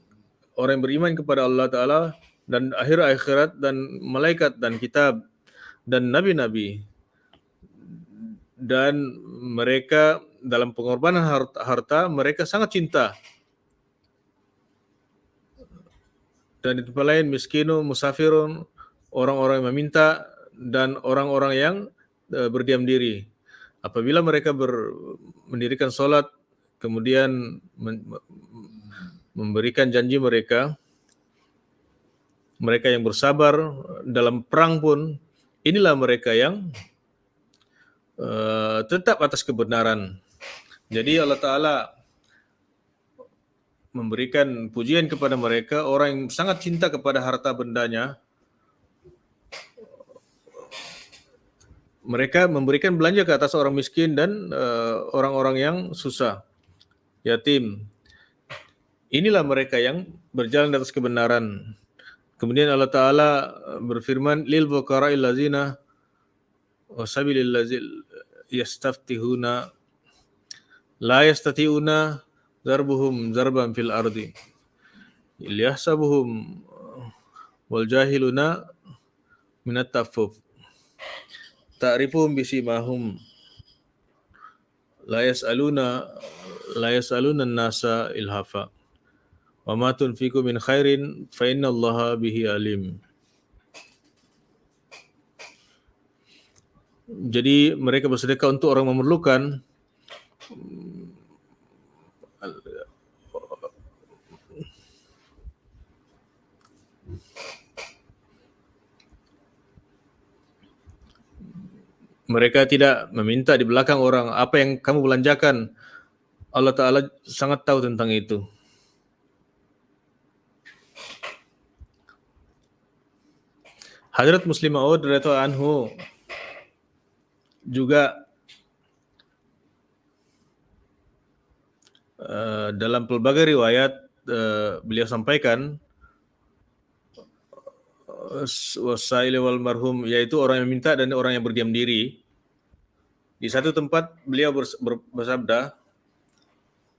orang yang beriman kepada Allah Ta'ala dan akhir akhirat dan malaikat dan kitab dan nabi-nabi, dan mereka dalam pengorbanan harta mereka sangat cinta. Dan di tempat lain miskinu, musafirun, orang-orang yang meminta dan orang-orang yang berdiam diri. Apabila mereka mendirikan sholat, kemudian memberikan janji mereka yang bersabar dalam perang pun, inilah mereka yang tetap atas kebenaran. Jadi Allah Ta'ala memberikan pujian kepada mereka, orang yang sangat cinta kepada harta bendanya. Mereka memberikan belanja ke atas orang miskin dan orang-orang yang susah, yatim. Inilah mereka yang berjalan di atas kebenaran. Kemudian Allah Ta'ala berfirman, lil fuqara'il ladzina wasabilil ladzil yastaftihuna la yastati'una zarbuhum zarban fil ardi yahsabuhum wal jahiluna minat taffuf ta'rifuhum bisimahum la yas'aluna an-nasa ilhafa wa ma tunfiqu min khairin fa innallaha bihi alim. Jadi mereka bersedekah untuk orang memerlukan. Mereka tidak meminta di belakang orang. Apa yang kamu belanjakan, Allah Ta'ala sangat tahu tentang itu. Hadrat Muslim Maud radhiyallahu anhu juga dalam pelbagai riwayat beliau sampaikan wasaili wal marhum, yaitu orang yang minta dan orang yang berdiam diri. Di satu tempat beliau bersabda,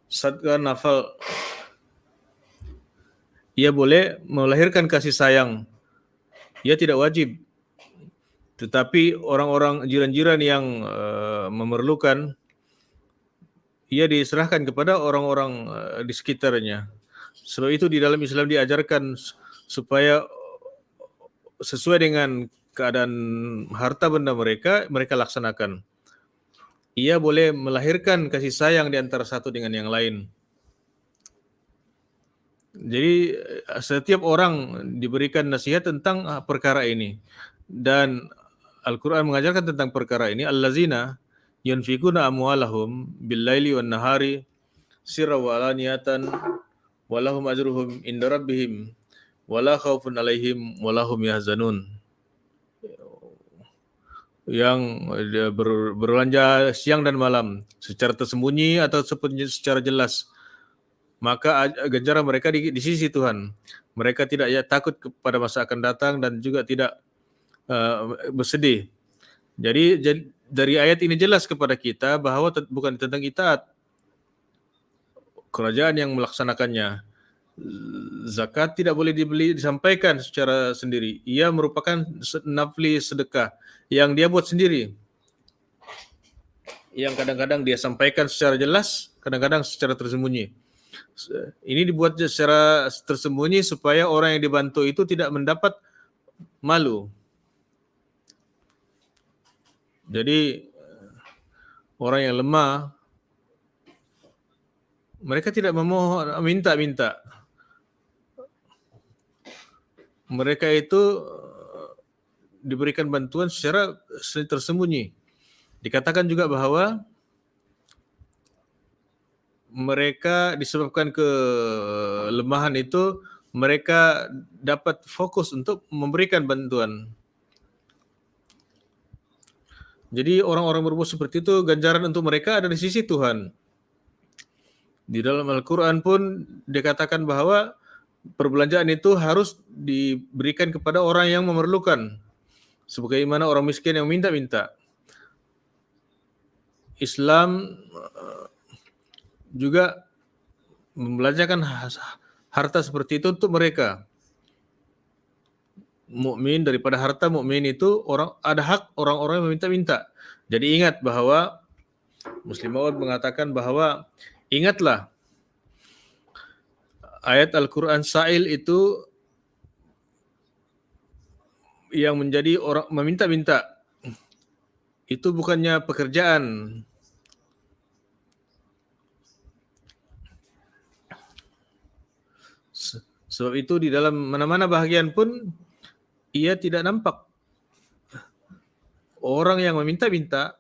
sadqa nafal, ia boleh melahirkan kasih sayang, ia tidak wajib. Tetapi orang-orang jiran-jiran yang memerlukan, ia diserahkan kepada orang-orang di sekitarnya. Sebab itu di dalam Islam diajarkan supaya sesuai dengan keadaan harta benda mereka laksanakan. ia boleh melahirkan kasih sayang di antara satu dengan yang lain. Jadi setiap orang diberikan nasihat tentang perkara ini, dan Al-Quran mengajarkan tentang perkara ini. Allazina yunfikuna amwalahum bil-laili wan-nahari sirra wa alaniyatan walahum ajruhum inda rabbihim wala khaufun alaihim walahum yahzanun. Yang berbelanja siang dan malam secara tersembunyi atau secara jelas, maka ganjaran mereka di sisi Tuhan. Mereka tidak takut kepada masa akan datang dan juga tidak bersedih. Jadi dari ayat ini jelas kepada kita bahwa bukan tentang itaat kerajaan yang melaksanakannya. Zakat tidak boleh disampaikan secara sendiri. Ia merupakan nafli sedekah yang dia buat sendiri, yang kadang-kadang dia sampaikan secara jelas, kadang-kadang secara tersembunyi. Ini dibuat secara tersembunyi supaya orang yang dibantu itu tidak mendapat malu. Jadi orang yang lemah, mereka tidak memohon, minta-minta. Mereka itu diberikan bantuan secara tersembunyi. Dikatakan juga bahwa mereka disebabkan kelemahan itu, mereka dapat fokus untuk memberikan bantuan. Jadi orang-orang berbuat seperti itu, ganjaran untuk mereka ada di sisi Tuhan. Di dalam Al-Quran pun dikatakan bahwa perbelanjaan itu harus diberikan kepada orang yang memerlukan, sebagaimana orang miskin yang minta-minta. Islam juga membelanjakan harta seperti itu untuk mereka. Mukmin, daripada harta mukmin itu ada hak orang-orang yang meminta-minta. Jadi ingat bahwa Muslim Maud mengatakan bahwa ingatlah ayat Al-Quran Sa'il itu yang menjadi orang meminta-minta. Itu bukannya pekerjaan. Sebab itu di dalam mana-mana bahagian pun ia tidak nampak orang yang meminta-minta.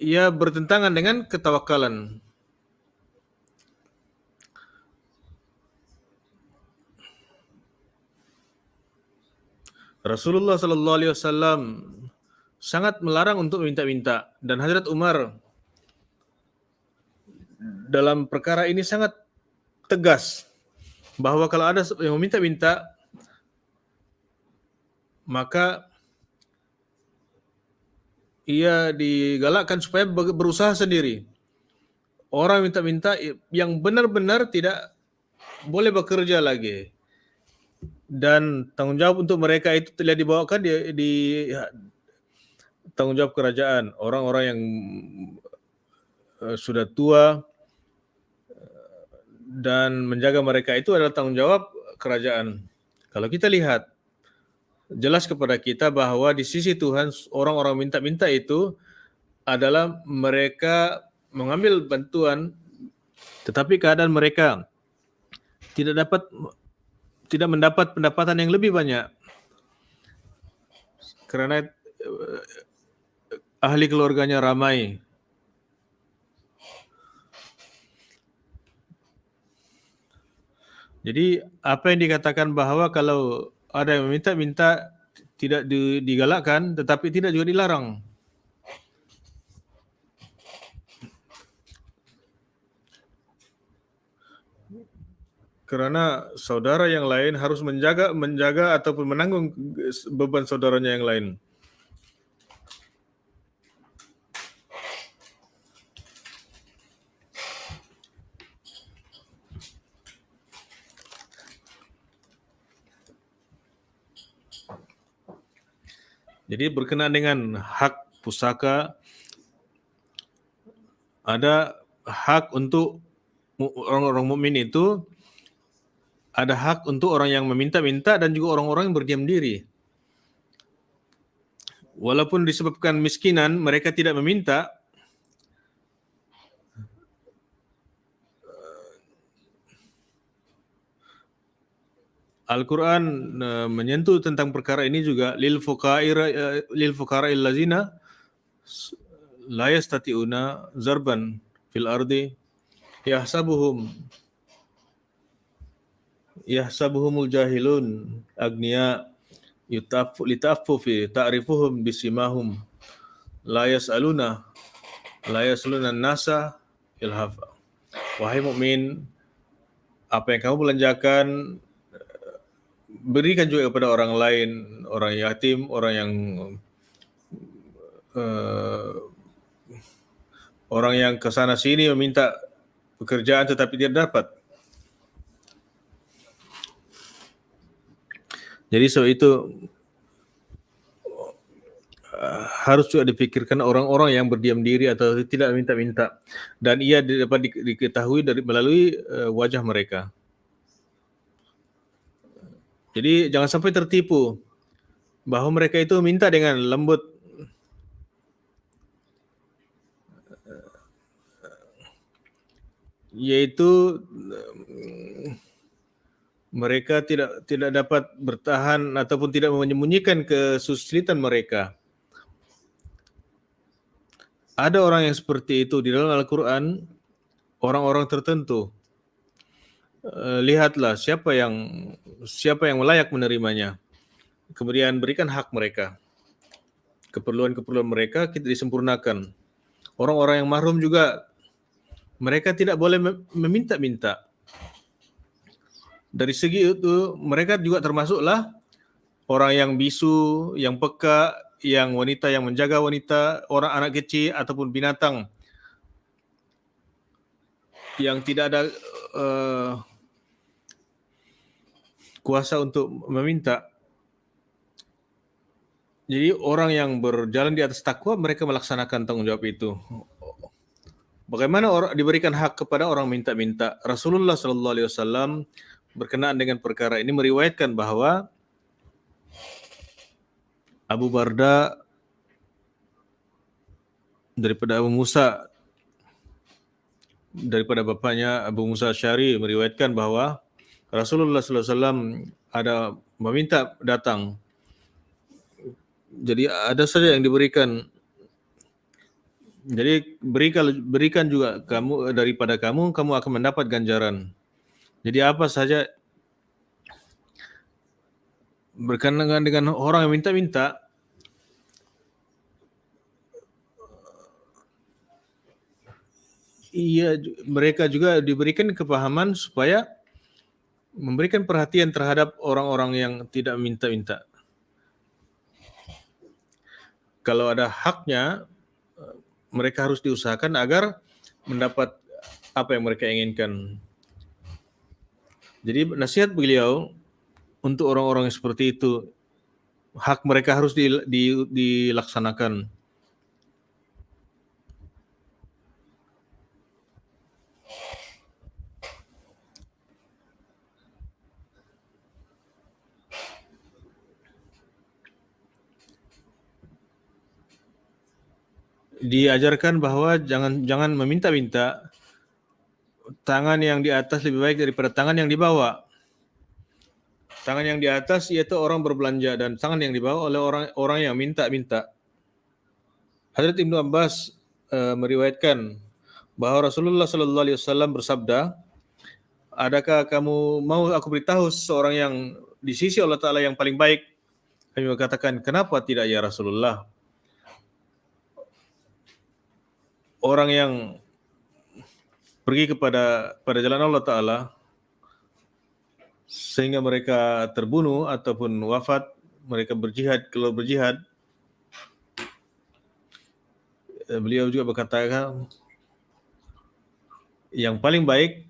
Ia bertentangan dengan ketawakalan. Rasulullah sallallahu alaihi wasallam sangat melarang untuk minta-minta, dan Hazrat Umar dalam perkara ini sangat tegas bahwa kalau ada yang meminta-minta, maka ia digalakkan supaya berusaha sendiri. Orang minta-minta yang benar-benar tidak boleh bekerja lagi. Dan tanggung jawab untuk mereka itu telah dibawakan di tanggung jawab kerajaan. Orang-orang yang sudah tua dan menjaga mereka itu adalah tanggung jawab kerajaan. Kalau kita lihat, jelas kepada kita bahwa di sisi Tuhan orang-orang minta-minta itu adalah mereka mengambil bantuan, tetapi keadaan mereka tidak mendapat pendapatan yang lebih banyak karena ahli keluarganya ramai. Jadi apa yang dikatakan bahwa kalau ada yang meminta-minta tidak digalakkan, tetapi tidak juga dilarang. Karena saudara yang lain harus menjaga ataupun menanggung beban saudaranya yang lain. Jadi berkenaan dengan hak pusaka, ada hak untuk orang-orang mukmin itu, ada hak untuk orang yang meminta-minta dan juga orang-orang yang berdiam diri. walaupun disebabkan miskinan, mereka tidak meminta. Al-Quran menyentuh tentang perkara ini juga lil fuqara'il lazina la yastati'una zarban fil ardi yahsabuhumul jahilun agniya litaffu fi ta'rifuhum bisimahum la yasaluna nasa ilhafa. Wahai mukmin, apa yang kamu belanjakan berikan juga kepada orang lain, orang yatim, orang yang kesana sini meminta pekerjaan tetapi tidak dapat. Jadi sebab itu harus juga dipikirkan orang-orang yang berdiam diri atau tidak minta-minta, dan ia dapat diketahui melalui wajah mereka. Jadi jangan sampai tertipu bahwa mereka itu minta dengan lembut. Yaitu mereka tidak dapat bertahan ataupun tidak menyembunyikan kesulitan mereka. Ada orang yang seperti itu di dalam Al-Quran, orang-orang tertentu. Lihatlah siapa yang layak menerimanya. Kemudian berikan hak mereka. Keperluan-keperluan mereka kita disempurnakan. Orang-orang yang mahrum juga, mereka tidak boleh meminta-minta. Dari segi itu mereka juga termasuklah orang yang bisu, yang peka, yang wanita yang menjaga wanita, orang anak kecil ataupun binatang yang tidak ada kuasa untuk meminta. Jadi orang yang berjalan di atas takwa, mereka melaksanakan tanggung jawab itu. Bagaimana orang diberikan hak kepada orang minta-minta? Rasulullah SAW berkenaan dengan perkara ini meriwayatkan bahwa Abu Barda daripada bapaknya Abu Musa Asy'ari meriwayatkan bahwa Rasulullah SAW ada meminta datang. Jadi ada saja yang diberikan. Jadi berikan juga kamu daripada kamu akan mendapat ganjaran. Jadi apa saja berkenaan dengan orang yang minta-minta, mereka juga diberikan kepahaman supaya memberikan perhatian terhadap orang-orang yang tidak minta-minta. Kalau ada haknya, mereka harus diusahakan agar mendapat apa yang mereka inginkan. Jadi nasihat beliau untuk orang-orang yang seperti itu, hak mereka harus dilaksanakan. Diajarkan bahwa jangan meminta-minta. Tangan yang di atas lebih baik daripada tangan yang di bawah. Tangan yang di atas yaitu orang berbelanja, dan tangan yang di bawah oleh orang yang minta-minta. Hadrat Ibnu Abbas meriwayatkan bahwa Rasulullah SAW bersabda, adakah kamu mau aku beritahu seseorang yang di sisi Allah Ta'ala yang paling baik? Kami berkatakan, kenapa tidak ya Rasulullah? Orang yang pergi kepada jalan Allah Ta'ala sehingga mereka terbunuh ataupun wafat, mereka keluar berjihad. Beliau juga berkata, yang paling baik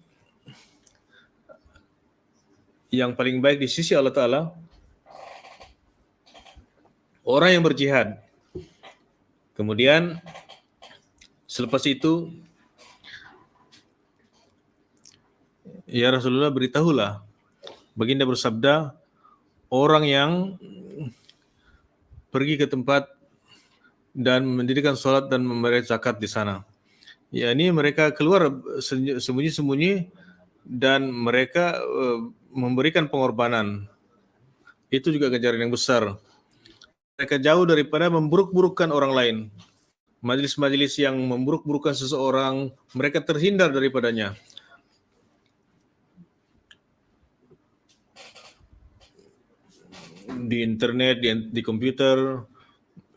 di sisi Allah Ta'ala orang yang berjihad. Kemudian selepas itu, ya Rasulullah beritahulah, baginda bersabda, orang yang pergi ke tempat dan mendirikan sholat dan membayar zakat di sana. Ya, ini mereka keluar sembunyi-sembunyi dan mereka memberikan pengorbanan. Itu juga ganjaran yang besar. Mereka jauh daripada memburuk-burukkan orang lain. Majelis-majelis yang memburuk-burukkan seseorang, mereka terhindar daripadanya. Di internet, di komputer,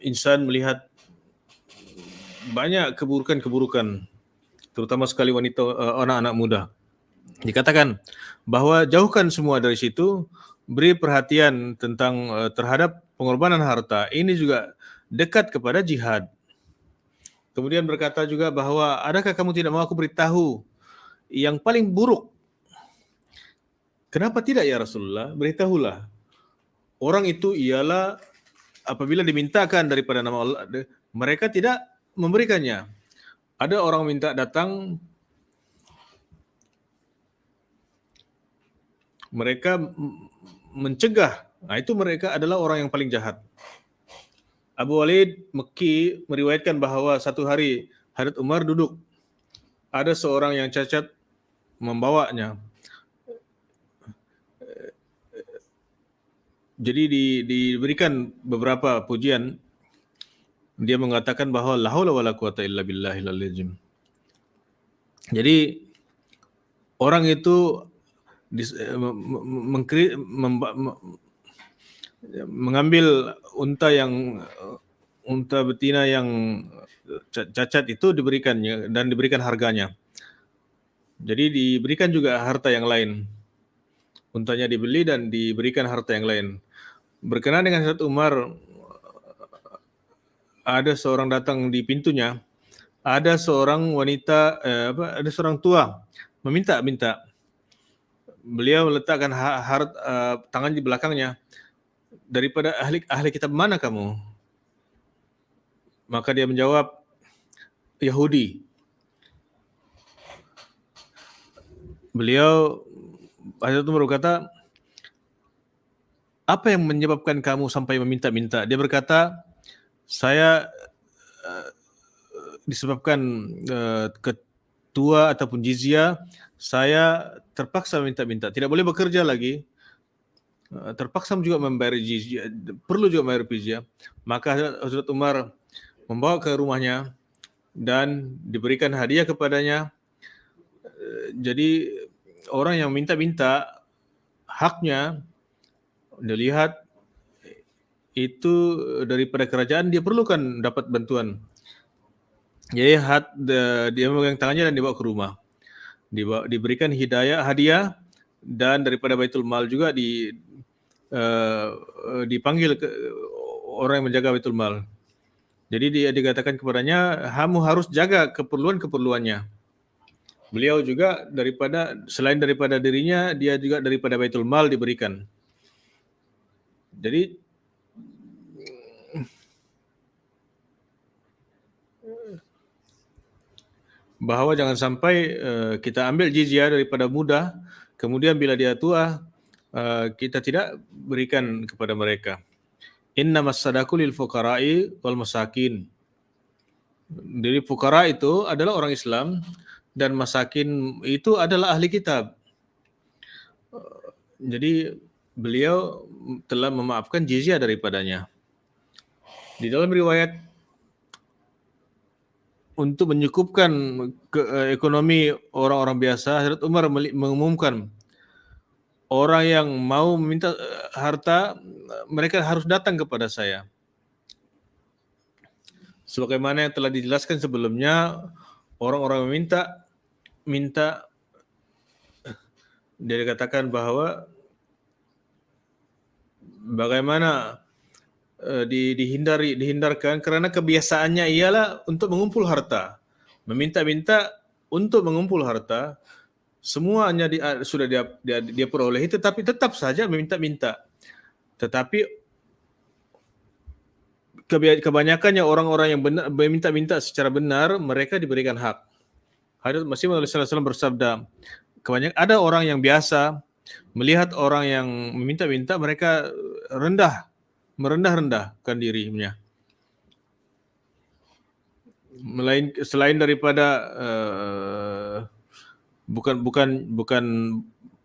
insan melihat banyak keburukan-keburukan, terutama sekali wanita, anak-anak muda. Dikatakan bahwa jauhkan semua dari situ, beri perhatian tentang terhadap pengorbanan harta. Ini juga dekat kepada jihad. Kemudian berkata juga bahwa adakah kamu tidak mau aku beritahu yang paling buruk? Kenapa tidak ya Rasulullah? Beritahulah. Orang itu ialah apabila dimintakan daripada nama Allah, mereka tidak memberikannya. Ada orang minta datang, mereka mencegah. Nah, itu mereka adalah orang yang paling jahat. Abu Walid Mekki meriwayatkan bahwa satu hari Hadrat Umar duduk. Ada seorang yang cacat membawanya. Jadi diberikan beberapa pujian. Dia mengatakan bahwa la haula wala quwata illa billahil azim. Jadi orang itu mengambil unta betina yang cacat itu diberikannya dan diberikan harganya. Jadi diberikan juga harta yang lain. Untanya dibeli dan diberikan harta yang lain. Berkenaan dengan Hadrat Umar, ada seorang datang di pintunya, ada seorang wanita, ada seorang tua meminta. Beliau meletakkan tangan di belakangnya. Daripada ahli kitab mana kamu? Maka dia menjawab, Yahudi. Beliau, Hadrat Umar berkata, apa yang menyebabkan kamu sampai meminta-minta? Dia berkata, saya disebabkan ketua ataupun jizyah, saya terpaksa minta-minta. Tidak boleh bekerja lagi. Terpaksa juga membayar jizyah, perlu juga membayar jizyah. Maka Hadrat Umar membawa ke rumahnya dan diberikan hadiah kepadanya. Jadi orang yang minta-minta haknya, dilihat itu daripada kerajaan, dia perlukan dapat bantuan. Jadi dia memegang tangannya dan dibawa ke rumah. Diberikan hadiah dan daripada Baitul Mal juga dipanggil ke orang yang menjaga Baitul Mal. Jadi dia dikatakan kepadanya, kamu harus jaga keperluan-keperluannya. Beliau juga selain daripada dirinya, dia juga daripada Baitul Mal diberikan. Jadi bahwa jangan sampai kita ambil jizyah daripada muda, kemudian bila dia tua, kita tidak berikan kepada mereka. Innamas sadaqu lil fuqara'i wal masakin. Jadi fuqara itu adalah orang Islam dan masakin itu adalah ahli kitab. Jadi beliau telah memaafkan jizyah daripadanya. Di dalam riwayat, untuk menyukupkan ekonomi orang-orang biasa, Hadrat Umar mengumumkan orang yang mau meminta harta, mereka harus datang kepada saya. Sebagaimana yang telah dijelaskan sebelumnya, orang-orang minta, dia dikatakan bahwa bagaimana dihindarkan karena kebiasaannya ialah untuk mengumpul harta, meminta-minta untuk mengumpul harta, semuanya sudah dia perolehi, tetapi tetap saja meminta-minta. Tetapi kebanyakannya orang-orang yang meminta-minta secara benar, mereka diberikan hak. Hadrat Masih Maud SAW bersabda, ada orang yang biasa melihat orang yang meminta-minta, mereka merendah-rendahkan dirinya. selain daripada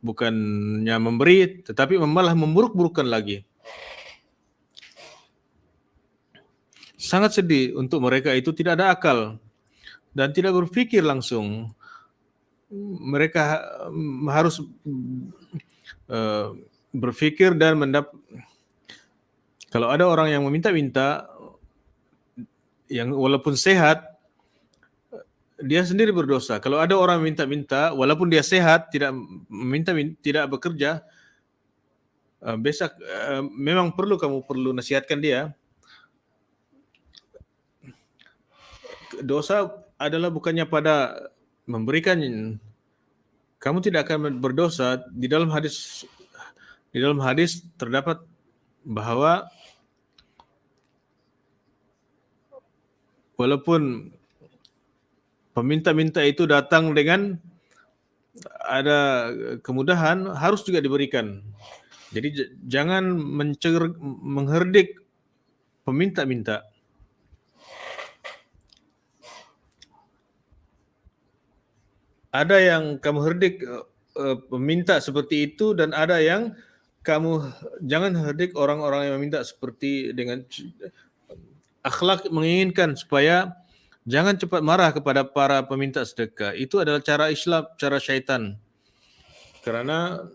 bukannya memberi, tetapi malah memburuk-burukkan lagi. Sangat sedih untuk mereka itu tidak ada akal dan tidak berpikir langsung. Mereka harus berpikir dan kalau ada orang yang meminta-minta, yang walaupun sehat, dia sendiri berdosa. Kalau ada orang minta-minta, walaupun dia sehat, tidak bekerja, besok memang kamu perlu nasihatkan dia. Dosa adalah bukannya pada memberikan. Kamu tidak akan berdosa. Di dalam hadis terdapat bahwa walaupun peminta-minta itu datang dengan ada kemudahan, harus juga diberikan. Jadi jangan mengherdik peminta-minta. Ada yang kamu herdik meminta seperti itu, dan ada yang kamu jangan herdik orang-orang yang meminta seperti dengan akhlak menginginkan supaya jangan cepat marah kepada para peminta sedekah. Itu adalah cara Islam, cara syaitan. Karena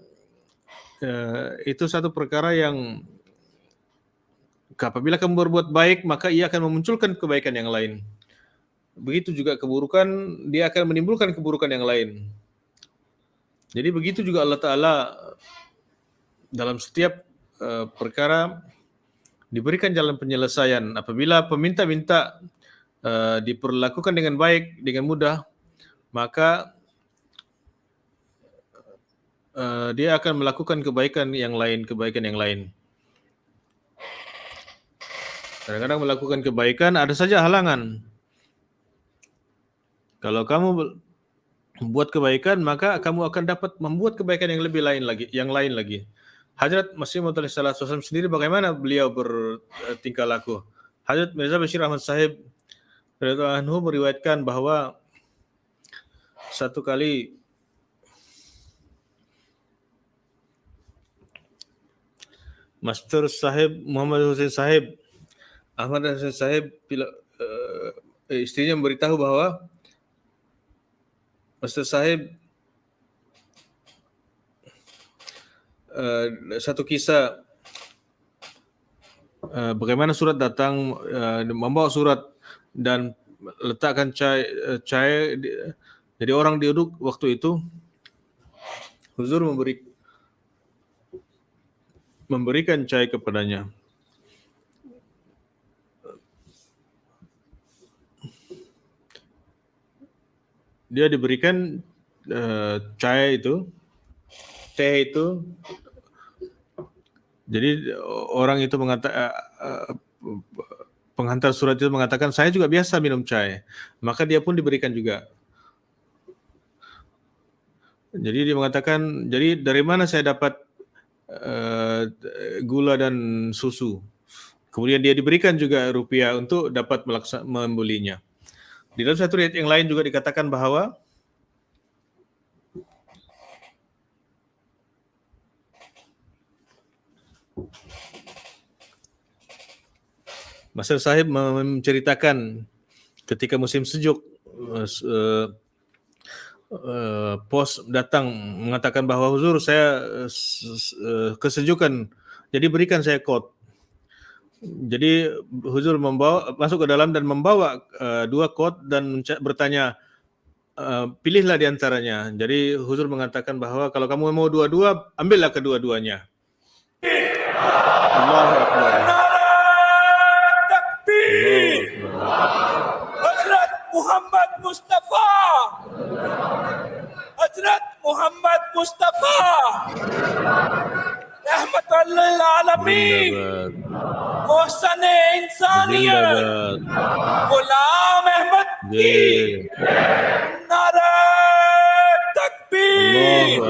itu satu perkara yang apabila kamu berbuat baik, maka ia akan memunculkan kebaikan yang lain. Begitu juga keburukan, dia akan menimbulkan keburukan yang lain. Jadi begitu juga Allah Ta'ala dalam setiap perkara diberikan jalan penyelesaian. Apabila peminta-minta diperlakukan dengan baik, dengan mudah, maka dia akan melakukan kebaikan yang lain. Kadang-kadang melakukan kebaikan ada saja halangan. Kalau kamu membuat kebaikan, maka kamu akan dapat membuat kebaikan yang lain lagi. Hadrat Masih Maud SAW sendiri bagaimana beliau bertingkah laku. Hadrat Mirza Bashir Ahmad Sahib radhiyallahu anhu meriwayatkan bahwa satu kali Master Sahib Muhammad Hussein Sahib, Ahmad Hussein Sahib, istrinya memberitahu bahwa Master Sahib satu kisah bagaimana surat datang, membawa surat dan letakkan cahaya. Jadi orang duduk waktu itu, Huzur memberikan cahaya kepadanya. Dia diberikan cahaya itu, teh itu. Jadi orang itu penghantar surat itu mengatakan, saya juga biasa minum cahaya. Maka dia pun diberikan juga. Jadi dia mengatakan, jadi dari mana saya dapat gula dan susu? Kemudian dia diberikan juga rupiah untuk dapat membelinya. Di dalam satu riwayat yang lain juga dikatakan bahwa Master Sahib menceritakan ketika musim sejuk, pos datang mengatakan bahwa Huzur, saya kesejukan, jadi berikan saya kot. Jadi Huzur masuk ke dalam dan membawa 2 kot dan bertanya, pilihlah di antaranya. Jadi Huzur mengatakan bahwa kalau kamu mau dua-dua, ambillah kedua-duanya. Allahu Akbar. Takbir. Hazrat Muhammad Mustafa. Hazrat Muhammad Mustafa. Rahmatan lil alamin. Mohsan insaniyat. Ghulam Ahmad ki. Nara takbir.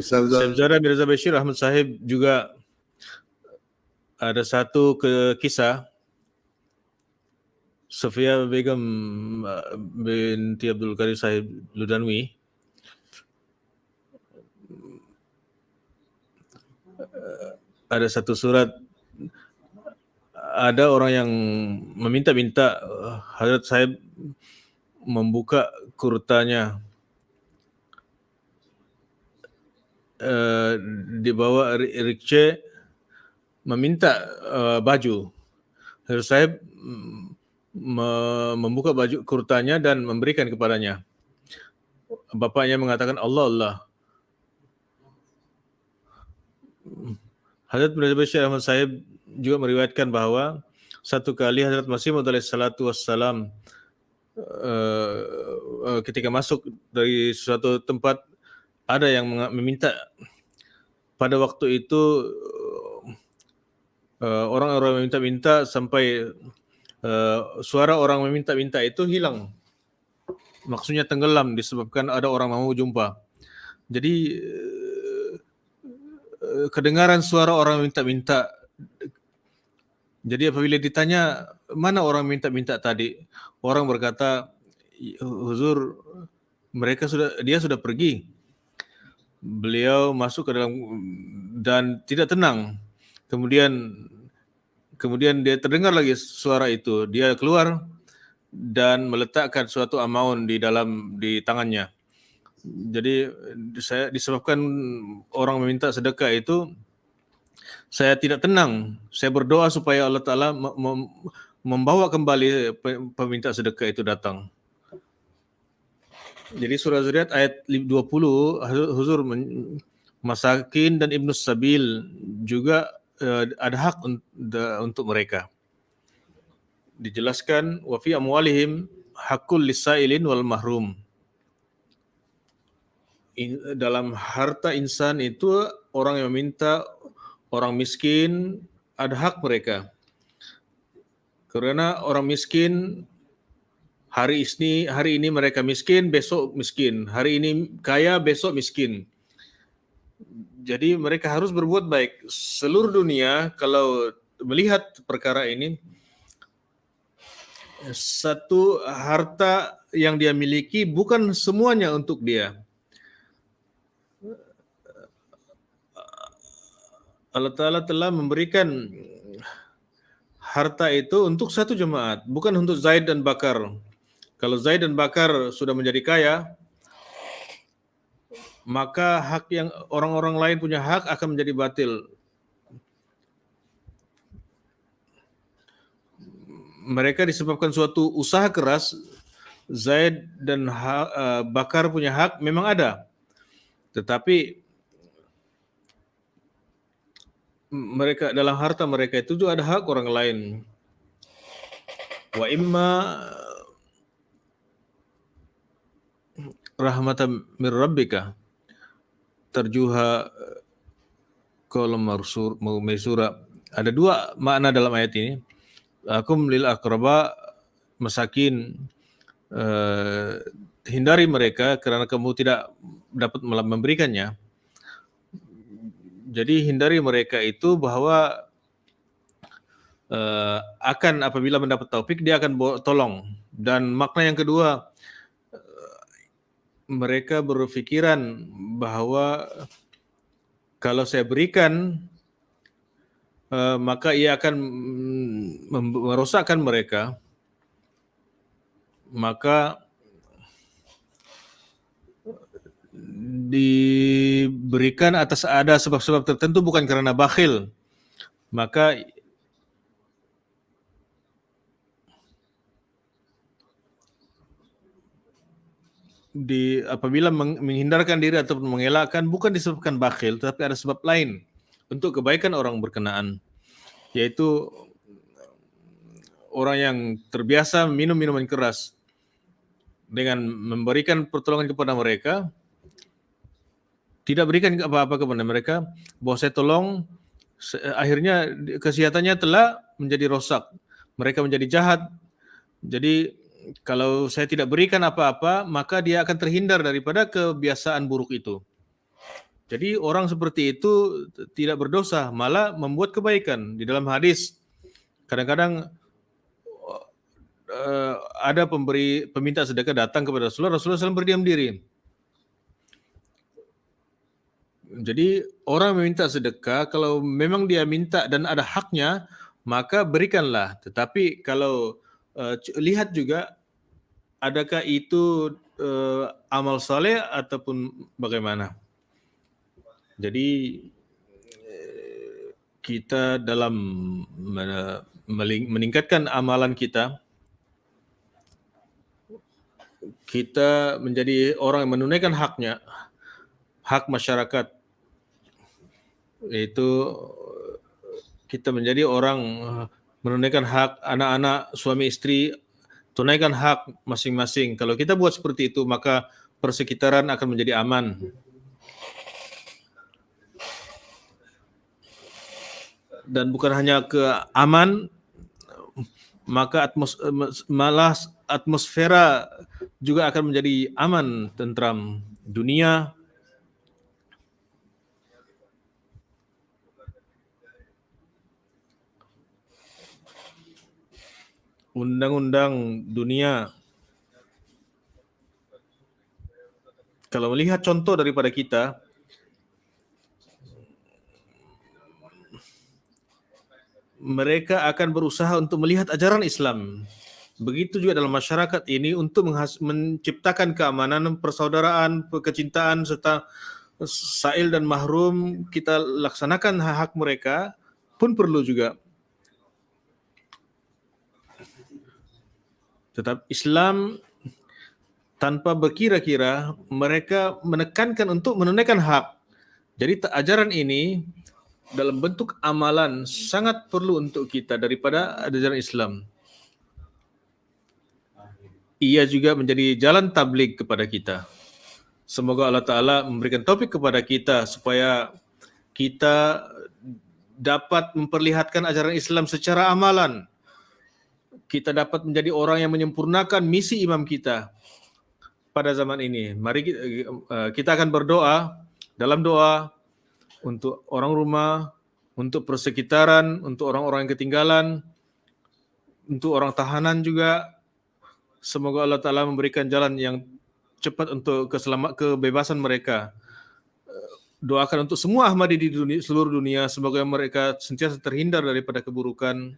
Saudara Mirza Bashir Ahmad Sahib juga ada satu kisah Sofia Begum binti Abdul Qadir Sahib Ludanwi ada satu surat, ada orang yang meminta-minta Hazrat Sahib membuka kurtanya, dibawa rikce meminta baju. Hazrat Sahib membuka baju kurtanya dan memberikan kepadanya. Bapaknya mengatakan Allah Allah. Hazrat Mirza Bashir Ahmad Sahib juga meriwayatkan bahwa satu kali Hazrat Masih Maud alaihi salatu wassalam ketika masuk dari suatu tempat, ada yang meminta. Pada waktu itu orang-orang meminta-minta sampai suara orang meminta-minta itu hilang. Maksudnya tenggelam disebabkan ada orang mau jumpa. Jadi kedengaran suara orang minta-minta. Jadi apabila ditanya mana orang minta-minta tadi, orang berkata, Huzur, dia sudah pergi. Beliau masuk ke dalam dan tidak tenang. Kemudian dia terdengar lagi suara itu. Dia keluar dan meletakkan suatu amaun di tangannya. Jadi saya disebabkan orang meminta sedekah itu, saya tidak tenang. Saya berdoa supaya Allah Ta'ala membawa kembali peminta sedekah itu datang. Jadi surah Zariyat ayat 20, Huzur Masakin dan Ibnu Sabil juga ada hak untuk mereka. Dijelaskan wa fi amwalihim hakul lisailin wal mahrum. Dalam harta insan itu orang yang meminta, orang miskin, ada hak mereka. Karena orang miskin hari ini mereka miskin, besok miskin. Hari ini kaya, besok miskin. Jadi mereka harus berbuat baik. Seluruh dunia kalau melihat perkara ini, satu harta yang dia miliki bukan semuanya untuk dia. Allah Ta'ala telah memberikan harta itu untuk satu jemaat, bukan untuk Zaid dan Bakar. Kalau Zaid dan Bakar sudah menjadi kaya, maka hak yang orang-orang lain punya hak akan menjadi batil. Mereka disebabkan suatu usaha keras, Zaid dan Bakar punya hak memang ada. Tetapi mereka dalam harta mereka itu juga ada hak orang lain. Wa imma rahmatan mir rabbika terjuha qalam maisura. Ada dua makna dalam ayat ini. Akum lil aqraba masakin, hindari mereka karena kamu tidak dapat memberikannya. Jadi hindari mereka itu bahwa akan apabila mendapat taufik dia akan tolong. Dan makna yang kedua, mereka berpikiran bahwa kalau saya berikan maka ia akan merosakkan mereka. Maka diberikan atas ada sebab-sebab tertentu, bukan karena bakhil. Maka apabila menghindarkan diri ataupun mengelakkan bukan disebabkan bakhil, tetapi ada sebab lain untuk kebaikan orang berkenaan, yaitu orang yang terbiasa minum minuman keras. Dengan memberikan pertolongan kepada mereka, tidak berikan apa-apa kepada mereka, bahwa saya tolong, akhirnya kesehatannya telah menjadi rosak, mereka menjadi jahat. Jadi kalau saya tidak berikan apa-apa, maka dia akan terhindar daripada kebiasaan buruk itu. Jadi orang seperti itu tidak berdosa, malah membuat kebaikan. Di dalam hadis, kadang-kadang ada peminta sedekah datang kepada Rasulullah, Rasulullah SAW berdiam diri. Jadi orang meminta sedekah, kalau memang dia minta dan ada haknya, maka berikanlah. Tetapi kalau lihat juga, adakah itu amal soleh ataupun bagaimana? Jadi kita dalam meningkatkan amalan kita, kita menjadi orang yang menunaikan haknya, hak masyarakat, yaitu kita menjadi orang menunaikan hak anak-anak, suami istri, tunaikan hak masing-masing. Kalau kita buat seperti itu, maka persekitaran akan menjadi aman. Dan bukan hanya aman, maka malah atmosfera juga akan menjadi aman, tentram. Dunia undang-undang dunia, kalau melihat contoh daripada kita, mereka akan berusaha untuk melihat ajaran Islam. Begitu juga dalam masyarakat ini untuk menciptakan keamanan, persaudaraan, kecintaan, serta sa'il dan mahrum, kita laksanakan hak mereka pun perlu juga. Tetap Islam tanpa berkira-kira, mereka menekankan untuk menunaikan hak. Jadi ajaran ini dalam bentuk amalan sangat perlu untuk kita daripada ajaran Islam. Ia juga menjadi jalan tabligh kepada kita. Semoga Allah Ta'ala memberikan taufik kepada kita supaya kita dapat memperlihatkan ajaran Islam secara amalan. Kita dapat menjadi orang yang menyempurnakan misi imam kita pada zaman ini. Mari kita akan berdoa, dalam doa untuk orang rumah, untuk persekitaran, untuk orang-orang yang ketinggalan, untuk orang tahanan juga. Semoga Allah Ta'ala memberikan jalan yang cepat untuk kebebasan mereka. Doakan untuk semua Ahmadi di seluruh dunia, semoga mereka sentiasa terhindar daripada keburukan.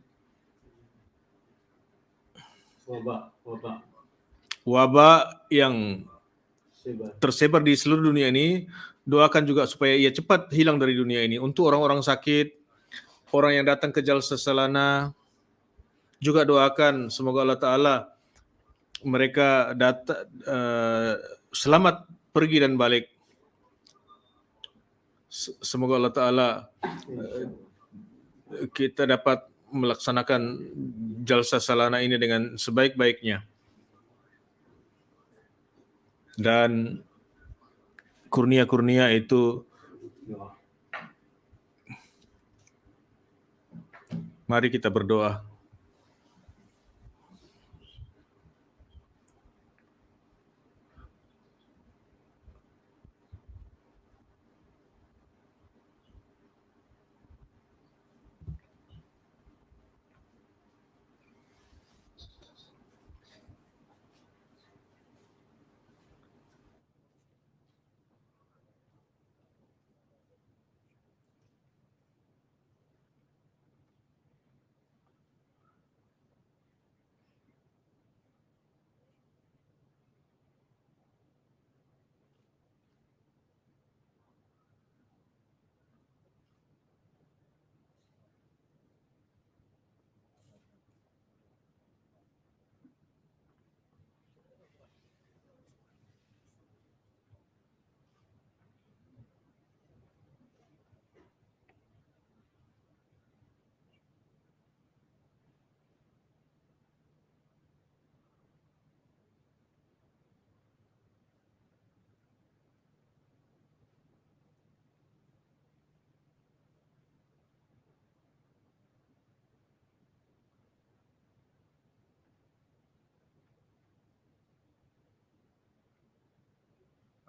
Wabak yang tersebar di seluruh dunia ini, doakan juga supaya ia cepat hilang dari dunia ini. Untuk orang-orang sakit, orang yang datang ke Jalsa Salana, juga doakan semoga Allah Ta'ala mereka selamat pergi dan balik. Semoga Allah Ta'ala kita dapat melaksanakan Jalsa Salana ini dengan sebaik-baiknya. Dan kurnia-kurnia itu mari kita berdoa.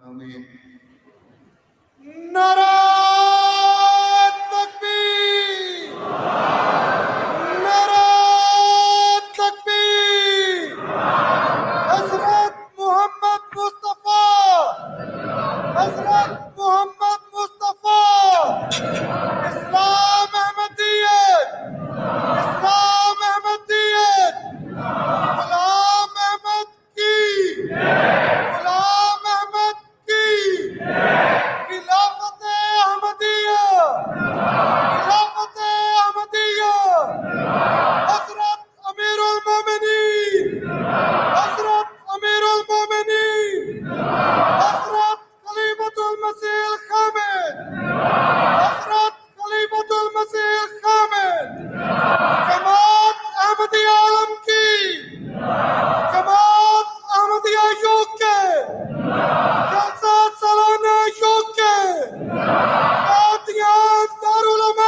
Amin. Nara takbir! Nara takbir! محمد مصطفى اسلام احمدیت اسلام احمدیت غلام احمد کی غلام احمد کی خلافت احمدیہ خلافت احمدیہ حضرت امیر المومنین حضرت امیر المومنین حضرت خلیفۃ المسیح الخامس حضرت خلیفۃ المسیح الخامس جماعت احمدیہ عالم کی جماعت احمدیہ یوگ کے جلسہ سالانہ یوگ کے قادیان دارالعلوم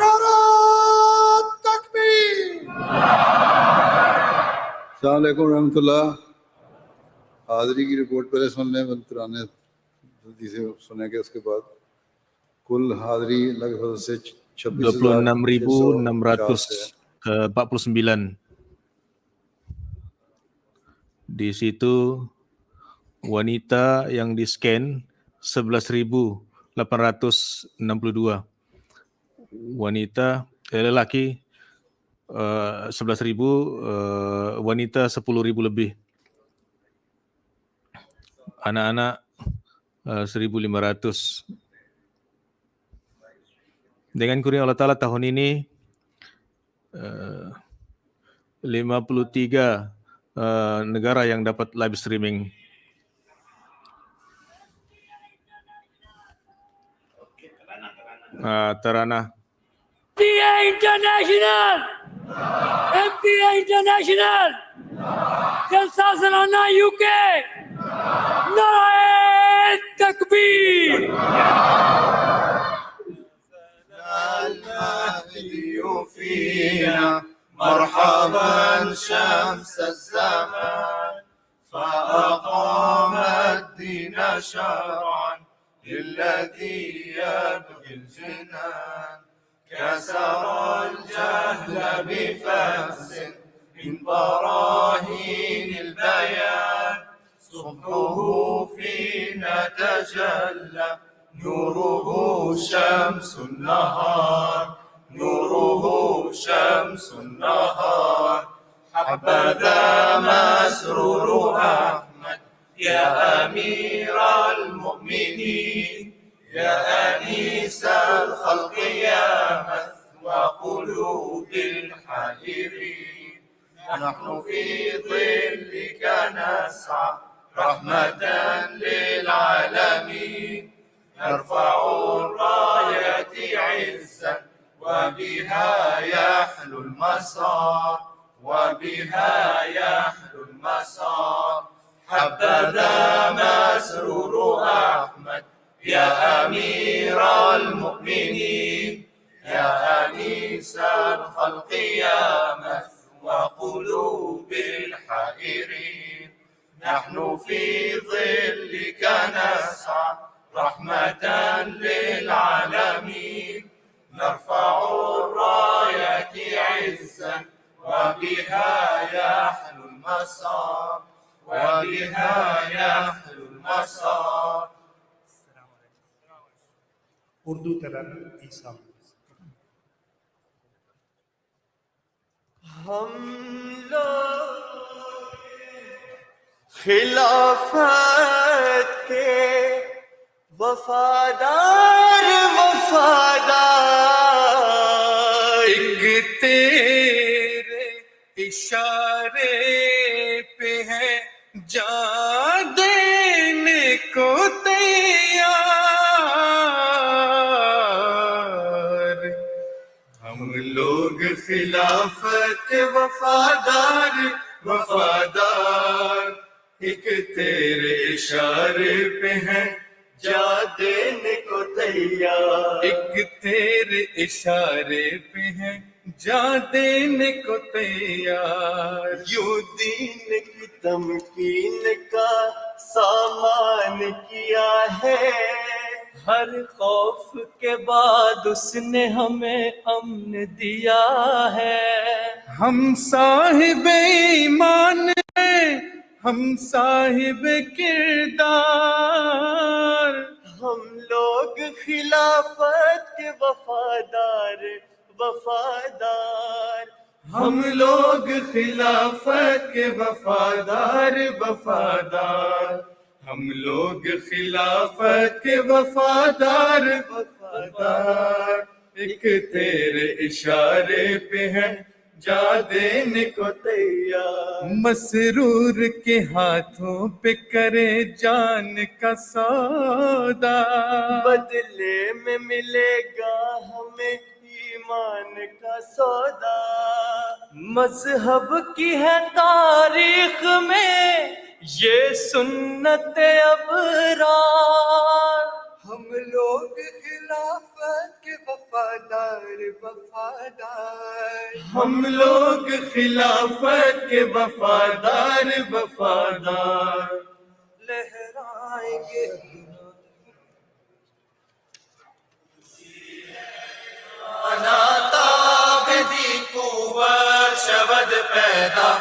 نعرہ تکبیر. السلام علیکم ورحمۃ اللہ. حاضری کی رپورٹ پہلے سن لیں, ترانے جلدی سے سنیں گے. اس کے بعد کل حاضری اللہ کے فضل سے 26.649. Di situ wanita yang di-scan 11.862. Wanita lelaki 11.000, wanita 10.000 lebih. Anak-anak 1.500. Dengan kurnia Allah Ta'ala tahun ini 53 negara yang dapat live streaming. Terana. MTA International, MTA International, Jalsa Salana UK, Narae Takbir. المهدي فينا مرحبا شمس الزمان فأقام الدين شرعا للذي يبغي الجنان كسر الجهل بفأس من براهين البيان صبحه فينا تجلى نوره شمس النهار نوره شمس النهار حبذا مسرور أحمد يا أمير المؤمنين يا أنيس الخلق يا مثوى قلوب الحائرين نحن في ظلك نسعى رحمة للعالمين نرفع الراية عزا وبها يحلو المسار وبها يحلو المسار حبذا مسرور أحمد يا أمير المؤمنين يا أنيس الخلق يا مثوى قلوب الحائرين نحن في ظلك نسعى رحمة للعالمين نرفع الراية عزا وبها يحلو المسار وبها يحلو المسار. اردو طرح عیسیٰ ہم لوگ خلافت کے وفادار وفادار ایک تیرے اشارے پہ ہے جان دینے کو تیار ہم لوگ خلافت وفادار وفادار ایک تیرے اشارے پہ ہیں جا دینے کو تیار ایک تیرے اشارے پہ ہیں جا دینے کو تیار یوں دین کی تمکین کا سامان کیا ہے ہر خوف کے بعد اس نے ہمیں امن دیا ہے ہم صاحب ایمان ہیں ہم صاحب کردار، ہم لوگ خلافت کے وفادار وفادار، ہم لوگ خلافت کے وفادار وفادار، ہم لوگ خلافت کے وفادار وفادار، ایک تیرے اشارے پہ ہیں جا دینے کو تیار، مسرور کے ہاتھوں پہ کرے جان کا سودا، بدلے میں ملے گا ہمیں ایمان کا سودا، مذہب کی ہے تاریخ میں یہ سنت ابرار، ہم لوگ خلافت کے وفادار وفادار، ہم لوگ خلافت کے وفادار وفادار، لہرائیں گے تابدی قوت شود پیدا،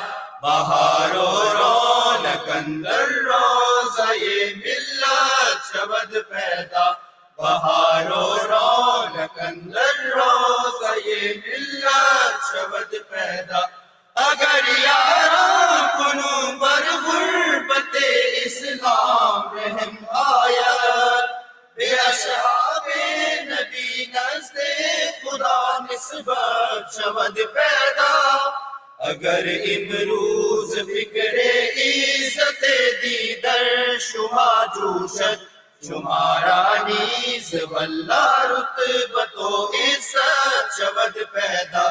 بہار و رونق اندر روزہ یہ ملت شود پیدا، بہار و رونق اندر روزہ یہ ملت شود پیدا، اگر یاراں کنوں پر غربت اسلام رحم آیت، بے اصحاب نبی نزد خدا نسبت شود پیدا، اگر امروز فکر عزت دیدر شما جوشد، شمارا نیز واللہ رتبت و عزت شود پیدا،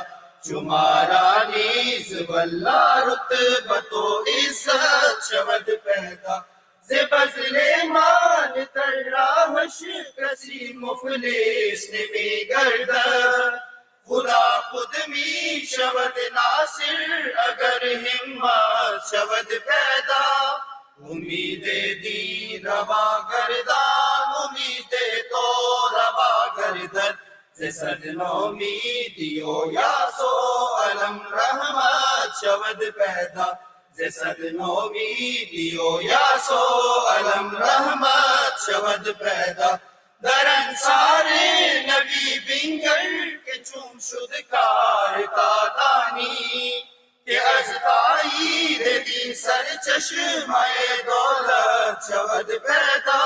شمارا نیز واللہ رتبت و عزت شود پیدا، سے بذل مال تر راہش کسی مفلس نمی گردد، خدا خود می شود ناصر اگر ہمت شود پیدا، امید دین روا گردان امید تو روا گردد، سے صد نومیدیو یاسو علم رحمت شود پیدا، سے صد نومیدیو یاسو علم رحمت شود پیدا، در انصار نبی بنگر کے چون شد کار تادانی، کہ از تائید دی سر چشمہ دولت شود پیدا،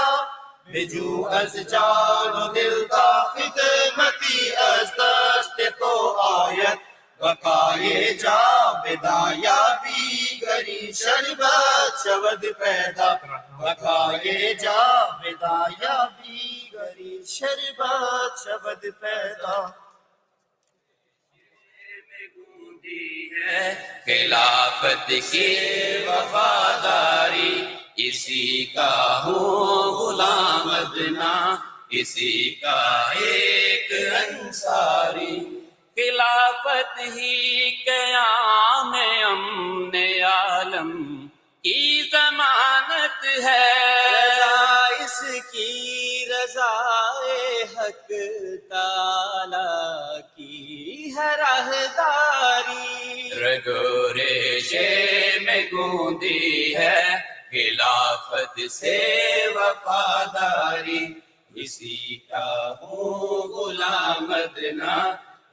بجو از جان و دل تا خدمتی از دست تو آید، بقائے جا بدایا بیگری شربت شود پیدا، بقائے جا بدایا بیگری شربت شود پیدا، خلافت کی وفاداری اسی کا ہوں غلام ادنا، اسی کا ایک انصاری، خلافت ہی قیام امن عالم کی ضمانت ہے، رضا اس کی رضا حق تعالی کی ہے راہداری، رگو ریشے میں گوندی ہے خلافت سے وفاداری، اسی کا ہوں غلام ادنا،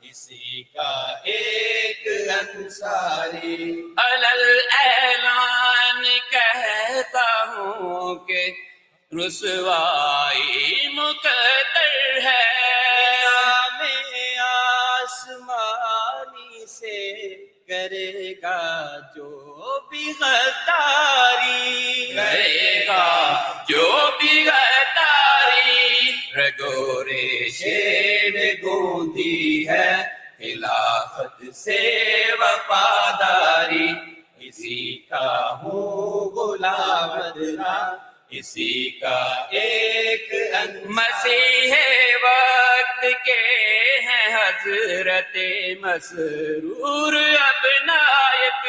اسی کا ایک انصاری، علل اعلان کہتا ہوں کہ رسوائی مقدر ہے، میں آسمانی سے کرے گا جو بھی غداری، کرے گا جو بھی غداری، رگو ریشے میں گوندی ہے خلافت سے وفاداری، اسی کا ہوں غلام ادنا، اسی کا ایک مسیح وقت کے ہیں حضرت مسرور ابنائک،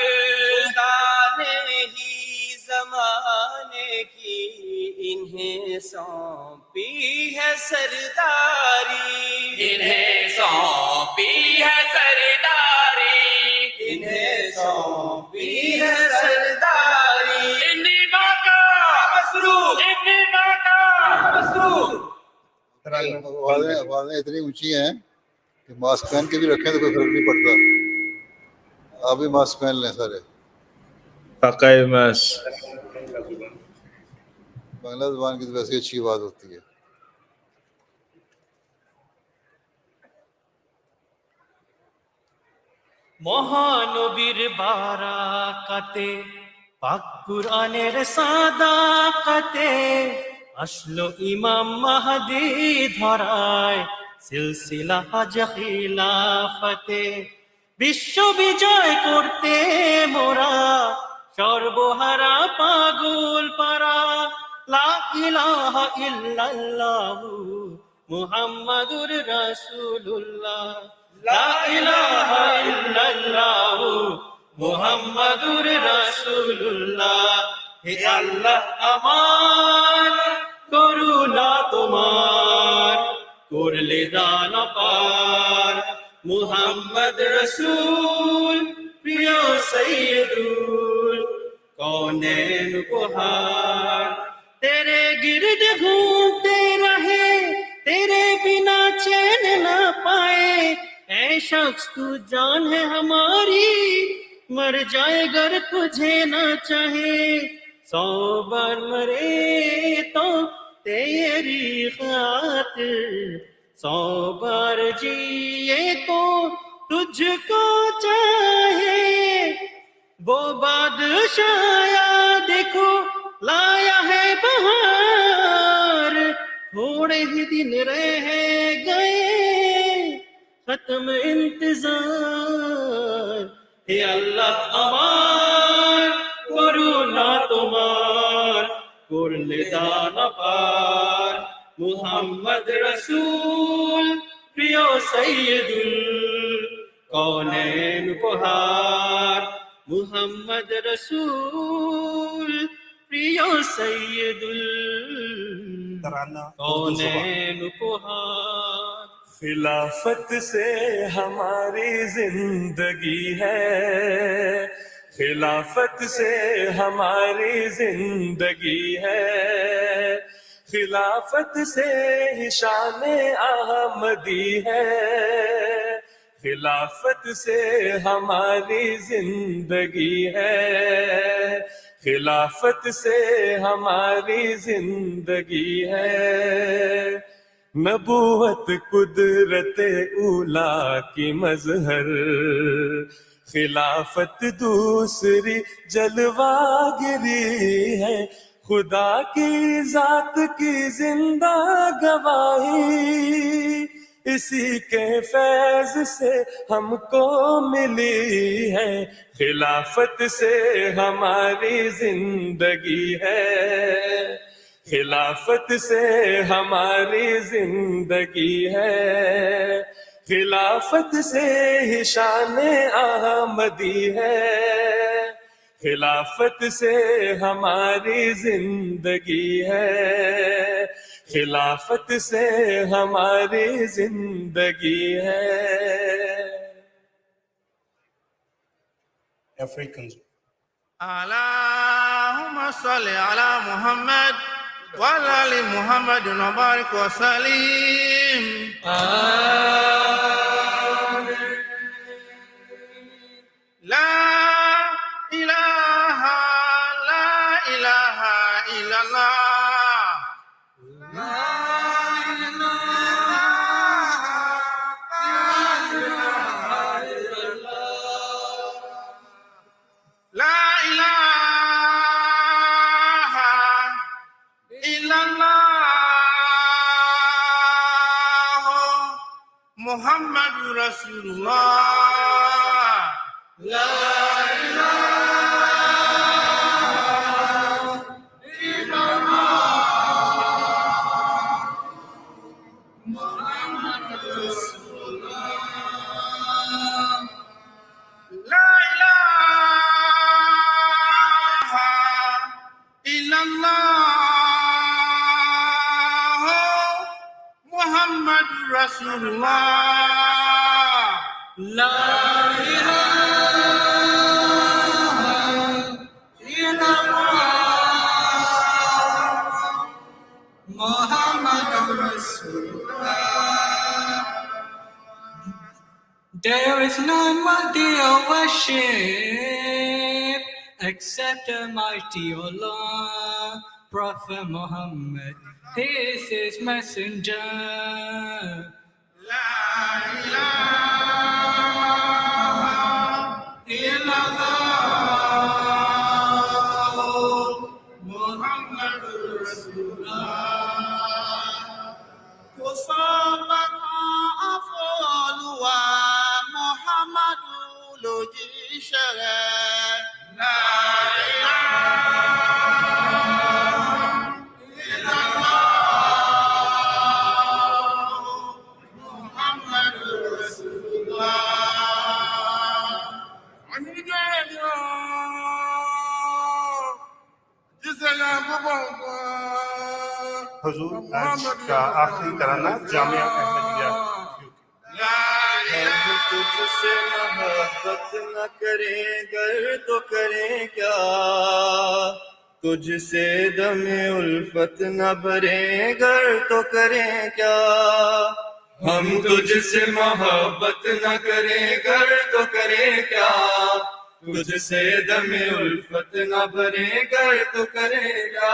خدا نے ہی زمانے کی انہیں سونپی ہے سرداری، انہیں سونپی ہے سرداری، انہیں سونپی ہے سرداری، ان آوازیں اتنی اونچی ہیں کہ ماسک پہن کے بھی رکھیں تو کوئی فرق نہیں پڑتا. آپ بھی ماسک پہن لیں سارے. pakai mask. بنگلہ زبان کی تو ویسے اچھی آواز ہوتی ہے. মহানবীর বারাকাতে পাক কুরআনের সাদাকাতে আসলো ইমাম মাহদি ধরায় সিলসিলা আজ খিলাফতে বিশ্ব বিজয় করতে মোরা সর্বহারা পাগল পারা লা ইলাহা ইল্লাল্লাহু মুহাম্মাদুর রাসূলুল্লাহ লা ইলাহা ইল্লাল্লাহু মুহাম্মাদুর রাসূলুল্লাহ. হে আল্লাহ আমার করুণা তোমার করলে দান পার মুহাম্মদ রাসূল প্রিয় সৈয়দুল কৌনেন উপহার तेरे गिर्द घूमते रहे तेरे बिना चैन ना पाए ऐ शख्स तू जान है हमारी मर जाए अगर तुझे ना चाहे 100 बार मरे तो तेरी खातिर 100 बार जिए तो तुझको चाहे वो बादशाह देखो लाया है बहार थोड़े ही दिन रह गए खत्म इंतजार. हे अल्लाह আমার করুণা তোমার করলে দান পার মুহাম্মদ রাসূল প্রিয় সৈয়দুল কৌনেন উপহার মুহাম্মদ রাসূল প্রিয় সৈয়দুল কৌনেন উপহার. खिलाफत से हमारी जिंदगी है, खिलाफत से हमारी जिंदगी है, खिलाफत से ही शान अहमदी है, खिलाफत से हमारी जिंदगी है, खिलाफत से हमारी जिंदगी है. नबूवत कुदरत उला की मजहर, खिलाफत दूसरी जलवागिरी है, खुदा की जात की जिंदा गवाही इसी के फैज से हमको मिली है, खिलाफत से हमारी जिंदगी है, खिलाफत से हमारी जिंदगी है, खिलाफत से ही शान अहमदी है, खिलाफत से हमारी जिंदगी है, खिलाफत से हमारी जिंदगी है. Africans. Allahumma salli ala Muhammad wa ala ali Muhammad wa barik wa salim. Amin. La ilaha illallah. Muhammad Rasulullah. La ilaha illallah. Muhammad Rasulullah. La ilaha illallah. Muhammad Rasulullah. La ilaha illallah. Muhammad There is none worthy of worship except Almighty Allah, Prophet Muhammad, He is His messenger. La ilaha illallah Muhammadur Rasulullah. Kusabaka afoluwa Muhammadul ojisere. La ilaha illallah Muhammadur Rasulullah. Anidelo jisela baba. حضور آج کا آخری ترانہ جامعہ احمدیہ ہم تجھ سے محبت نہ کریں گر تو کریں کیا تجھ سے دم الفت نہ بھریں گر تو کریں کیا ہم تجھ سے محبت نہ کریں گر تو کریں کیا تجھ سے دم الفت نہ بھریں گر تو کریں کیا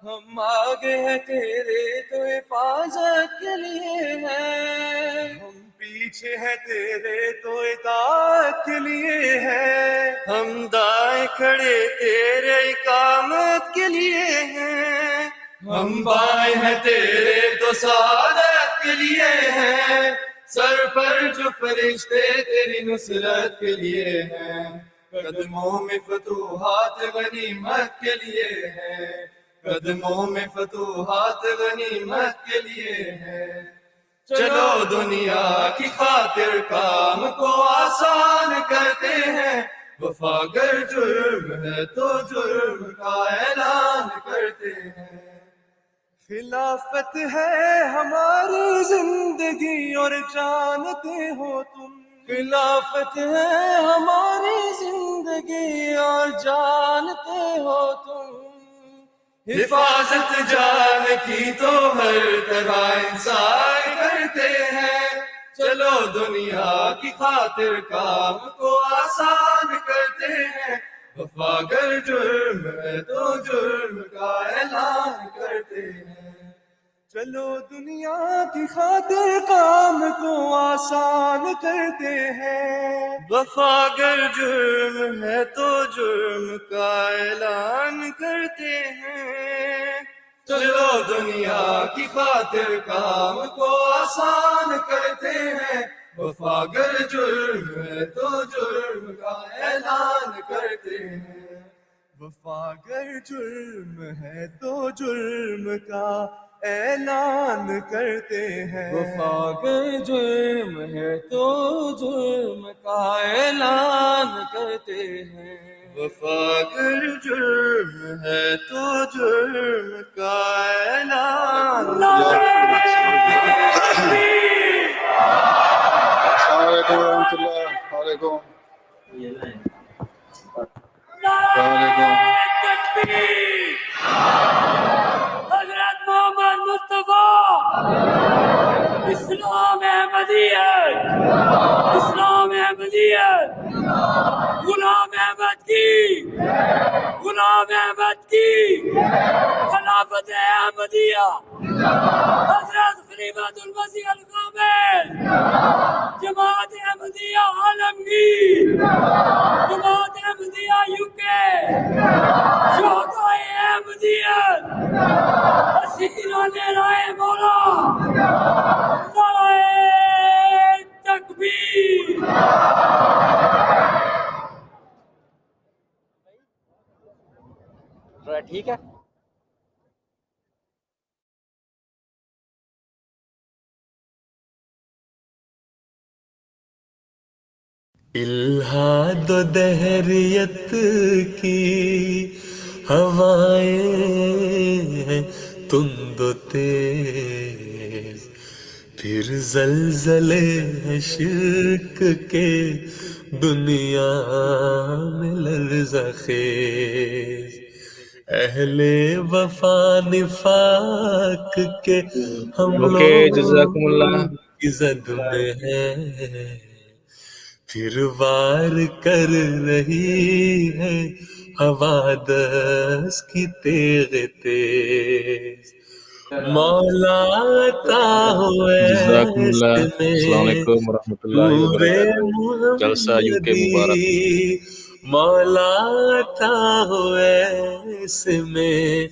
ہم آگے ہیں تیرے تو حفاظت کے لیے ہیں ہم پیچھے ہیں تیرے تو اطاعت کے لیے ہیں ہم دائیں کھڑے تیرے اقامت کے لیے ہیں ہم بائیں ہیں تیرے تو سعادت کے لیے ہیں سر پر جو فرشتے تیری نصرت کے لیے ہیں قدموں میں فتوحات غنیمت کے لیے ہیں قدموں میں فتوحات غنیمت کے لیے ہے چلو دنیا کی خاطر کام کو آسان کرتے ہیں وفا گر جرم ہے تو جرم کا اعلان کرتے ہیں خلافت ہے ہماری زندگی اور جانتے ہو تم خلافت ہے ہماری زندگی اور جانتے ہو تم حفاظت جان کی تو ہر طرح انسان کرتے ہیں چلو دنیا کی خاطر کام کو آسان کرتے ہیں وفا گر جرم ہے تو جرم کا اعلان کرتے ہیں چلو دنیا کی خاطر کام کو آسان کرتے ہیں وفا گر جرم ہے تو جرم کا اعلان کرتے ہیں چلو دنیا کی خاطر کام کو آسان کرتے ہیں وفا گر جرم ہے تو جرم کا اعلان کرتے ہیں وفا گر جرم ہے تو جرم کا اعلان کرتے ہیں وفا گر جرم ہے تو جرم کا اعلان کرتے ہیں وفا گر جرم ہے تو جرم کا اعلان السلام علیکم ورحمۃ اللہ وعلیکم حضرت محمد مصطفیٰ اسلام احمدیت اسلام احمدیت غلام احمد کی غلام احمد کی خلافت احمدیہ حضرت خلیفۃ المسیح الکامل جماعت احمدیہ عالمگیر جماعت احمدیہ UK شہدائے احمدیت اسیران رائے مولا نعرہ تکبیر ٹھیک ہے الہاد و دہریت کی ہوائیں تند و تیز پھر زلزلے ہیں شرک کے دنیا میں لرزہ خیز اہل وفا نفاق کے ہم اوکے جزاکم اللہ. لوگ کی زد میں ہے پھر وار کر رہی ہے حوادث کی تیغ تیز مولا عطا ہوئے جزاکم اس اللہ. میں السلام علیکم ورحمۃ اللہ نور وبرکاتہ. جلسہ UK مبارک. محمدی مولا عطا ہوئے اس میں